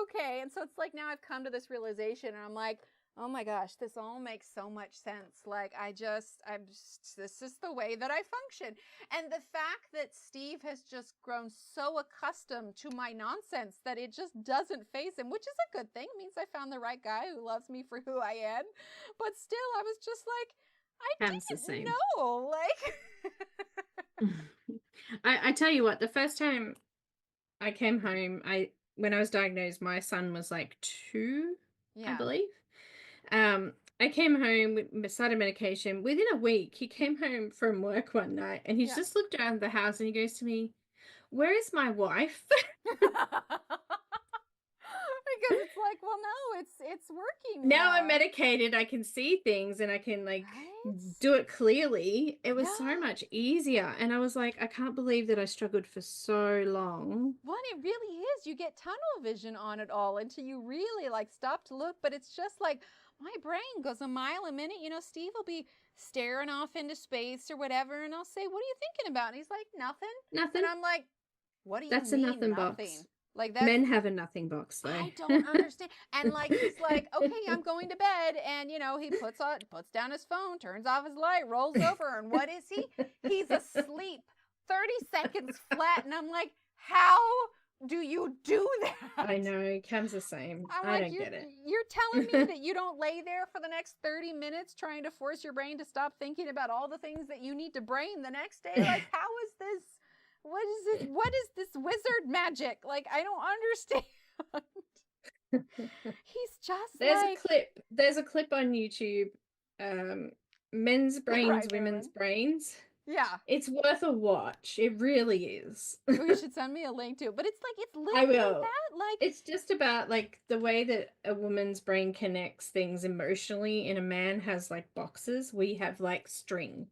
okay. And so it's like now I've come to this realization and I'm like, oh my gosh, this all makes so much sense. Like, this is the way that I function. And the fact that Steve has just grown so accustomed to my nonsense that it just doesn't faze him, which is a good thing. It means I found the right guy who loves me for who I am. But still, I was just like, I didn't know. Like, I tell you what, the first time I came home, when I was diagnosed, my son was like 2, I believe. I came home with started medication. Within a week, he came home from work one night and he just looked around the house and he goes to me, "Where is my wife?" Because it's like, well, no, it's working now I'm medicated. I can see things and I can do it clearly. It was so much easier. And I was like, I can't believe that I struggled for so long. Well, it really is. You get tunnel vision on it all until you really like stop to look. But it's just like my brain goes a mile a minute. You know, Steve will be staring off into space or whatever. And I'll say, what are you thinking about? And he's like, nothing. Nothing. And I'm like, what do you That's mean a nothing nothing? box. Like that. Men have a nothing box though. I don't understand. And like he's like, okay, I'm going to bed, and you know he puts down his phone, turns off his light, rolls over, and what is he? He's asleep 30 seconds flat, and I'm like, how do you do that? I know, Cam's the same. I don't get it. You're telling me that you don't lay there for the next 30 minutes trying to force your brain to stop thinking about all the things that you need to brain the next day? Like, how is this? What is this wizard magic? Like, I don't understand. He's just There's a clip on YouTube, men's brains, women's brains. Yeah. It's worth a watch. It really is. You should send me a link to it. But it's like, it's literally I will. that. Like, it's just about like the way that a woman's brain connects things emotionally, and a man has like boxes. We have like string.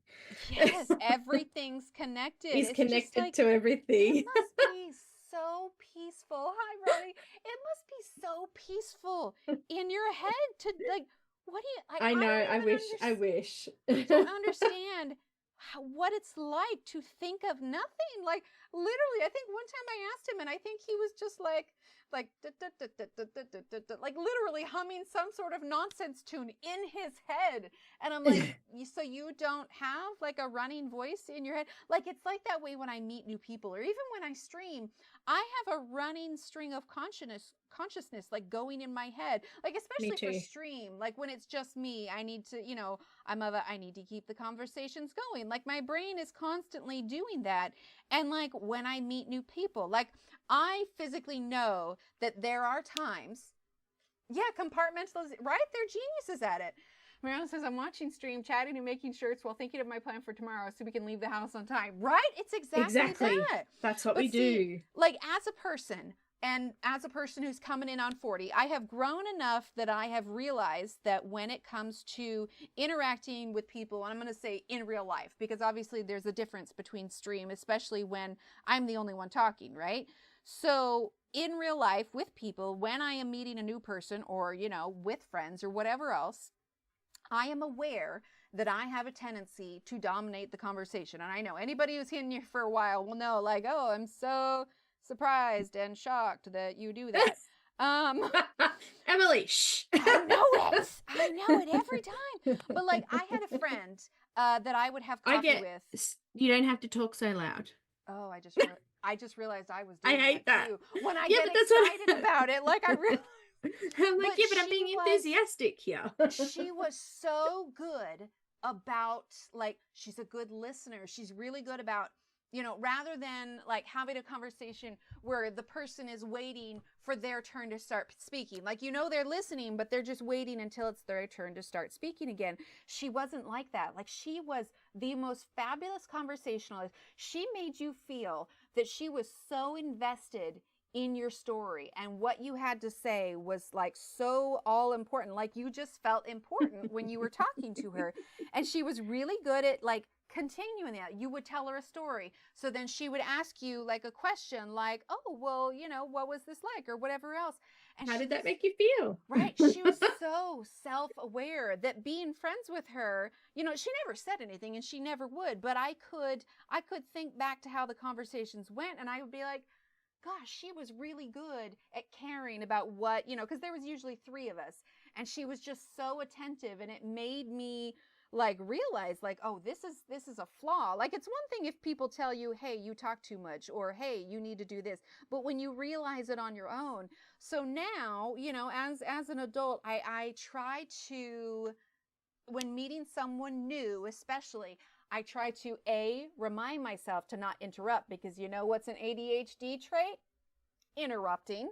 Yes, everything's connected. He's connected to everything. It must be so peaceful. Hi, Ronnie. It must be so peaceful in your head to like, what do you, like, I know. I wish. I don't understand what it's like to think of nothing. Like, literally, I think one time I asked him and I think he was just like literally humming some sort of nonsense tune in his head. And I'm like, so you don't have like a running voice in your head? Like, it's like that way when I meet new people or even when I stream, I have a running string of consciousness like going in my head, like especially for stream, like when it's just me, I need to, you know, I need to keep the conversations going. Like my brain is constantly doing that. And like when I meet new people, like I physically know that there are times, compartmentalize, right? They're geniuses at it. Mariana says, I'm watching stream, chatting and making shirts while thinking of my plan for tomorrow so we can leave the house on time. Right? It's exactly that. That's what we do. Like as a person, and as a person who's coming in on 40, I have grown enough that I have realized that when it comes to interacting with people, and I'm going to say in real life, because obviously there's a difference between stream, especially when I'm the only one talking, right? So in real life with people, when I am meeting a new person or, you know, with friends or whatever else, I am aware that I have a tendency to dominate the conversation. And I know anybody who's in here for a while will know, like, oh, I'm so surprised and shocked that you do that. Emily, shh. I know it every time. But like, I had a friend that I would have coffee with. You don't have to talk so loud. Oh, I just realized I was doing that too. When I get excited about it, like I really. I'm like, but I'm being enthusiastic here. She was so good about, like, she's a good listener. She's really good about you know, rather than like having a conversation where the person is waiting for their turn to start speaking. Like, you know, they're listening, but they're just waiting until it's their turn to start speaking again. She wasn't like that. Like, she was the most fabulous conversationalist. She made you feel that she was so invested in your story, and what you had to say was like so all important. Like, you just felt important when you were talking to her. And she was really good at like continuing that. You would tell her a story, so then she would ask you like a question like, oh, well, you know, what was this like, or whatever else. And How she did that was, make you feel? right, she was so self-aware that being friends with her, you know, she never said anything and she never would, but I could think back to how the conversations went, and I would be like, gosh, she was really good at caring about what, you know, because there was usually 3 of us, and she was just so attentive, and it made me like realize like, oh, this is a flaw. Like, it's one thing if people tell you, hey, you talk too much, or hey, you need to do this, but when you realize it on your own. So now, you know, as an adult, I try to, when meeting someone new especially, I try to remind myself to not interrupt, because you know what's an ADHD trait? Interrupting,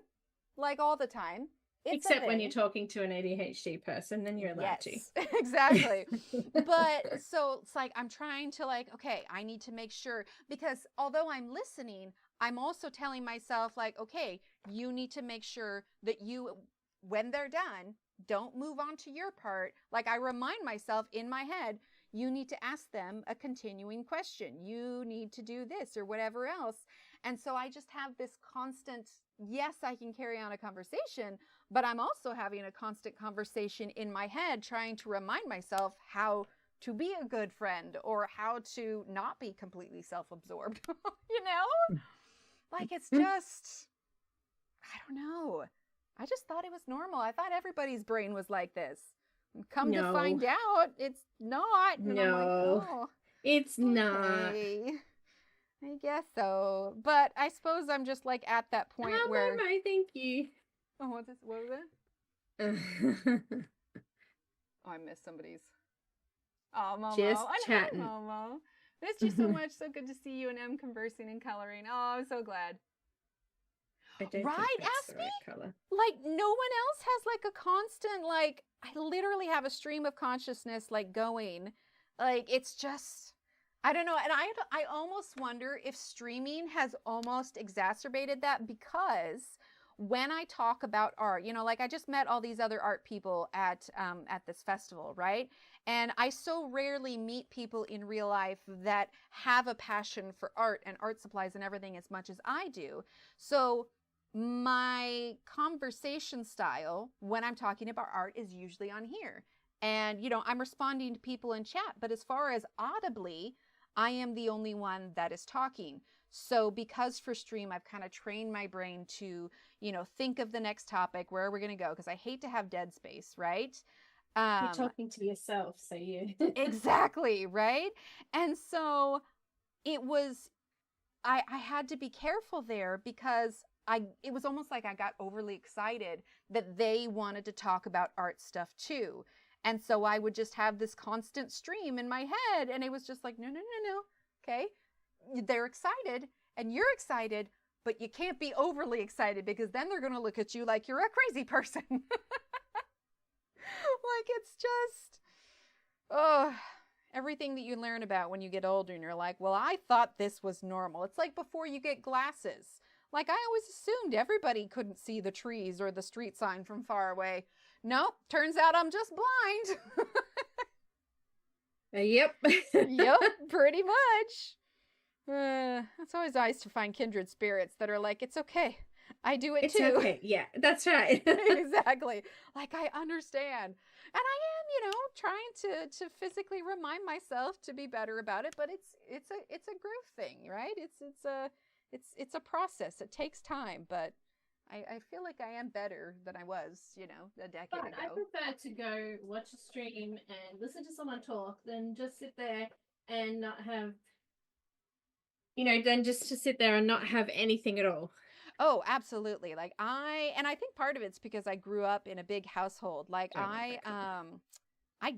like all the time. It's Except when you're talking to an ADHD person, then you're allowed to. Yes, exactly. But so it's like, I'm trying to like, okay, I need to make sure, because although I'm listening, I'm also telling myself like, okay, you need to make sure that you, when they're done, don't move on to your part. Like, I remind myself in my head, you need to ask them a continuing question. You need to do this or whatever else. And so I just have this constant, yes, I can carry on a conversation, but I'm also having a constant conversation in my head, trying to remind myself how to be a good friend, or how to not be completely self-absorbed. You know? Like, it's just, I don't know. I just thought it was normal. I thought everybody's brain was like this. Come to find out, it's not. And No, I'm like, oh, it's not. okay. I guess so. But I suppose I'm just like at that point where. Thank you. Oh, what was it? Oh, I missed somebody's. Oh, Momo. Just Hi, chatting. Momo. Missed you so much. So good to see you and M conversing and coloring. Oh, I'm so glad. Right, ask me. Color. Like, no one else has like a constant, like, I literally have a stream of consciousness like going. Like, it's just, I don't know. And I almost wonder if streaming has almost exacerbated that, because when I talk about art, you know, like I just met all these other art people at this festival, right? And I so rarely meet people in real life that have a passion for art and art supplies and everything as much as I do. So my conversation style when I'm talking about art is usually on here. And, you know, I'm responding to people in chat, but as far as audibly, I am the only one that is talking. So because for stream, I've kind of trained my brain to, you know, think of the next topic, where are we going to go? Because I hate to have dead space, right? You're talking to yourself, so you. Exactly, right? And so it was, I had to be careful there, because it was almost like I got overly excited that they wanted to talk about art stuff too. And so I would just have this constant stream in my head, and it was just like, no, no, no, no. Okay. They're excited and you're excited, but you can't be overly excited, because then they're going to look at you like you're a crazy person. Like, it's just, oh, everything that you learn about when you get older and you're like, well, I thought this was normal. It's like before you get glasses. Like, I always assumed everybody couldn't see the trees or the street sign from far away. Nope, turns out I'm just blind. Yep. Yep, pretty much. It's always nice to find kindred spirits that are like, it's okay. I do it too. Okay. Yeah, that's right. Exactly. Like, I understand. And I am, you know, trying to physically remind myself to be better about it, but it's a growth thing, right? It's a process. It takes time, but I feel like I am better than I was, you know, a decade ago. I prefer to go watch a stream and listen to someone talk than just sit there and not have, you know, than just to sit there and not have anything at all. Oh, absolutely. Like, I think part of it's because I grew up in a big household. Like, I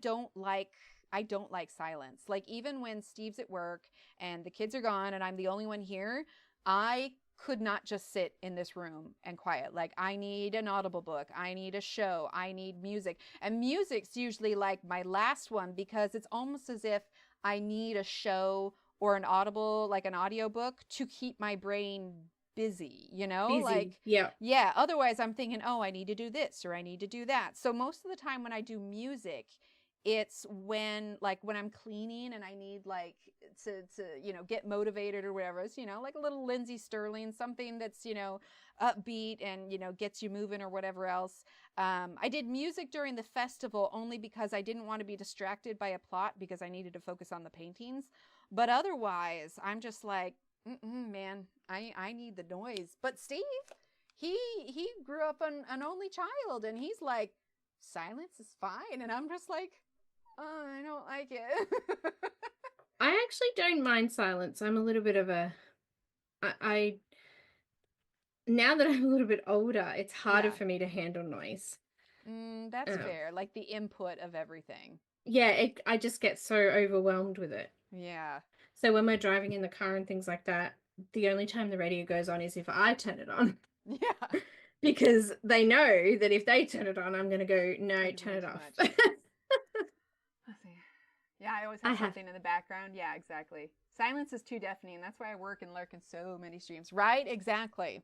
don't like I don't like silence. Like even when Steve's at work and the kids are gone and I'm the only one here, I could not just sit in this room and quiet. Like I need an Audible book. I need a show. I need music. And music's usually like my last one because it's almost as if I need a show or an Audible, like an audiobook to keep my brain busy, you know? Busy. Like, yeah. yeah, otherwise I'm thinking, oh, I need to do this or I need to do that. So most of the time when I do music, it's when I'm cleaning and I need like to you know, get motivated or whatever. It's, you know, like a little Lindsay Sterling, something that's, you know, upbeat and, you know, gets you moving or whatever else. I did music during the festival only because I didn't want to be distracted by a plot because I needed to focus on the paintings. But otherwise, I'm just like, man, I need the noise. But Steve, he grew up an only child and he's like, silence is fine. And I'm just like, oh, I don't like it. I actually don't mind silence. I'm a little bit of a, I now that I'm a little bit older, it's harder Yeah. for me to handle noise. That's fair. Like the input of everything. Yeah, I just get so overwhelmed with it. Yeah. So when we're driving in the car and things like that, the only time the radio goes on is if I turn it on. Yeah. Because they know that if they turn it on, I'm going to go, no, Like, turn it too off. much. Let's see. Yeah, I always have something in the background. Yeah, exactly. Silence is too deafening. That's why I work and lurk in so many streams. Right? Exactly.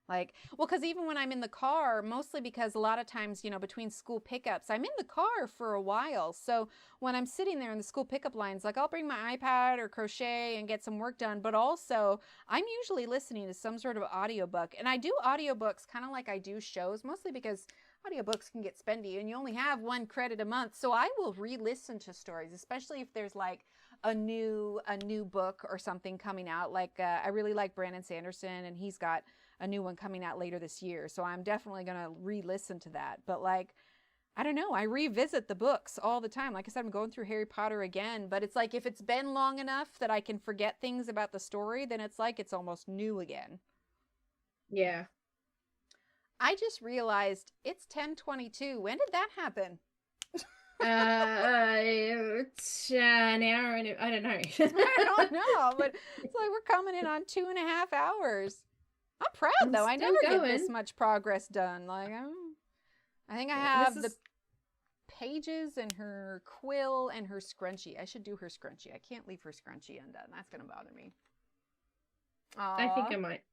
Like, well, because even when I'm in the car, mostly because a lot of times, you know, between school pickups, I'm in the car for a while. So when I'm sitting there in the school pickup lines, like I'll bring my iPad or crochet and get some work done. But also I'm usually listening to some sort of audiobook. And I do audiobooks kind of like I do shows, mostly because audiobooks can get spendy and you only have 1 credit a month. So I will re-listen to stories, especially if there's like a new book or something coming out. Like I really like Brandon Sanderson and he's got a new one coming out later this year. So I'm definitely going to re-listen to that. But like, I don't know, I revisit the books all the time. Like I said, I'm going through Harry Potter again, but it's like if it's been long enough that I can forget things about the story, then it's like it's almost new again. Yeah. I just realized it's 10:22. When did that happen? It's an hour and I don't know. I don't know, but it's like we're coming in on 2.5 hours. I'm proud though. I never get this much progress done. Like I think I have the pages and her quill and her scrunchie. I should do her scrunchie. I can't leave her scrunchie undone. That's gonna bother me. Aww. I think I might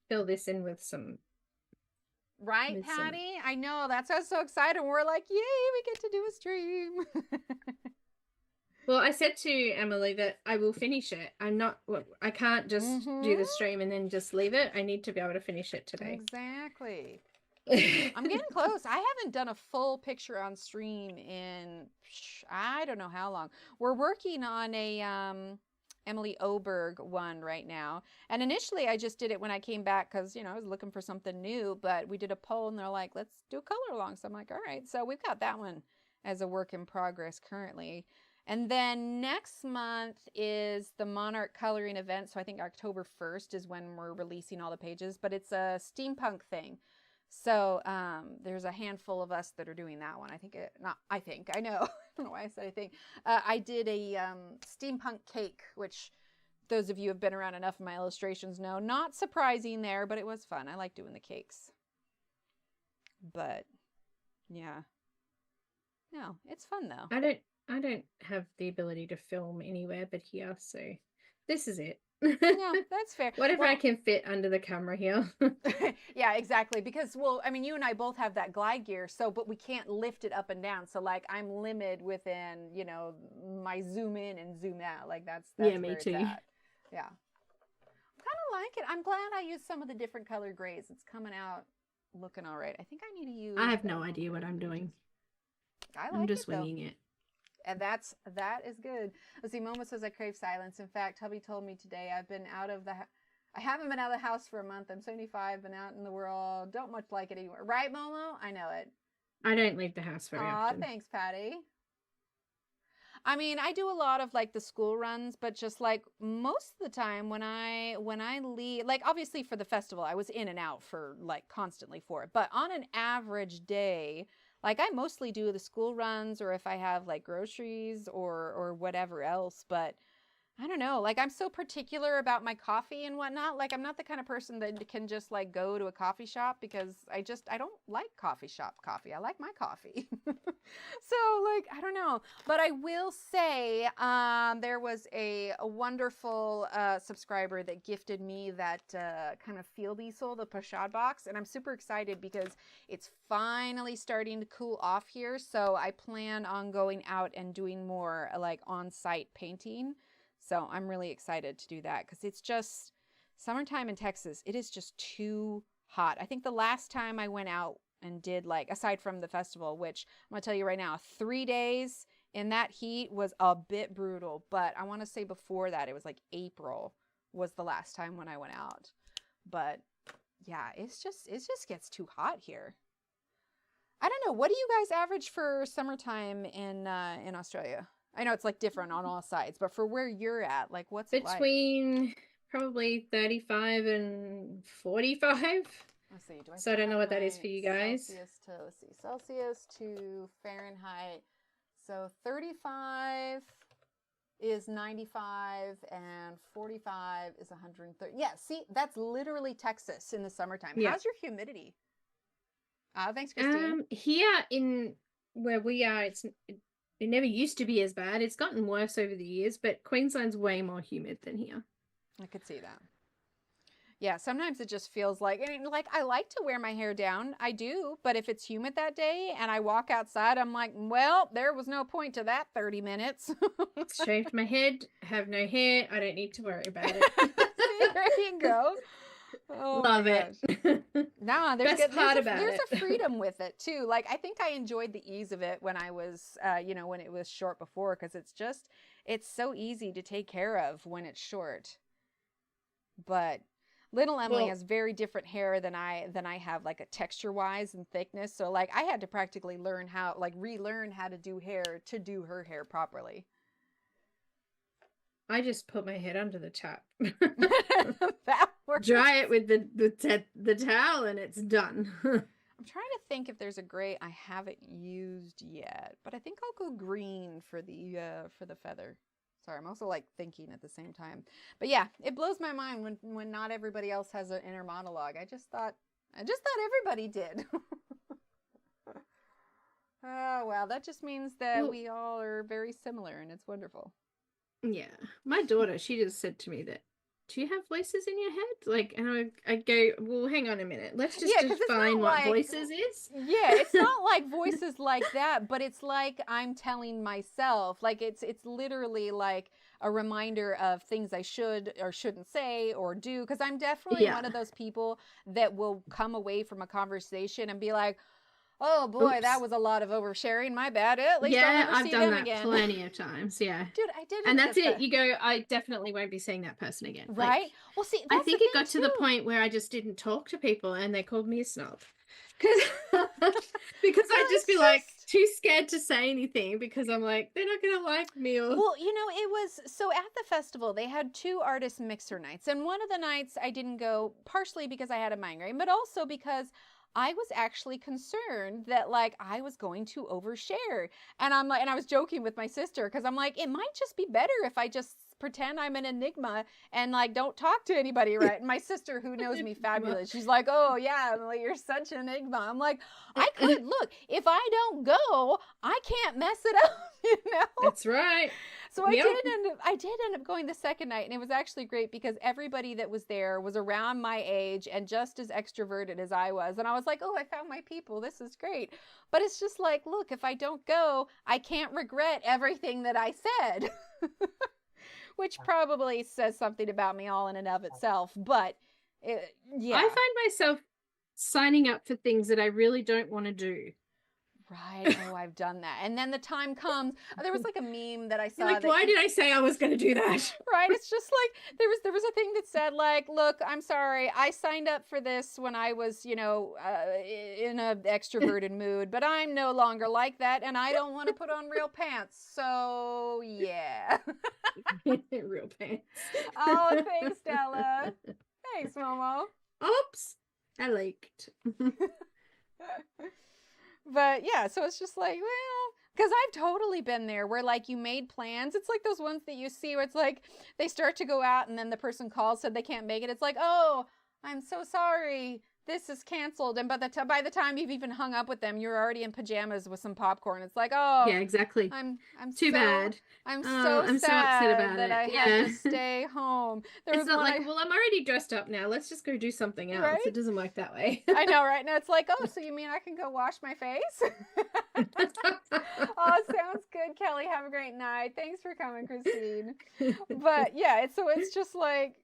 fill this in with some. Right, Patty? I know. That's why I was so excited. We're like, yay, we get to do a stream. Well, I said to Emily that I will finish it. I can't just do the stream and then just leave it. I need to be able to finish it today. Exactly. I'm getting close. I haven't done a full picture on stream in, I don't know how long. We're working on a Emily Oberg one right now. And initially I just did it when I came back because, you know, I was looking for something new. But we did a poll and they're like, let's do a color along. So I'm like, all right. So we've got that one as a work in progress currently. And then next month is the Monarch coloring event. So I think October 1st is when we're releasing all the pages, but it's a steampunk thing. So there's a handful of us that are doing that one. I know. I don't know why I said I think. I did a steampunk cake, which those of you who have been around enough of my illustrations know. Not surprising there, but it was fun. I like doing the cakes. But yeah. No, it's fun though. I don't have the ability to film anywhere but here, so this is it. No, that's fair. Whatever I can fit under the camera here. Yeah, exactly. Because, well, I mean, you and I both have that glide gear, but we can't lift it up and down. So, like, I'm limited within, you know, my zoom in and zoom out. Like, that's yeah, me too. Yeah. I kind of like it. I'm glad I used some of the different color grays. It's coming out looking all right. I think I need to use... I have no idea what I'm doing. I'm just winging it. And that is good. Let's see, Momo says I crave silence. In fact, hubby told me today I haven't been out of the house for a month. I'm 75, been out in the world. Don't much like it anymore. Right, Momo? I know it. I don't leave the house very often. Thanks, Patty. I mean, I do a lot of like the school runs, but just like most of the time when I leave, like obviously for the festival, I was in and out for like constantly for it. But on an average day, Like I mostly do the school runs or if I have like groceries or whatever else, but I don't know. Like I'm so particular about my coffee and whatnot. Like I'm not the kind of person that can just like go to a coffee shop because I don't like coffee shop coffee. I like my coffee. So like I don't know. But I will say there was a wonderful subscriber that gifted me that kind of field easel, the pochade box, and I'm super excited because it's finally starting to cool off here. So I plan on going out and doing more like on-site painting. So I'm really excited to do that because it's just summertime in Texas. It is just too hot. I think the last time I went out and did like, aside from the festival, which I'm going to tell you right now, 3 days in that heat was a bit brutal. But I want to say before that, it was like April was the last time when I went out. But yeah, it just gets too hot here. I don't know. What do you guys average for summertime in Australia? I know it's like different on all sides, but for where you're at, like what's it like? Between probably 35 and 45. Let's see. So I don't know what that is for you guys. Celsius to Fahrenheit. So 35 is 95 and 45 is 130. Yeah, see, that's literally Texas in the summertime. Yeah. How's your humidity? Thanks, Christine. Here in where we are, it never used to be as bad. It's gotten worse over the years, but Queensland's way more humid than here. I could see that. Yeah, sometimes it just feels like, I mean, like I like to wear my hair down. I do, but if it's humid that day and I walk outside, I'm like, well, there was no point to that 30 minutes. Shaved my head, have no hair. I don't need to worry about it. See, there you go. Oh, love it. Nah, there's there's a freedom with it too. Like I think I enjoyed the ease of it when I was, when it was short before, because it's so easy to take care of when it's short. But little Emily has very different hair than I have, like a texture wise and thickness. So like I had to practically relearn how to do her hair properly. I just put my head under the tap. That works. Dry it with the towel and it's done. I'm trying to think if there's a gray I haven't used yet, but I think I'll go green for the feather. Sorry, I'm also like thinking at the same time. But yeah, it blows my mind when not everybody else has an inner monologue. I just thought everybody did. Oh, well, that just means that we all are very similar and it's wonderful. Yeah. My daughter, she just said to me that, do you have voices in your head? Like, and I go, well, hang on a minute. Let's just define what voices is. Yeah, it's not like voices like that, but it's like I'm telling myself. Like, it's literally like a reminder of things I should or shouldn't say or do. Because I'm definitely one of those people that will come away from a conversation and be like, oh boy, that was a lot of oversharing. My bad. At least I'll never see them again. I've done that plenty of times. Yeah, dude, I did. And that's it. You go, I definitely won't be seeing that person again. Right? Like, well, see, I think it got to the point where I just didn't talk to people, and they called me a snob because I'd just be like too scared to say anything because I'm like, they're not gonna like me. Or well, it was so at the festival they had 2 artist mixer nights, and one of the nights I didn't go partially because I had a migraine, but also because I was actually concerned that like I was going to overshare. And I'm like, and I was joking with my sister because I'm like, it might just be better if I just pretend I'm an enigma and like don't talk to anybody, right? And my sister, who knows me fabulous, she's like, oh yeah, Emily, you're such an enigma. I'm like, I could look, if I don't go, I can't mess it up, That's right. So I did end up going the second night, and it was actually great because everybody that was there was around my age and just as extroverted as I was. And I was like, oh, I found my people. This is great. But it's just like, look, if I don't go, I can't regret everything that I said, which probably says something about me all in and of itself. But yeah. I find myself signing up for things that I really don't want to do. Right. Oh, I've done that. And then the time comes. There was like a meme that I saw. Like, why did I say I was going to do that? Right. It's just like there was a thing that said like, look, I'm sorry. I signed up for this when I was, in a extroverted mood, but I'm no longer like that. And I don't want to put on real pants. So yeah. Real pants. Oh, thanks, Stella. Thanks, Momo. Oops. I leaked. But yeah, so it's just like, well, because I've totally been there where like you made plans. It's like those ones that you see where it's like they start to go out and then the person calls, said they can't make it. It's like, oh, I'm so sorry. This is canceled. And by the time you've even hung up with them, you're already in pajamas with some popcorn. It's like, oh, Yeah, exactly. I'm Too so bad. I'm Oh, so I'm so sad upset about that it. I Yeah. had to stay home. There It's was not one like, well, I'm already dressed up now. Let's just go do something else. Right? It doesn't work that way. I know, right? Now it's like, oh, so you mean I can go wash my face? Oh, sounds good, Kelly. Have a great night. Thanks for coming, Christine. But yeah, it's just like,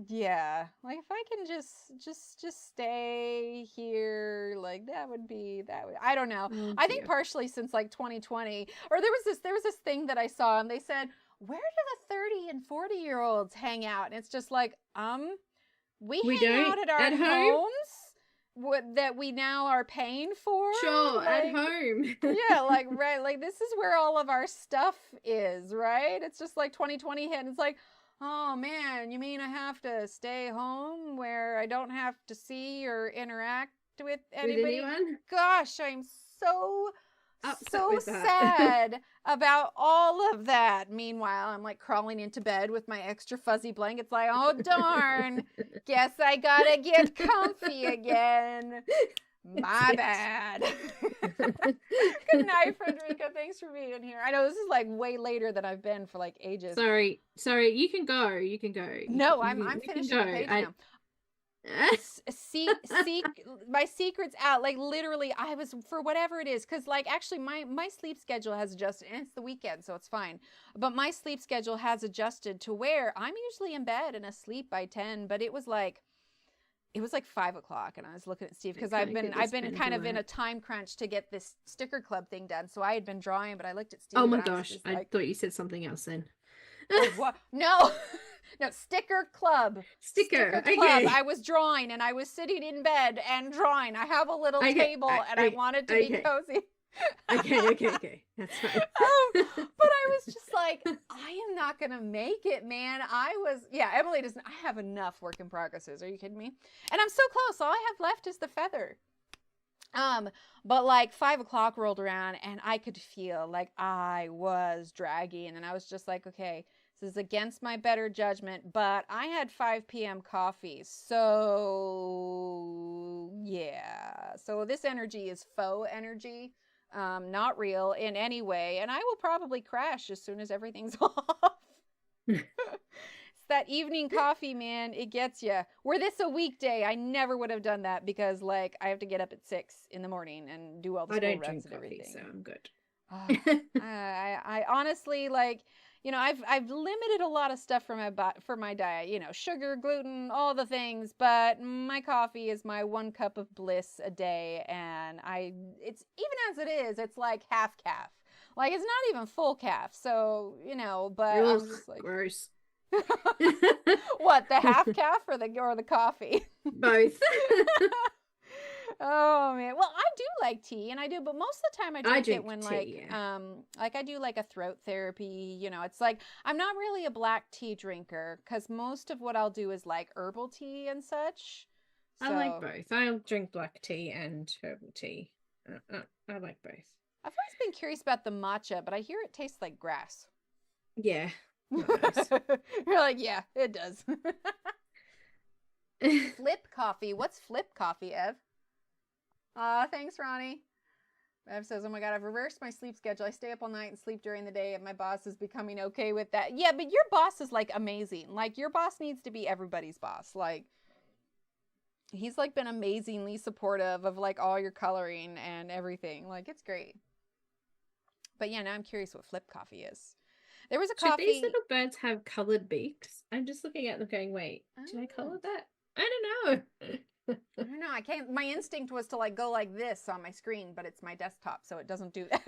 yeah, like if I can just stay here, like that would I don't know. Oh, I think dear. partially since like 2020, or there was this thing that I saw and they said, where do the 30 and 40-year-olds hang out? And it's just like, we hang don't out at our at home? homes that we now are paying for. Sure, like, at home. yeah, like, right, like this is where all of our stuff is, right? It's just like 2020 hit and it's like, oh man, you mean I have to stay home where I don't have to see or interact with anybody? anyone? Gosh, I'm so Upset with that. sad about all of that. Meanwhile, I'm like crawling into bed with my extra fuzzy blankets like, oh darn, guess I gotta get comfy again. My bad. Good night, Frederica. Thanks for being here. I know this is like way later than I've been for like ages. Sorry. You can go. You can go. No, I'm finishing the page now. My secret's out. Like literally, I was, for whatever it is, because like actually my sleep schedule has adjusted, and it's the weekend, so it's fine. But my sleep schedule has adjusted to where I'm usually in bed and asleep by 10, but it was like 5 o'clock, and I was looking at Steve because I've been kind of in a time crunch to get this sticker club thing done. So I had been drawing, but I looked at Steve. Oh my gosh, I thought you said something else then. Oh, what? No, sticker club. Sticker club. Okay. I was drawing, and I was sitting in bed and drawing. I have a little table, and I wanted to be cozy. Okay. That's fine. But I was just like, I am not gonna make it, man. Emily doesn't. I have enough work in progresses. Are you kidding me? And I'm so close. All I have left is the feather. But like 5 o'clock rolled around, and I could feel like I was dragging, and I was just like, okay, this is against my better judgment. But I had 5 p.m. coffee, so yeah. So this energy is faux energy. Not real in any way, and I will probably crash as soon as everything's off. It's that evening coffee, man. It gets you. Were this a weekday, I never would have done that because, like, I have to get up at 6 in the morning and do all the school runs and everything. So I'm good. I honestly, like, you know, I've limited a lot of stuff for my diet, you know, sugar, gluten, all the things, but my coffee is my 1 cup of bliss a day, and it's even as it is, it's like half calf. Like it's not even full calf. So, you know, but Ugh, I'm just like gross. What, the half calf or the coffee? Both. Oh man. Well, I do like tea, and but most of the time I drink it when tea, like I do like a throat therapy, you know. It's like I'm not really a black tea drinker because most of what I'll do is like herbal tea and such. I like both. I'll drink black tea and herbal tea. I like both. I've always been curious about the matcha, but I hear it tastes like grass. Yeah. You're like, yeah, it does. Flip coffee. What's flip coffee, Ev? Thanks, Ronnie. Bev says, oh my God, I've reversed my sleep schedule. I stay up all night and sleep during the day, and my boss is becoming okay with that. Yeah, but your boss is like amazing. Like your boss needs to be everybody's boss. Like he's like been amazingly supportive of like all your coloring and everything. Like it's great. But yeah, now I'm curious what flip coffee is. There was a coffee. Should these little birds have colored beaks? I'm just looking at them going, wait, did I color that? I don't know. I don't know. I can't. My instinct was to like go like this on my screen, but it's my desktop, so it doesn't do that.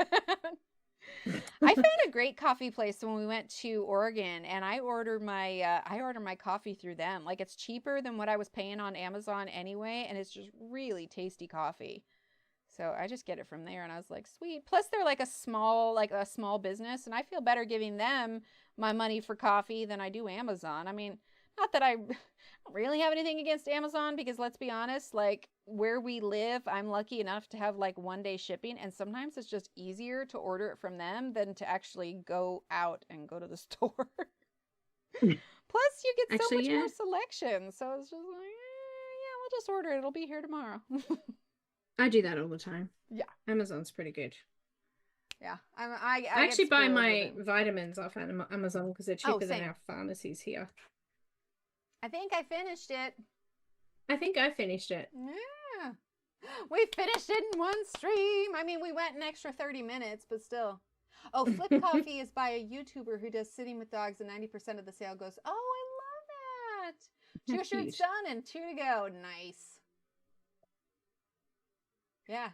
I found a great coffee place when we went to Oregon, and I ordered my coffee through them. Like it's cheaper than what I was paying on Amazon anyway, and it's just really tasty coffee. So I just get it from there, and I was like, sweet. Plus, they're like a small business, and I feel better giving them my money for coffee than I do Amazon. I mean, Not that I don't really have anything against Amazon, because let's be honest, like where we live, I'm lucky enough to have like 1-day shipping, and sometimes it's just easier to order it from them than to actually go out and go to the store. Plus, you get so Actually, much yeah. more selection. So it's just like, yeah, we'll just order it. It'll be here tomorrow. I do that all the time. Yeah. Amazon's pretty good. Yeah. I I actually get buy spoiled with my it. vitamins off Amazon because they're cheaper than same. our pharmacies here. I think I finished it. I think I finished it. Yeah. We finished it in one stream. I mean, we went an extra 30 minutes, but still. Oh, Flip Coffee is by a YouTuber who does sitting with dogs, and 90% of the sale goes, oh, I love that. 2 shirts done and 2 to go. Nice. Yeah.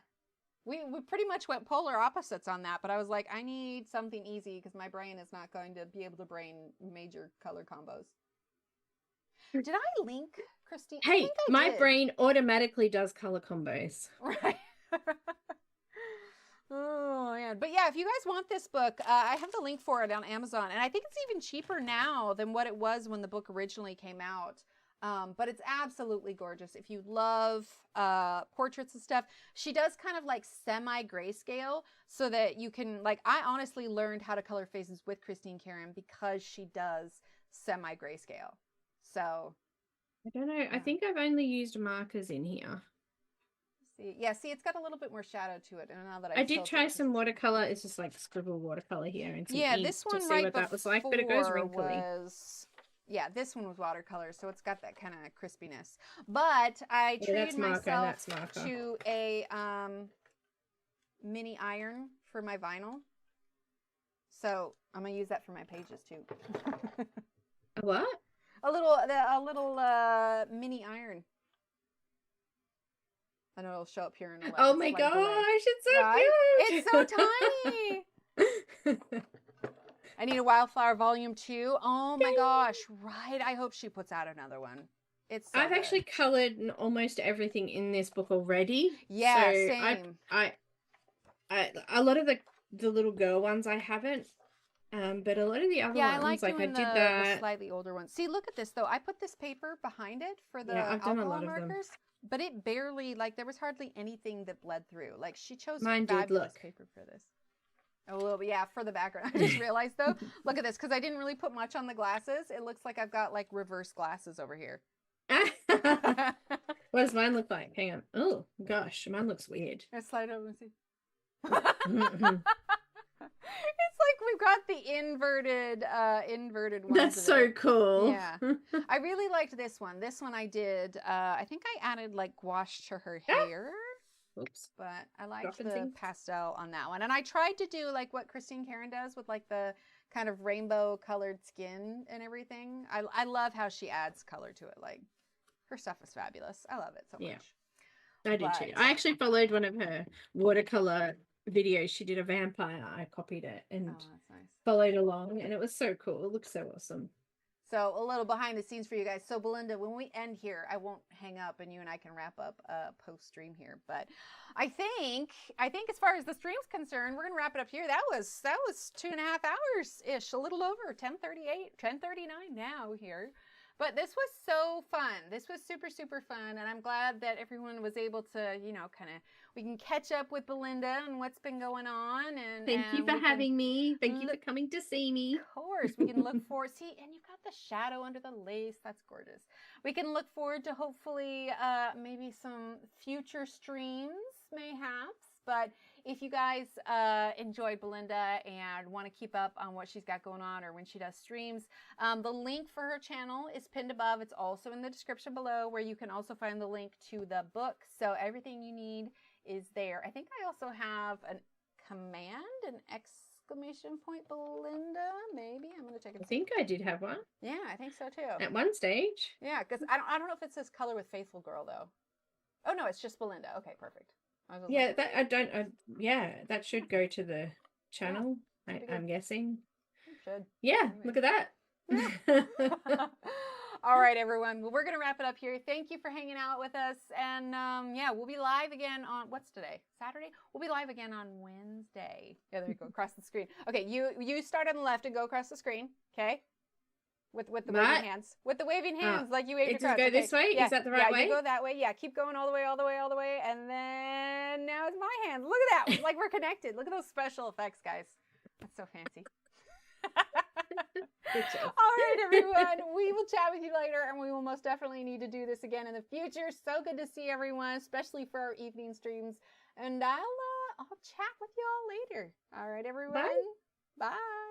We pretty much went polar opposites on that, but I was like, I need something easy because my brain is not going to be able to brain major color combos. Did I link, Christine? I Hey, think I my did. brain automatically does color combos. Right. Oh, man. But yeah, if you guys want this book, I have the link for it on Amazon. And I think it's even cheaper now than what it was when the book originally came out. But it's absolutely gorgeous. If you love portraits and stuff, she does kind of like semi-grayscale so that you can, like, I honestly learned how to color faces with Christine Karen because she does semi-grayscale. So. I don't know. I think I've only used markers in here. See, yeah, see, it's got a little bit more shadow to it. And now that I did try some watercolor. It's just like scribble watercolor here and some ink this one to see right what that was like, but it goes wrinkly. Yeah, this one was watercolor, so it's got that kind of crispiness. But I treated myself to a mini iron for my vinyl. So I'm gonna use that for my pages too. A what? A little mini iron. I know it'll show up here in a Oh my gosh, it's so cute. It's so tiny. I need a Wildflower Volume 2. Oh my gosh, right. I hope she puts out another one. It's so I've good. actually colored almost everything in this book already. Yeah, so same. I a lot of the little girl ones I haven't. But a lot of the other ones, I like I did the that. slightly older ones. See, look at this though. I put this paper behind it for the I've done a lot of markers, but it barely, like, there was hardly anything that bled through. Like, she chose Mine fabulous did, paper for this. A little bit, yeah, for the background. I just realized though, look at this, because I didn't really put much on the glasses. It looks like I've got like reverse glasses over here. What does mine look like? Hang on. Oh gosh, mine looks weird. Let's slide over and see. It's like we've got the inverted ones. That's so cool. Yeah. I really liked this one. This one I did, I think I added like gouache to her hair. Oops. But I liked the pastel on that one. And I tried to do like what Christine Karen does with like the kind of rainbow colored skin and everything. I love how she adds color to it. Like, her stuff is fabulous. I love it so much. I do too. I actually followed one of her watercolor videos. She did a vampire. I copied it and that's nice. Followed along, and it was so cool. It looks so awesome. So a little behind the scenes for you guys. So Belinda, when we end here, I won't hang up and you and I can wrap up post stream here. But I think as far as the stream's concerned, we're gonna wrap it up here. That was 2.5 hours ish, a little over 10:38, 10:39 now here. But this was so fun. This was super, super fun. And I'm glad that everyone was able to, we can catch up with Belinda and what's been going on. And thank you for having me. Thank you for coming to see me. Of course. We can look forward. See, and you've got the shadow under the lace. That's gorgeous. We can look forward to hopefully maybe some future streams, mayhaps. But if you guys enjoy Belinda and want to keep up on what she's got going on or when she does streams, the link for her channel is pinned above. It's also in the description below, where you can also find the link to the book. So everything you need is there. I think I also have an exclamation point Belinda, maybe. I'm going to check it. I think I did have one. Yeah, I think so too. At one stage. Yeah, because I don't know if it says Color with Faithful Girl though. Oh no, it's just Belinda. Okay, perfect. Yeah, that should go to the channel. Yeah, I'm guessing. It should. Yeah, anyway. Look at that. All right, everyone. Well, we're gonna wrap it up here. Thank you for hanging out with us, and we'll be live again on what's today? Saturday. We'll be live again on Wednesday. Yeah, there you go. Across the screen. Okay, you start on the left and go across the screen. Okay. with the Right. waving hands. With the waving hands, like you waved It across. does go this way? Yeah, Is that the right way? Yeah, you go that way. Yeah, keep going all the way, all the way, all the way. And then now it's my hand. Look at that. It's like we're connected. Look at those special effects, guys. That's so fancy. Good job. All right, everyone. We will chat with you later, and we will most definitely need to do this again in the future. So good to see everyone, especially for our evening streams. And I'll chat with you all later. All right, everyone. Bye. Bye.